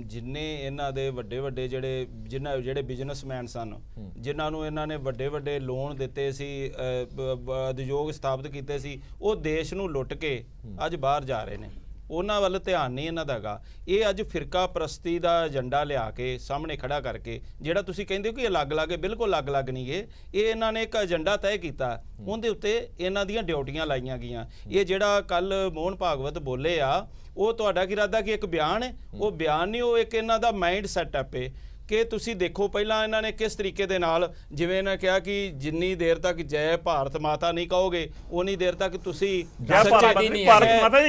ਜਿੰਨੇ ਇਹਨਾਂ ਦੇ ਵੱਡੇ ਜਿਹੜੇ ਬਿਜ਼ਨਸਮੈਨ ਸਨ, ਜਿਨ੍ਹਾਂ ਨੂੰ ਇਹਨਾਂ ਨੇ ਵੱਡੇ ਲੋਨ ਦਿੱਤੇ ਸੀ, ਉਦਯੋਗ ਸਥਾਪਿਤ ਕੀਤੇ ਸੀ, ਉਹ ਦੇਸ਼ ਨੂੰ ਲੁੱਟ ਕੇ ਅੱਜ ਬਾਹਰ ਜਾ ਰਹੇ ਨੇ। ਉਹਨਾਂ ਵੱਲ ਧਿਆਨ ਨਹੀਂ ਇਹਨਾਂ ਦਾ ਹੈਗਾ। ਇਹ ਅੱਜ ਫਿਰਕਾ ਪ੍ਰਸਤੀ ਦਾ ਏਜੰਡਾ ਲਿਆ ਕੇ ਸਾਹਮਣੇ ਖੜਾ ਕਰਕੇ, ਜਿਹੜਾ ਤੁਸੀਂ ਕਹਿੰਦੇ ਹੋ ਕਿ ਅਲੱਗ-ਅਲੱਗ ਹੈ, ਬਿਲਕੁਲ ਅਲੱਗ-ਅਲੱਗ ਨਹੀਂ ਗੇ। ਇਹ ਇਹਨਾਂ ਨੇ ਇੱਕ ਏਜੰਡਾ ਤੈਅ ਕੀਤਾ, ਉਹਦੇ ਉੱਤੇ ਇਹਨਾਂ ਦੀਆਂ ਡਿਊਟੀਆਂ ਲਾਈਆਂ ਗਈਆਂ। ਇਹ ਜਿਹੜਾ ਕੱਲ ਮੋਹਨ ਭਾਗਵਤ ਬੋਲੇ ਆ, ਉਹ ਤੁਹਾਡਾ ਕੀ ਇਰਾਦਾ ਕਿ ਇੱਕ ਬਿਆਨ ਹੈ? ਉਹ ਬਿਆਨ ਨਹੀਂ, ਉਹ ਇੱਕ ਇਹਨਾਂ ਦਾ ਮਾਈਂਡ ਸੈਟਅਪ ਹੈ ਕਿ ਤੁਸੀਂ ਦੇਖੋ ਪਹਿਲਾਂ ਇਹਨਾਂ ਨੇ ਕਿਸ ਤਰੀਕੇ ਦੇ ਨਾਲ, ਜਿਵੇਂ ਇਹਨਾਂ ਕਿਹਾ ਕਿ ਜਿੰਨੀ ਦੇਰ ਤੱਕ ਜੈ ਭਾਰਤ ਮਾਤਾ ਨਹੀਂ ਕਹੋਗੇ ਉਨੀ ਦੇਰ ਤੱਕ ਤੁਸੀਂ ਭਾਰਤ ਮਾਤਾ ਨਹੀਂ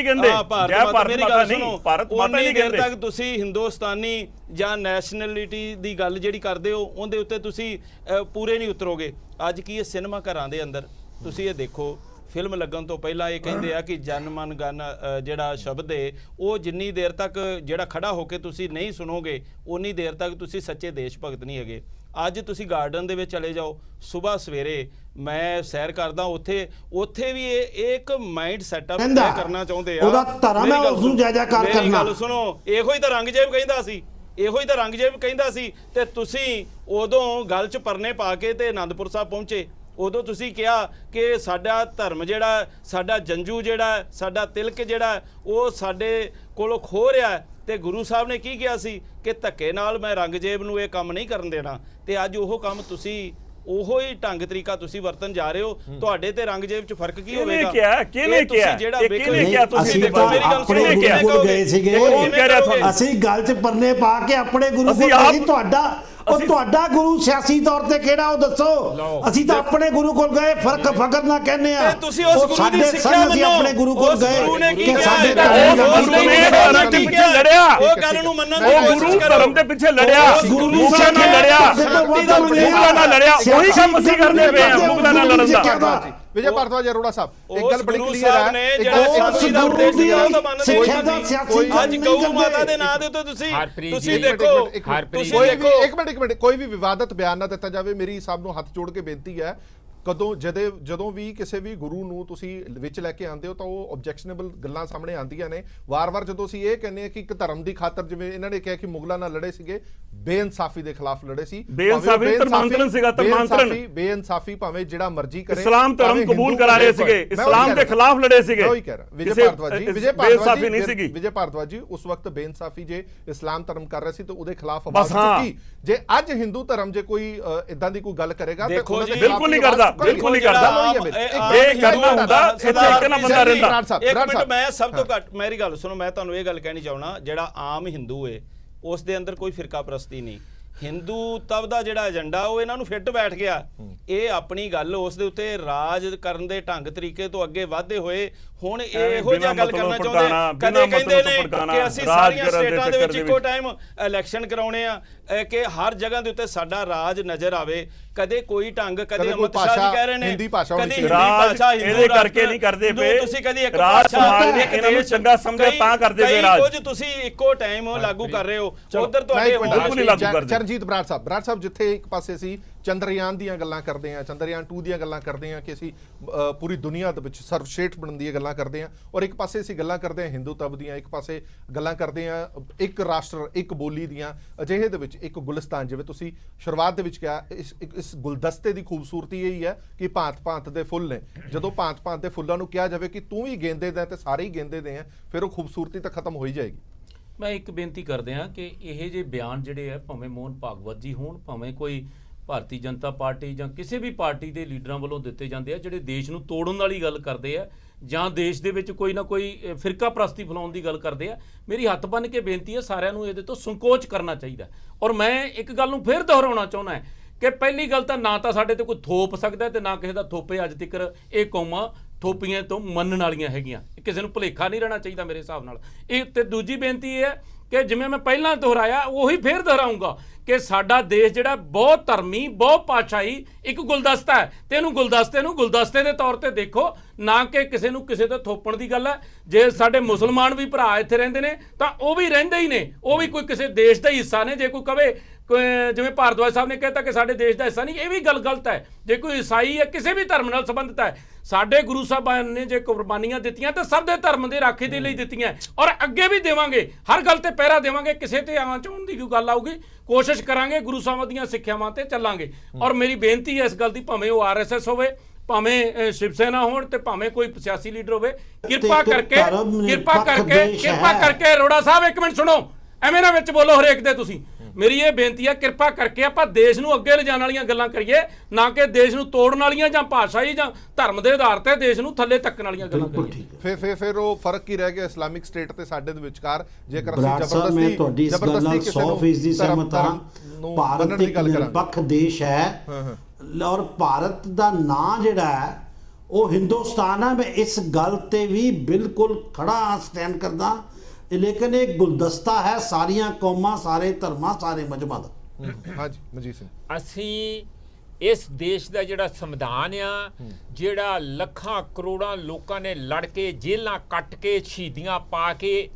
ਕਹਿੰਦੇ, ਜੈ ਭਾਰਤ ਮਾਤਾ ਨਹੀਂ, ਭਾਰਤ ਮਾਤਾ ਨਹੀਂ ਕਹਿੰਦੇ। ਦੇਰ ਤੱਕ ਤੁਸੀਂ ਹਿੰਦੁਸਤਾਨੀ ਜਾਂ ਨੈਸ਼ਨੈਲਿਟੀ ਦੀ ਗੱਲ ਜਿਹੜੀ ਕਰਦੇ ਹੋ ਉਹਦੇ ਉੱਤੇ ਤੁਸੀਂ ਪੂਰੇ ਨਹੀਂ ਉਤਰੋਗੇ। ਅੱਜ ਕੀ ਇਹ ਸਿਨੇਮਾ ਘਰਾਂ ਦੇ ਅੰਦਰ ਤੁਸੀਂ ਇਹ ਦੇਖੋ, ਫਿਲਮ ਲੱਗਣ ਤੋਂ ਪਹਿਲਾਂ ਇਹ ਕਹਿੰਦੇ ਆ ਕਿ ਜਨ ਮਨ ਗਨ ਜਿਹੜਾ ਸ਼ਬਦ ਹੈ ਉਹ ਜਿੰਨੀ ਦੇਰ ਤੱਕ ਜਿਹੜਾ ਖੜਾ ਹੋ ਕੇ ਤੁਸੀਂ ਨਹੀਂ ਸੁਣੋਗੇ ਉਨੀ ਦੇਰ ਤੱਕ ਤੁਸੀਂ ਸੱਚੇ ਦੇਸ਼ ਭਗਤ ਨਹੀਂ ਹੈਗੇ। ਅੱਜ ਤੁਸੀਂ ਗਾਰਡਨ ਦੇ ਵਿੱਚ ਚਲੇ ਜਾਓ, ਸਵੇਰ ਸਵੇਰੇ ਮੈਂ ਸੈਰ ਕਰਦਾ, ਉੱਥੇ ਵੀ ਇਹ ਇੱਕ ਮਾਈਂਡ ਸੈਟਅਪ ਕਰਨਾ ਚਾਹੁੰਦੇ ਆ। ਉਹਦਾ ਧਰਮ ਹੈ ਉਸ ਨੂੰ ਜੈ-ਜੈਕਾਰ ਕਰਨਾ। ਗੱਲ ਸੁਣੋ, ਇਹੋ ਹੀ ਤਾਂ ਰੰਗਜੇਬ ਕਹਿੰਦਾ ਸੀ, ਤੇ ਤੁਸੀਂ ਉਦੋਂ ਗੱਲ 'ਚ ਪਰਨੇ ਪਾ ਕੇ ਤੇ ਆਨੰਦਪੁਰ ਸਾਹਿਬ ਪਹੁੰਚੇ। ਉਦੋਂ ਤੁਸੀਂ ਕਿਹਾ ਕਿ ਸਾਡਾ ਧਰਮ ਜਿਹੜਾ, ਸਾਡਾ ਜੰਜੂ ਜਿਹੜਾ, ਸਾਡਾ ਤਿਲਕ ਜਿਹੜਾ ਉਹ ਸਾਡੇ ਕੋਲੋਂ ਖੋ ਰਿਹਾ। ਤੇ ਗੁਰੂ ਸਾਹਿਬ ਨੇ ਕੀ ਕਿਹਾ ਸੀ ਕਿ ਧੱਕੇ ਨਾਲ ਮੈਂ ਰੰਗਜੇਬ ਨੂੰ ਇਹ ਕੰਮ ਨਹੀਂ ਕਰਨ ਦੇਣਾ। ਤੇ ਅੱਜ ਉਹ ਕੰਮ ਤੁਸੀਂ, ਉਹੋ ਹੀ ਢੰਗ ਤਰੀਕਾ ਤੁਸੀਂ ਵਰਤਨ ਜਾ ਰਹੇ ਹੋ। ਤੁਹਾਡੇ ਤੇ ਰੰਗਜੇਬ 'ਚ ਫਰਕ ਕੀ ਹੋਵੇਗਾ? ਕਿਹਨੇ ਕਿਹਾ ਅਸੀਂ ਤਾਂ ਆਪਣੇ ਗੁਰੂ ਕੋਲ ਗਏ ਸੀਗੇ, ਅਸੀਂ ਗੱਲ 'ਚ ਪਰਨੇ ਪਾ ਕੇ ਆਪਣੇ ਗੁਰੂ ਕੋਲ ਗਏ। ਉਹ ਤੁਹਾਡਾ ਗੁਰੂ ਸਿਆਸੀ ਤੌਰ ਤੇ ਕਿਹੜਾ ਉਹ ਦੱਸੋ। ਲਓ। ਅਸੀਂ ਤਾਂ ਆਪਣੇ ਗੁਰੂ ਕੋਲ ਗਏ, ਫਕਰ ਨਾ ਕਹਿੰਦੇ ਆ। ਤੇ ਤੁਸੀਂ ਉਸ ਗੁਰੂ ਦੀ ਸਿੱਖਿਆ ਅਸੀਂ ਮੰਨੋ। ਆਪਣੇ ਗੁਰੂ ਕੋਲ ਉਸ ਗੁਰੂ ਨੇ ਗਏ ਕੀ ਕਿ ਕਿਹਾ ਸਾਡੇ ਹੈ? ਧਰਮ ਉਸ ਦਾ ਗੁਰੂ ਨੇ ਧਰਮ ਦੇ ਪਿੱਛੇ ਲੜਿਆ। ਉਹ ਗੱਲ ਨੂੰ ਮੰਨਣ ਦੀ ਉਹ ਕੋਸ਼ਿਸ਼ ਗੁਰੂ ਕਰੋ। ਧਰਮ ਦੇ ਪਿੱਛੇ ਲੜਿਆ, ਗੁਰੂ ਦੀ ਮੁਗਲਾਂ ਨਾਲ ਲੜਿਆ, ਮੁਗਲਾਂ ਨਾਲ ਲੜਿਆ। ਉਹੀ ਕੰਮ ਅਸੀਂ ਕਰਦੇ ਪਏ ਆ, ਮੁਗਲਾਂ ਨਾਲ ਲੜਨ ਦਾ। ਵਿਜੇ ਭਾਰਦਵਾਜ ਅਰੋੜਾ ਸਾਹਿਬ, ਇੱਕ ਉਸ ਗੱਲ ਬੜੀ ਗੁਰੂ ਕਲੀਅਰ ਸਾਹਿਬ ਹੈ, ਨੇ ਇੱਕ ਜਿਹੜਾ ਗੱਲ- ਸ਼ਾਂਤੀ ਦਾ ਉਪਦੇਸ਼ ਦਿੱਤਾ ਉਹ ਤਾਂ ਮੰਨਦੇ ਸਿੱਖਿਆ ਦਾ ਨਹੀਂ। ਸਿਆਸੀ ਅੱਜ ਗਊ ਮਾਤਾ ਦੇ ਨਾਂ ਦੇ ਉੱਤੇ ਤੁਸੀਂ ਹਰਪ੍ਰੀਤ ਤੁਸੀਂ ਜੀ, ਦੇਖੋ ਹਰਪ੍ਰੀਤ ਤੁਸੀਂ ਦੇਖੋ ਇੱਕ ਮਿੰਟ ਕੋਈ ਵੀ ਵਿਵਾਦਤ ਬਿਆਨ ਨਾ ਦਿੱਤਾ ਜਾਵੇ। ਮੇਰੀ ਸਭ ਨੂੰ ਹੱਥ ਜੋੜ ਕੇ ਬੇਨਤੀ ਹੈ, ਜਦੋਂ ਵੀ ਕਿਸੇ ਵੀ ਗੁਰੂ ਨੂੰ ਤੁਸੀਂ ਵਿੱਚ ਲੈ ਕੇ ਆਉਂਦੇ ਹੋ ਤਾਂ ਉਹ ਆਬਜੈਕਸ਼ਨੇਬਲ ਗੱਲਾਂ ਸਾਹਮਣੇ ਆਉਂਦੀਆਂ ਨੇ। ਵਾਰ-ਵਾਰ ਜਦੋਂ ਅਸੀਂ ਇਹ ਕਹਿੰਦੇ ਆ ਕਿ ਇੱਕ ਧਰਮ ਦੀ ਖਾਤਰ, ਜਿਵੇਂ ਇਹਨਾਂ ਨੇ ਕਿਹਾ ਕਿ ਮੁਗਲਾਂ ਨਾਲ ਲੜੇ ਸੀਗੇ, ਬੇਇਨਸਾਫੀ ਦੇ ਖਿਲਾਫ ਲੜੇ ਸੀ। ਬੇਇਨਸਾਫੀ ਧਰਮਾਂਤਰਨ ਸੀਗਾ, ਧਰਮਾਂਤਰਨ। ਬੇਇਨਸਾਫੀ ਭਾਵੇਂ ਜਿਹੜਾ ਮਰਜ਼ੀ ਕਰੇ। ਇਸਲਾਮ ਧਰਮ ਕਬੂਲ ਕਰਾ ਰਹੇ ਸੀਗੇ, ਇਸਲਾਮ ਦੇ ਖਿਲਾਫ ਲੜੇ ਸੀਗੇ। ਮੈਂ ਉਹੀ ਕਹਿ ਰਿਹਾ ਵਿਜੇ ਬੇਇਨਸਾਫੀ ਨਹੀਂ ਸੀਗੀ। ਵਿਜੇ ਭਾਰਦਵਾਜ ਜੀ ਉਸ ਵਕਤ ਬੇਇਨਸਾਫੀ ਜੇ ਇਸਲਾਮ ਧਰਮ ਕਰ ਰਿਹਾ ਸੀ ਤਾਂ ਉਹਦੇ ਖਿਲਾਫ ਬਸ ਆਵਾਜ਼ ਚੁੱਕੀ। ਜੇ ਅੱਜ ਹਿੰਦੂ ਧਰਮ ਜੇ ਕੋਈ ਇਦਾਂ ਦੀ ਕੋਈ ਗੱਲ ਕਰੇਗਾ ਤਾਂ ਦੇਖੋ ਜੀ, ਬਿਲਕੁਲ ਨਹੀਂ ਕਰਦਾ, ਬਿਲਕੁਲ ਨਹੀਂ ਕਰਦਾ। ਇਹ ਕਰਨਾ ਹੁੰਦਾ, ਇੱਥੇ ਇੱਕ ਨਾ ਬੰਦਾ ਰਹਿੰਦਾ। ਇੱਕ ਮਿੰਟ, ਮੈਂ ਸਭ ਤੋਂ ਘੱਟ ਮੇਰੀ ਗੱਲ ਸੁਣੋ, ਮੈਂ ਤੁਹਾਨੂੰ ਇਹ ਗੱਲ ਕਹਿਣੀ ਚਾਹਣਾ, ਜਿਹੜਾ ਆਮ ਹਿੰਦੂ ਏ ਉਸ ਦੇ ਅੰਦਰ ਕੋਈ ਫਿਰਕਾ ਪ੍ਰਸਤੀ ਨਹੀਂ। ਹਿੰਦੂ ਤਵ ਦਾ ਜਿਹੜਾ ਏਜੰਡਾ ਉਹ ਇਹਨਾਂ ਨੂੰ ਫਿੱਟ ਬੈਠ ਗਿਆ। ਇਹ ਆਪਣੀ ਗੱਲ ਉਸ ਦੇ ਉੱਤੇ ਰਾਜ ਕਰਨ ਦੇ ਢੰਗ ਤਰੀਕੇ ਤੋਂ ਅੱਗੇ ਵਧਦੇ ਹੋਏ ਹੁਣ ਇਹੋ ਜਿਹਾ ਗੱਲ ਕਰਨਾ ਚਾਹੁੰਦੇ। ਕਦੇ ਕਹਿੰਦੇ ਨੇ ਕਿ ਅਸੀਂ ਸਾਰੀਆਂ ਸਟੇਟਾਂ ਦੇ ਵਿੱਚ ਇੱਕੋ ਟਾਈਮ ਇਲੈਕਸ਼ਨ ਕਰਾਉਣੇ ਆ, ਕਿ ਹਰ ਜਗ੍ਹਾ ਦੇ ਉੱਤੇ ਸਾਡਾ ਰਾਜ ਨਜ਼ਰ ਆਵੇ। ਕਦੇ ਕੋਈ ਢੰਗ, ਕਦੇ ਅਮਿਤ ਸ਼ਾਹ ਜੀ ਕਹਿ ਰਹੇ ਨੇ ਹਿੰਦੀ ਭਾਸ਼ਾ ਕਦੀ ਹਿੰਦੀ ਰਾਜ ਭਾਸ਼ਾ, ਇਹਦੇ ਕਰਕੇ ਨਹੀਂ ਕਰਦੇ ਪਏ। ਤੁਸੀਂ ਕਦੀ ਇੱਕ ਰਾਜ ਭਾਸ਼ਾ, ਸਮਾਜ ਨੇ ਇੱਕ ਇਹਨਾਂ ਨੂੰ ਦੇਸ਼, ਚੰਗਾ ਸਮਝਿਆ ਤਾਂ ਕਰਦੇ ਪਏ ਰਾਜ। ਕੁਝ ਤੁਸੀਂ ਇੱਕੋ ਟਾਈਮ ਲਾਗੂ ਕਰ ਰਹੇ ਹੋ। ਉਧਰ ਤੁਹਾਡੇ ਬਿਲਕੁਲ ਨਹੀਂ ਲਾਗੂ ਕਰਦੇ। ਚਰਨਜੀਤ ਬਰਾੜ ਸਾਹਿਬ ਜਿੱਥੇ ਇੱਕ ਪਾਸੇ ਅਸੀਂ ਚੰਦਰਯਾਨ ਦੀਆਂ ਗੱਲਾਂ ਕਰਦੇ ਹਾਂ, ਚੰਦਰਯਾਨ 2 ਦੀਆਂ ਗੱਲਾਂ ਕਰਦੇ ਹਾਂ ਕਿ ਅਸੀਂ ਪੂਰੀ ਦੁਨੀਆ ਦੇ ਵਿੱਚ ਸਰਵਸ਼੍ਰੇਸ਼ਠ ਬਣਨ ਦੀਆਂ ਗੱਲਾਂ ਕਰਦੇ ਹਾਂ, ਔਰ ਇੱਕ ਪਾਸੇ ਅਸੀਂ ਗੱਲਾਂ ਕਰਦੇ ਹਾਂ ਹਿੰਦੂ ਤਵ ਦੀਆਂ, ਇੱਕ ਪਾਸੇ ਗੱਲਾਂ ਕਰਦੇ ਹਾਂ ਇੱਕ ਰਾਸ਼ਟਰ ਇੱਕ ਬੋਲੀ ਦੀਆਂ। ਅਜਿਹੇ ਦੇ ਵਿੱਚ ਇੱਕ ਗੁਲਿਸਤਾਨ, ਜਿਵੇਂ ਤੁਸੀਂ ਸ਼ੁਰੂਆਤ ਦੇ ਵਿੱਚ ਕਿਹਾ, ਇਸ ਗੁਲਦਸਤੇ ਦੀ ਖੂਬਸੂਰਤੀ ਇਹੀ ਹੈ ਕਿ ਭਾਂਤ-ਭਾਂਤ ਦੇ ਫੁੱਲ ਨੇ। ਜਦੋਂ ਭਾਂਤ-ਭਾਂਤ ਦੇ ਫੁੱਲਾਂ ਨੂੰ ਕਿਹਾ ਜਾਵੇ ਕਿ ਤੂੰ ਵੀ ਗੇਂਦੇ ਦਾ ਤੇ ਸਾਰੇ ਹੀ ਗੇਂਦੇ ਦੇ ਆ, ਫਿਰ ਉਹ ਖੂਬਸੂਰਤੀ ਤਾਂ ਖਤਮ ਹੋ ਹੀ ਜਾਏਗੀ। ਮੈਂ ਇੱਕ ਬੇਨਤੀ ਕਰਦੇ ਹਾਂ ਕਿ ਇਹ ਜਿਹੇ ਬਿਆਨ ਜਿਹੜੇ ਆ, ਭਾਵੇਂ ਮੋਹਨ ਭਾਗਵਤ ਜੀ ਹੋਣ, ਭਾਵੇਂ ਕੋਈ ਭਾਰਤੀ ਜਨਤਾ ਪਾਰਟੀ ਜਾਂ ਕਿਸੇ ਵੀ ਪਾਰਟੀ ਦੇ ਲੀਡਰਾਂ ਵੱਲੋਂ ਦਿੱਤੇ ਜਾਂਦੇ ਆ, ਜਿਹੜੇ ਦੇਸ਼ ਨੂੰ ਤੋੜਨ ਵਾਲੀ ਗੱਲ ਕਰਦੇ ਆ ਜਾਂ ਦੇਸ਼ ਦੇ ਵਿੱਚ ਕੋਈ ਨਾ ਕੋਈ ਫਿਰਕਾ ਪ੍ਰਸਤੀ ਫੈਲਾਉਣ ਦੀ ਗੱਲ ਕਰਦੇ ਆ। ਮੇਰੀ ਹੱਥ ਬੰਨ੍ਹ ਕੇ ਬੇਨਤੀ ਹੈ, ਸਾਰਿਆਂ ਨੂੰ ਇਹਦੇ ਤੋਂ ਸੰਕੋਚ ਕਰਨਾ ਚਾਹੀਦਾ। ਔਰ ਮੈਂ ਇੱਕ ਗੱਲ ਨੂੰ ਫਿਰ ਦੁਹਰਾਉਣਾ ਚਾਹੁੰਦਾ ਹੈ ਕਿ ਪਹਿਲੀ ਗੱਲ ਤਾਂ ਨਾ ਤਾਂ ਸਾਡੇ ਤੇ ਕੋਈ ਥੋਪ ਸਕਦਾ ਤੇ ਨਾ ਕਿਸੇ ਦਾ ਥੋਪੇ। ਅੱਜ ਤੱਕ ਇਹ ਕੌਮਾਂ ਥੋਪੀਆਂ ਤੋਂ ਮੰਨਣ ਵਾਲੀਆਂ ਹੈਗੀਆਂ, ਕਿਸੇ ਨੂੰ ਭੁਲੇਖਾ ਨਹੀਂ ਰਹਿਣਾ ਚਾਹੀਦਾ ਮੇਰੇ ਹਿਸਾਬ ਨਾਲ। ਇਹ ਤੇ ਦੂਜੀ ਬੇਨਤੀ ਇਹ ਹੈ ਕਿ ਜਿਵੇਂ ਮੈਂ ਪਹਿਲਾਂ ਦੁਹਰਾਇਆ, ਉਹੀ ਫੇਰ ਦੁਹਰਾਊਂਗਾ ਕਿ ਸਾਡਾ ਦੇਸ਼ ਜਿਹੜਾ ਬਹੁਤ ਧਰਮੀ, ਬਹੁਤ ਭਾਸ਼ਾਈ ਇੱਕ ਗੁਲਦਸਤਾ ਹੈ, ਤੇ ਇਹਨੂੰ ਗੁਲਦਸਤੇ ਨੂੰ ਗੁਲਦਸਤੇ ਦੇ ਤੌਰ ਤੇ ਦੇਖੋ, ਨਾ ਕਿ ਕਿਸੇ ਨੂੰ ਕਿਸੇ ਤੇ ਥੋਪਣ ਦੀ ਗੱਲ ਹੈ। ਜੇ ਸਾਡੇ ਮੁਸਲਮਾਨ ਵੀ ਭਰਾ ਇੱਥੇ ਰਹਿੰਦੇ ਨੇ ਤਾਂ ਉਹ ਵੀ ਰਹਿੰਦੇ ਹੀ ਨੇ, ਉਹ ਵੀ ਕੋਈ ਕਿਸੇ ਦੇਸ਼ ਦਾ ਹਿੱਸਾ ਨੇ। ਜੇ ਕੋਈ ਕਵੇ, ਜਿਵੇਂ ਭਾਰਦਵਾਜ ਸਾਹਿਬ ਨੇ ਕਹਿਤਾ ਕਿ ਸਾਡੇ ਦੇਸ਼ ਦਾ ਹਿੱਸਾ ਨਹੀਂ, ਇਹ ਵੀ ਗੱਲ ਗਲਤ ਹੈ। ਜੇ ਕੋਈ ਈਸਾਈ ਹੈ, ਕਿਸੇ ਵੀ ਧਰਮ ਨਾਲ ਸੰਬੰਧਿਤ ਹੈ, ਸਾਡੇ ਗੁਰੂ ਸਾਹਿਬਾਨ ਨੇ ਜੇ ਕੁਰਬਾਨੀਆਂ ਦਿੱਤੀਆਂ ਤਾਂ ਸਭ ਦੇ ਧਰਮ ਦੇ ਰਾਖੀ ਦੇ ਲਈ ਦਿੱਤੀਆਂ, ਔਰ ਅੱਗੇ ਵੀ ਦੇਵਾਂਗੇ। ਹਰ ਗੱਲ ਤੇ ਪਹਿਰਾ ਦੇਵਾਂਗੇ। ਕਿਸੇ ਤੇ ਆਂਚ ਹੋਣ ਦੀ ਕੋਈ ਗੱਲ ਆਊਗੀ, ਕੋਸ਼ਿਸ਼ ਕਰਾਂਗੇ, ਗੁਰੂ ਸਾਹਿਬਾਂ ਦੀਆਂ ਸਿੱਖਿਆਵਾਂ ਤੇ ਚੱਲਾਂਗੇ। ਔਰ ਮੇਰੀ ਬੇਨਤੀ ਹੈ ਇਸ ਗੱਲ ਦੀ, ਭਾਵੇਂ ਉਹ RSS ਹੋਵੇ, ਭਾਵੇਂ ਸ਼ਿਵ ਸੈਨਾ ਹੋਣ, ਤੇ ਭਾਵੇਂ ਕੋਈ ਸਿਆਸੀ ਲੀਡਰ ਹੋਵੇ, ਕਿਰਪਾ ਕਰਕੇ ਅਰੋੜਾ ਸਾਹਿਬ ਇੱਕ ਮਿੰਟ ਸੁਣੋ, ਐਵੇਂ ਨਾ ਵਿੱਚ ਬੋਲੋ ਹਰੇਕ ਦੇ ਤੁਸੀਂ। ਮੇਰੀ ਇਹ ਬੇਨਤੀ ਹੈ, ਕਿਰਪਾ ਕਰਕੇ ਆਪਾਂ ਦੇਸ਼ ਨੂੰ ਅੱਗੇ ਲਿਜਾਣ ਵਾਲੀਆਂ ਗੱਲਾਂ ਕਰੀਏ, ਨਾ ਕਿ ਦੇਸ਼ ਨੂੰ ਤੋੜਨ ਵਾਲੀਆਂ ਜਾਂ ਭਾਸ਼ਾਈ ਜਾਂ ਧਰਮ ਦੇ ਆਧਾਰ ਤੇ ਦੇਸ਼ ਨੂੰ ਥੱਲੇ ਧੱਕਣ ਵਾਲੀਆਂ ਗੱਲਾਂ ਕਰੀਏ। ਫਿਰ ਉਹ ਫਰਕ ਕੀ ਰਹਿ ਗਿਆ ਇਸਲਾਮਿਕ ਸਟੇਟ ਤੇ ਸਾਡੇ ਦੇ ਵਿਚਕਾਰ? ਜੇਕਰ ਅਸੀਂ ਜ਼ਬਰਦਸਤੀ 100% ਸਹਿਮਤ ਹਾਂ। ਭਾਰਤ ਇੱਕ ਨਿਰਪੱਖ ਦੇਸ਼ ਹੈ, ਔਰ ਭਾਰਤ ਦਾ ਨਾਂ ਜਿਹੜਾ ਹੈ ਉਹ ਹਿੰਦੁਸਤਾਨ ਹੈ। ਮੈਂ ਇਸ ਗੱਲ ਤੇ ਵੀ ਬਿਲਕੁਲ ਖੜਾ ਸਟੈਂਡ ਕਰਦਾ। ਲੇਕਿਨ ਇਹ ਗੁਲਦਸਤਾ ਹੈ ਸਾਰੀਆਂ ਕੌਮਾਂ, ਸਾਰੇ ਧਰਮਾਂ, ਸਾਰੇ ਮਜ਼ਹਬਾਂ ਦਾ। ਹਾਂਜੀ ਮਨਜੀਤ ਸਿੰਘ, ਅਸੀਂ ਇਸ ਦੇਸ਼ ਦਾ ਜਿਹੜਾ ਸੰਵਿਧਾਨ ਆ, ਜਿਹੜਾ ਲੱਖਾਂ ਕਰੋੜਾਂ ਲੋਕਾਂ ਨੇ ਲੜ ਕੇ, ਜੇਲ੍ਹਾਂ ਕੱਟ ਕੇ, ਸ਼ਹੀਦੀਆਂ ਪਾ ਕੇ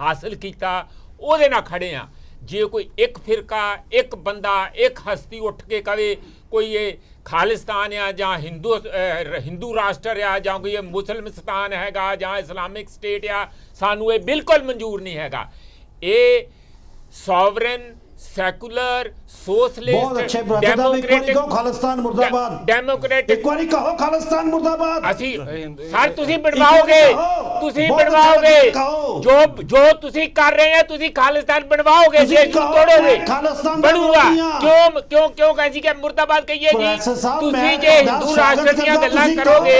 ਹਾਸਲ ਕੀਤਾ, ਉਹਦੇ ਨਾਲ ਖੜੇ ਆ। ਜੇ ਕੋਈ ਇੱਕ ਫਿਰਕਾ, ਇੱਕ ਬੰਦਾ, ਇੱਕ ਹਸਤੀ ਉੱਠ ਕੇ ਕਵੇ ਕੋਈ ਇਹ ਖਾਲਿਸਤਾਨ ਆ ਜਾਂ ਹਿੰਦੂ ਰਾਸ਼ਟਰ ਆ ਜਾਂ ਕੋਈ ਇਹ ਮੁਸਲਮਾਨ ਹੈਗਾ ਜਾਂ ਇਸਲਾਮਿਕ ਸਟੇਟ ਆ, ਸਾਨੂੰ ਇਹ ਬਿਲਕੁਲ ਮਨਜ਼ੂਰ ਨਹੀਂ ਹੈਗਾ। ਇਹ ਸੋਵਰਨ, ਸੈਕੂਲਰ, ਸੋਸ਼ਲਿਸਟ, ਬਹੁਤ ਅੱਛੇ ਬ੍ਰਦਰ ਦਾ ਇੱਕ ਵਾਰੀ ਕਹੋ ਖਾਲਿਸਤਾਨ ਮੁਰਦਾਬਾਦ, ਡੈਮੋਕ੍ਰੈਟਿਕ, ਇੱਕ ਵਾਰੀ ਕਹੋ ਖਾਲਿਸਤਾਨ ਮੁਰਦਾਬਾਦ। ਅਸੀਂ ਸਰ ਤੁਸੀਂ ਬਣਵਾਓਗੇ, ਜੋ ਤੁਸੀਂ ਕਰ ਰਹੇ ਹੋ, ਤੁਸੀਂ ਖਾਲਿਸਤਾਨ ਬਣਵਾਓਗੇ, ਦੇਸ਼ ਨੂੰ ਤੋੜੋਗੇ, ਬਣੂਗਾ। ਕਿਉਂ ਕਹਿੰਦੀ ਕਿ ਮੁਰਦਾਬਾਦ ਕਹੀਏ ਜੀ? ਤੁਸੀਂ ਜੇ ਹਿੰਦੂ ਰਾਸ਼ਟਰ ਦੀਆਂ ਗੱਲਾਂ ਕਰੋਗੇ,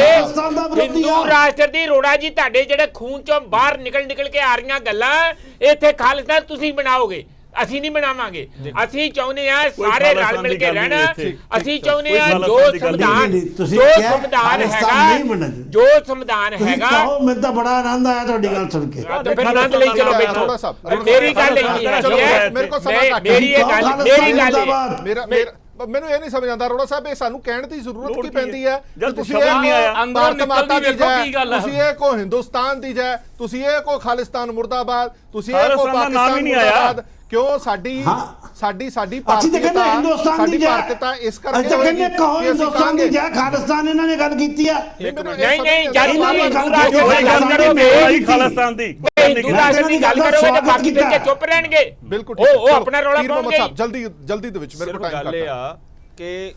ਹਿੰਦੂ ਰਾਸ਼ਟਰ ਦੀ ਰੋੜਾ ਜੀ ਤੁਹਾਡੇ ਜਿਹੜੇ ਖੂਨ ਚੋਂ ਬਾਹਰ ਨਿਕਲ ਕੇ ਆ ਰਹੀਆਂ ਗੱਲਾਂ, ਇੱਥੇ ਖਾਲਿਸਤਾਨ ਤੁਸੀਂ ਬਣਾਓਗੇ। ਅਸੀਂ ਨਹੀਂ ਬਣਾਵਾਂਗੇ। ਅਸੀਂ ਚਾਹੁੰਦੇ ਆ ਕੋਈ ਸਾਰੇ ਰਲ ਖਾਲਿਸਤਾਨ ਮਿਲ ਦੀ ਕੇ ਗੱਲ ਨਹੀਂ ਰਹਿਣਾ। ਇੱਥੇ। ਅਸੀਂ ਚਾਹੁੰਦੇ ਕੋਈ ਆ ਜੋ ਖਾਲਿਸਤਾਨ ਦੀ ਗੱਲ ਨਹੀਂ। ਸੰਵਿਧਾਨ ਨਹੀਂ, ਤੁਸੀਂ ਜੋ ਕਿਹਾ ਸੰਵਿਧਾਨ ਖਾਲਿਸਤਾਨ ਹੈਗਾ ਨਹੀਂ ਬਣਨਾ। ਜੋ ਸੰਵਿਧਾਨ ਤੁਸੀਂ ਹੈਗਾ ਕਹੋ, ਮੈਨੂੰ ਤਾਂ ਬੜਾ ਆਨੰਦ ਆਇਆ ਤੁਹਾਡੀ ਗੱਲ ਸੁਣ ਕੇ। ਤੇ ਫਿਰ ਆਨੰਦ ਲਈ ਚਲੋ ਬੈਠੋ। ਅਰੋੜਾ ਸਾਹਿਬ, ਮੇਰੀ ਗੱਲ ਇਹ ਹੈ ਚਲੋ, ਮੇਰੇ ਕੋਲ ਸਮਾਂ ਘੱਟ ਹੈ। ਮੇਰੀ ਇਹ ਗੱਲ ਮੈਨੂੰ ਇਹ ਨਹੀਂ ਸਮਝ ਆਉਂਦਾ ਅਰੋੜਾ ਸਾਹਿਬ, ਇਹ ਸਾਨੂੰ ਕਹਿਣ ਦੀ ਜ਼ਰੂਰਤ ਲੋੜ ਕੀ ਕੀ ਪੈਂਦੀ ਹੈ? ਹੈ? ਜਦ ਤੁਸੀਂ ਸਮਝ ਨਹੀਂ ਆਇਆ। ਅੰਦਰੋਂ ਭਾਰਤ ਮਾਤਾ ਨਿਕਲਦੀ ਦੀ ਵੇਖੋ ਜੈ, ਕੀ ਗੱਲ ਹੈ। ਤੁਸੀਂ ਇਹ ਕੋ ਹਿੰਦੁਸਤਾਨ ਦੀ ਜੈ, ਤੁਸੀਂ ਇਹ ਕੋ ਖਾਲਿਸਤਾਨ ਮੁਰਦਾਬਾਦ, ਤੁਸੀਂ ਇਹ ਕੋ ਖਾਲਿਸਤਾਨ ਦਾ ਨਾਮ ਹੀ ਪਾਕਿਸਤਾਨ ਨਹੀਂ ਆਇਆ। ਮੁਰਦਾਬਾਦ। ਕਿਉਂ ਸਾਡੀ ਹਾਂ। ਸਾਡੀ ਅਸੀਂ ਤਾਂ ਕਹਿੰਦੇ ਹਿੰਦੁਸਤਾਨ ਦੀ ਸਾਡੀ ਜੈ। ਭਾਰਤਤਾ ਇਸ ਕਰਕੇ ਅਸੀਂ ਤਾਂ ਕਹਿੰਦੇ ਹੋਏਗੀ ਕਹੋ ਕਿ ਅਸੀਂ ਹਿੰਦੁਸਤਾਨ ਦੀ ਕਹਾਂਗੇ। ਜੈ, ਖਾਲਿਸਤਾਨ ਇਹਨਾਂ ਨੇ ਗੱਲ ਕੀਤੀ ਆ। ਨਹੀਂ ਮੈਨੂੰ ਇਹ ਨਹੀਂ ਸਮਝ ਜਦ ਨਹੀਂ ਤੁਸੀਂ ਆਉਂਦਾ। ਹਿੰਦੂ ਰਾਸ਼ਟਰ ਦੀ ਗੱਲ ਕਰੋਗੇ, ਭਾਈ ਖਾਲਿਸਤਾਨ ਦੀ ਹਿੰਦੂ ਰਾਸ਼ਟਰ ਦੀ ਗੱਲ ਕਰੋਗੇ ਤਾਂ ਬਾਕੀ ਫਿਰ ਚੁੱਪ ਰਹਿਣਗੇ। ਬਿਲਕੁਲ ਉਹ ਆਪਣਾ ਰੌਲਾ ਪਾਉਣਗੇ। ਸਾਹਿਬ ਜਲਦੀ ਦੇ ਵਿੱਚ ਮੇਰੇ ਸਿਰਫ ਕੋਲ ਟਾਈਮ ਗੱਲ ਘੱਟ ਇਹ ਹੈ। ਆ ਕਿ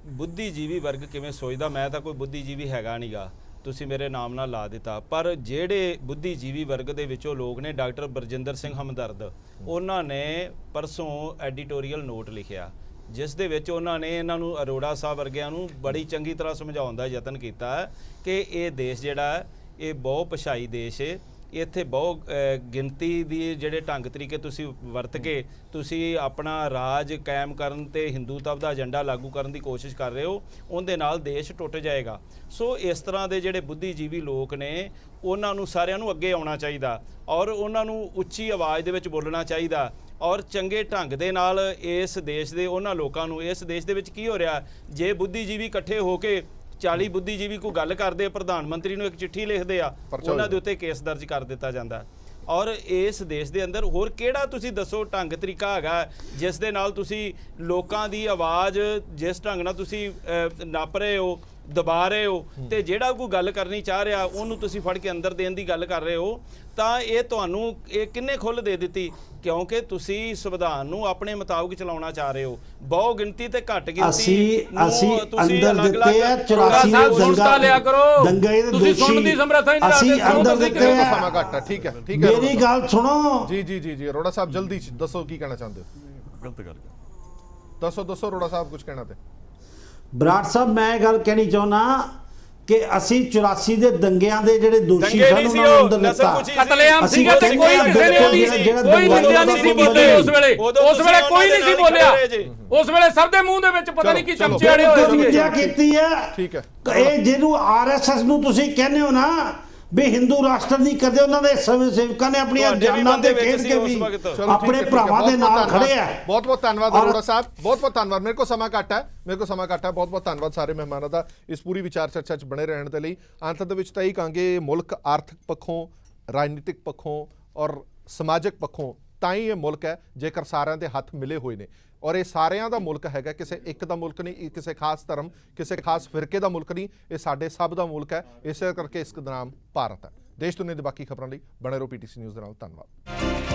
ਬੁੱਧੀਜੀਵੀ ਵਰਗ ਕਿਵੇਂ ਸੋਚਦਾ, ਮੈਂ ਤਾਂ ਕੋਈ ਬੁੱਧੀਜੀਵੀ ਹੈਗਾ ਨਹੀਂਗਾ, ਤੁਸੀਂ ਮੇਰੇ ਨਾਮ ਨਾਲ ਲਾ ਦਿੱਤਾ। ਪਰ ਜਿਹੜੇ ਬੁੱਧੀਜੀਵੀ ਵਰਗ ਦੇ ਵਿੱਚੋਂ ਲੋਕ ਨੇ, ਡਾਕਟਰ ਬਰਜਿੰਦਰ ਸਿੰਘ ਹਮਦਰਦ, ਉਹਨਾਂ ਨੇ ਪਰਸੋਂ ਐਡੀਟੋਰੀਅਲ ਨੋਟ ਲਿਖਿਆ ਜਿਸ ਦੇ ਵਿੱਚ ਉਹਨਾਂ ਨੇ ਇਹਨਾਂ ਨੂੰ, ਅਰੋੜਾ ਸਾਹਿਬ ਵਰਗਿਆਂ ਨੂੰ ਬੜੀ ਚੰਗੀ ਤਰ੍ਹਾਂ ਸਮਝਾਉਣ ਦਾ ਯਤਨ ਕੀਤਾ ਹੈ ਕਿ ਇਹ ਦੇਸ਼ ਜਿਹੜਾ ਹੈ ਇਹ ਬਹੁ ਭਾਸ਼ਾਈ ਦੇਸ਼ ਹੈ। ਇੱਥੇ ਬਹੁ ਗਿਣਤੀ ਦੀ ਜਿਹੜੇ ਢੰਗ ਤਰੀਕੇ ਤੁਸੀਂ ਵਰਤ ਕੇ ਤੁਸੀਂ ਆਪਣਾ ਰਾਜ ਕਾਇਮ ਕਰਨ ਤੇ ਹਿੰਦੂਤਵ ਦਾ ਏਜੰਡਾ ਲਾਗੂ ਕਰਨ ਦੀ ਕੋਸ਼ਿਸ਼ ਕਰ ਰਹੇ ਹੋ, ਉਹਦੇ ਨਾਲ ਦੇਸ਼ ਟੁੱਟ ਜਾਏਗਾ। ਸੋ ਇਸ ਤਰ੍ਹਾਂ ਦੇ ਜਿਹੜੇ ਬੁੱਧੀਜੀਵੀ ਲੋਕ ਨੇ ਉਹਨਾਂ ਨੂੰ ਸਾਰਿਆਂ ਨੂੰ ਅੱਗੇ ਆਉਣਾ ਚਾਹੀਦਾ ਔਰ ਉਹਨਾਂ ਨੂੰ ਉੱਚੀ ਆਵਾਜ਼ ਦੇ ਵਿੱਚ ਬੋਲਣਾ ਚਾਹੀਦਾ ਔਰ ਚੰਗੇ ਢੰਗ ਦੇ ਨਾਲ ਇਸ ਦੇਸ਼ ਦੇ ਉਹਨਾਂ ਲੋਕਾਂ ਨੂੰ, ਇਸ ਦੇਸ਼ ਦੇ ਵਿੱਚ ਕੀ ਹੋ ਰਿਹਾ, ਜੇ ਬੁੱਧੀਜੀਵੀ ਇਕੱਠੇ ਹੋ ਕੇ 40 ਬੁੱਧੀਜੀਵੀ ਕੋਈ ਗੱਲ ਕਰਦੇ ਆ, ਪ੍ਰਧਾਨ ਮੰਤਰੀ ਨੂੰ ਇੱਕ ਚਿੱਠੀ ਲਿਖਦੇ ਆ, ਉਹਨਾਂ ਦੇ ਉੱਤੇ ਕੇਸ ਦਰਜ ਕਰ ਦਿੱਤਾ ਜਾਂਦਾ। ਔਰ ਇਸ ਦੇਸ਼ ਦੇ ਅੰਦਰ ਹੋਰ ਕਿਹੜਾ ਤੁਸੀਂ ਦੱਸੋ ਢੰਗ ਤਰੀਕਾ ਹੈਗਾ ਜਿਸ ਦੇ ਨਾਲ ਤੁਸੀਂ ਲੋਕਾਂ ਦੀ ਆਵਾਜ਼ ਜਿਸ ਢੰਗ ਨਾਲ ਤੁਸੀਂ ਨੱਪ ਰਹੇ ਹੋ, ਦਬਾ ਰਹੇ ਹੋ, ਤੇ ਜਿਹੜਾ ਕੋਈ ਗੱਲ ਕਰਨੀ ਚਾਹ ਰਿਹਾ ਉਹਨੂੰ ਤੁਸੀਂ ਫੜ ਕੇ ਅੰਦਰ ਦੇਣ ਦੀ ਗੱਲ ਕਰ ਰਹੇ ਹੋ, ਤਾਂ ਇਹ ਤੁਹਾਨੂੰ ਇਹ ਕਿੰਨੇ ਖੁੱਲ੍ਹ ਦੇ ਦਿੱਤੀ? ਕਿਉਂਕਿ ਤੁਸੀਂ ਸੰਵਿਧਾਨ ਨੂੰ ਆਪਣੇ ਮੁਤਾਬਕ ਚਲਾਉਣਾ ਚਾਹ ਰਹੇ ਹੋ। ਬਹੁ ਗਿਣਤੀ ਤੇ ਘੱਟ ਗਿਣਤੀ ਅਸੀਂ ਤੁਸੀਂ ਅੰਦਰ ਅਲੱਗ-ਅਲੱਗ ਦਿੱਤੇ ਆ 84 ਸਾਹਿਬ ਸੁਣਤਾ ਲਿਆ ਕਰੋ। ਦੰਗੇ ਦੇ ਤੁਸੀਂ ਸੁਣਨ ਦੀ ਸਮਰੱਥਾ ਹੀ ਨਹੀਂ ਅਸੀਂ ਰੱਖਦੇ, ਅੰਦਰ ਤੁਸੀਂ ਦਿੱਤੇ ਆ। ਸਮਾਂ ਘੱਟ ਹੈ। ਠੀਕ ਹੈ ਮੇਰੀ ਗੱਲ ਸੁਣੋ। ਜੀ ਅਰੋੜਾ ਸਾਹਿਬ ਜਲਦੀ ਦੱਸੋ ਕੀ ਕਹਿਣਾ ਚਾਹੁੰਦੇ ਹੋ? ਗਲਤ ਗੱਲ ਦੱਸੋ ਅਰੋੜਾ ਸਾਹਿਬ ਕੁਝ ਕਹਿਣਾ ਤੇ। ਬਰਾੜ ਸਾਹਿਬ, ਮੈਂ ਇਹ ਗੱਲ ਕਹਿਣੀ ਚਾਹੁੰਦਾ ਕਿ ਅਸੀਂ 84 ਦੇ ਦੰਗਿਆਂ ਦੇ ਜਿਹੜੇ ਦੋਸ਼ੀ ਦੰਗੇ ਸਨ ਨਹੀਂ ਸੀ ਉਹਨਾਂ ਨੂੰ ਉਹ, ਅੰਦਰ ਨਸਲ ਦਿੱਤਾ। ਕੁਛ ਹੀ ਕਤਲੇਆਮ ਅਸੀਂ ਸੀਗਾ ਤੇ ਕਹਿੰਦੇ ਕੋਈ ਹਾਂ ਕਿਸੇ ਨੇ ਉਹਦੀ ਜਿਹੜਾ ਕੋਈ ਦੰਗਾ ਨਿੰਦਿਆ ਨਹੀਂ ਸੀ ਬੋਲੇ ਉਸ ਵੇਲੇ। ਉਸ ਵੇਲੇ ਕੋਈ ਨਹੀਂ ਸੀ ਬੋਲਿਆ। ਉਸ ਵੇਲੇ ਸਭ ਦੇ ਮੂੰਹ ਦੇ ਵਿੱਚ ਪਤਾ ਨਹੀਂ ਕੀ ਚਲੋ, ਚਮਚੇ ਅੜੇ ਹੋਏ ਸੀਗੇ। ਨਿੰਦਿਆ ਕੀਤੀ ਹੈ। ਠੀਕ ਹੈ। ਇਹ ਜਿਹਨੂੰ ਆਰਐਸਐਸ ਨੂੰ ਤੁਸੀਂ ਕਹਿੰਦੇ ਹੋ ਨਾ ਵੀ ਹਿੰਦੂ ਰਾਸ਼ਟਰ ਨਹੀਂ ਕਰਦੇ, ਉਹਨਾਂ ਦੇ ਸੇਵਕਾਂ ਨੇ ਆਪਣੀਆਂ ਤੁਹਾਡੇ ਵੀ ਜਾਨਾਂ ਬੰਦੇ ਤੇ ਵਿੱਚ ਖੇਡ ਸੀ ਕੇ ਉਸ ਵੀ ਵਕਤ। ਚਲੋ, ਆਪਣੇ ਠੀਕ ਹੈ, ਭਰਾਵਾਂ ਦੇ ਬਹੁਤ-ਬਹੁਤ ਨਾਲ ਖੜੇ ਆ। ਬਹੁਤ ਧੰਨਵਾਦ ਔਰ- ਅਰੋੜਾ ਸਾਹਿਬ, ਬਹੁਤ ਧੰਨਵਾਦ। ਮੇਰੇ ਕੋਲ ਸਮਾਂ ਘੱਟ ਹੈ, ਬਹੁਤ ਧੰਨਵਾਦ ਸਾਰੇ ਮਹਿਮਾਨਾਂ ਦਾ ਇਸ ਪੂਰੀ ਵਿਚਾਰ ਚਰਚਾ 'ਚ ਬਣੇ ਰਹਿਣ ਦੇ ਲਈ। ਅੰਤ ਦੇ ਵਿੱਚ ਤਾਂ ਇਹ ਕਹਾਂਗੇ ਮੁਲਕ ਆਰਥਿਕ ਪੱਖੋਂ, ਰਾਜਨੀਤਿਕ ਪੱਖੋਂ ਔਰ ਸਮਾਜਿਕ ਪੱਖੋਂ ਤਾਂ ਹੀ ਇਹ ਮੁਲਕ ਹੈ ਜੇਕਰ ਸਾਰਿਆਂ ਦੇ ਹੱਥ ਮਿਲੇ ਹੋਏ ਨੇ। ਔਰ ਇਹ ਸਾਰਿਆਂ ਦਾ ਮੁਲਕ ਹੈਗਾ, ਕਿਸੇ ਇੱਕ ਦਾ ਮੁਲਕ ਨਹੀਂ, ਕਿਸੇ ਖਾਸ ਧਰਮ, ਕਿਸੇ ਖਾਸ ਫਿਰਕੇ ਦਾ ਮੁਲਕ ਨਹੀਂ, ਇਹ ਸਾਡੇ ਸਭ ਦਾ ਮੁਲਕ ਹੈ। ਇਸੇ ਕਰਕੇ ਇਸ ਦਾ ਨਾਮ ਭਾਰਤ ਹੈ। ਦੇਸ਼ ਦੁਨੀਆ ਦੀ ਬਾਕੀ ਖਬਰਾਂ ਲਈ ਬਣੇ ਰਹੋ PTC ਨਿਊਜ਼ ਦੇ ਨਾਲ। ਧੰਨਵਾਦ।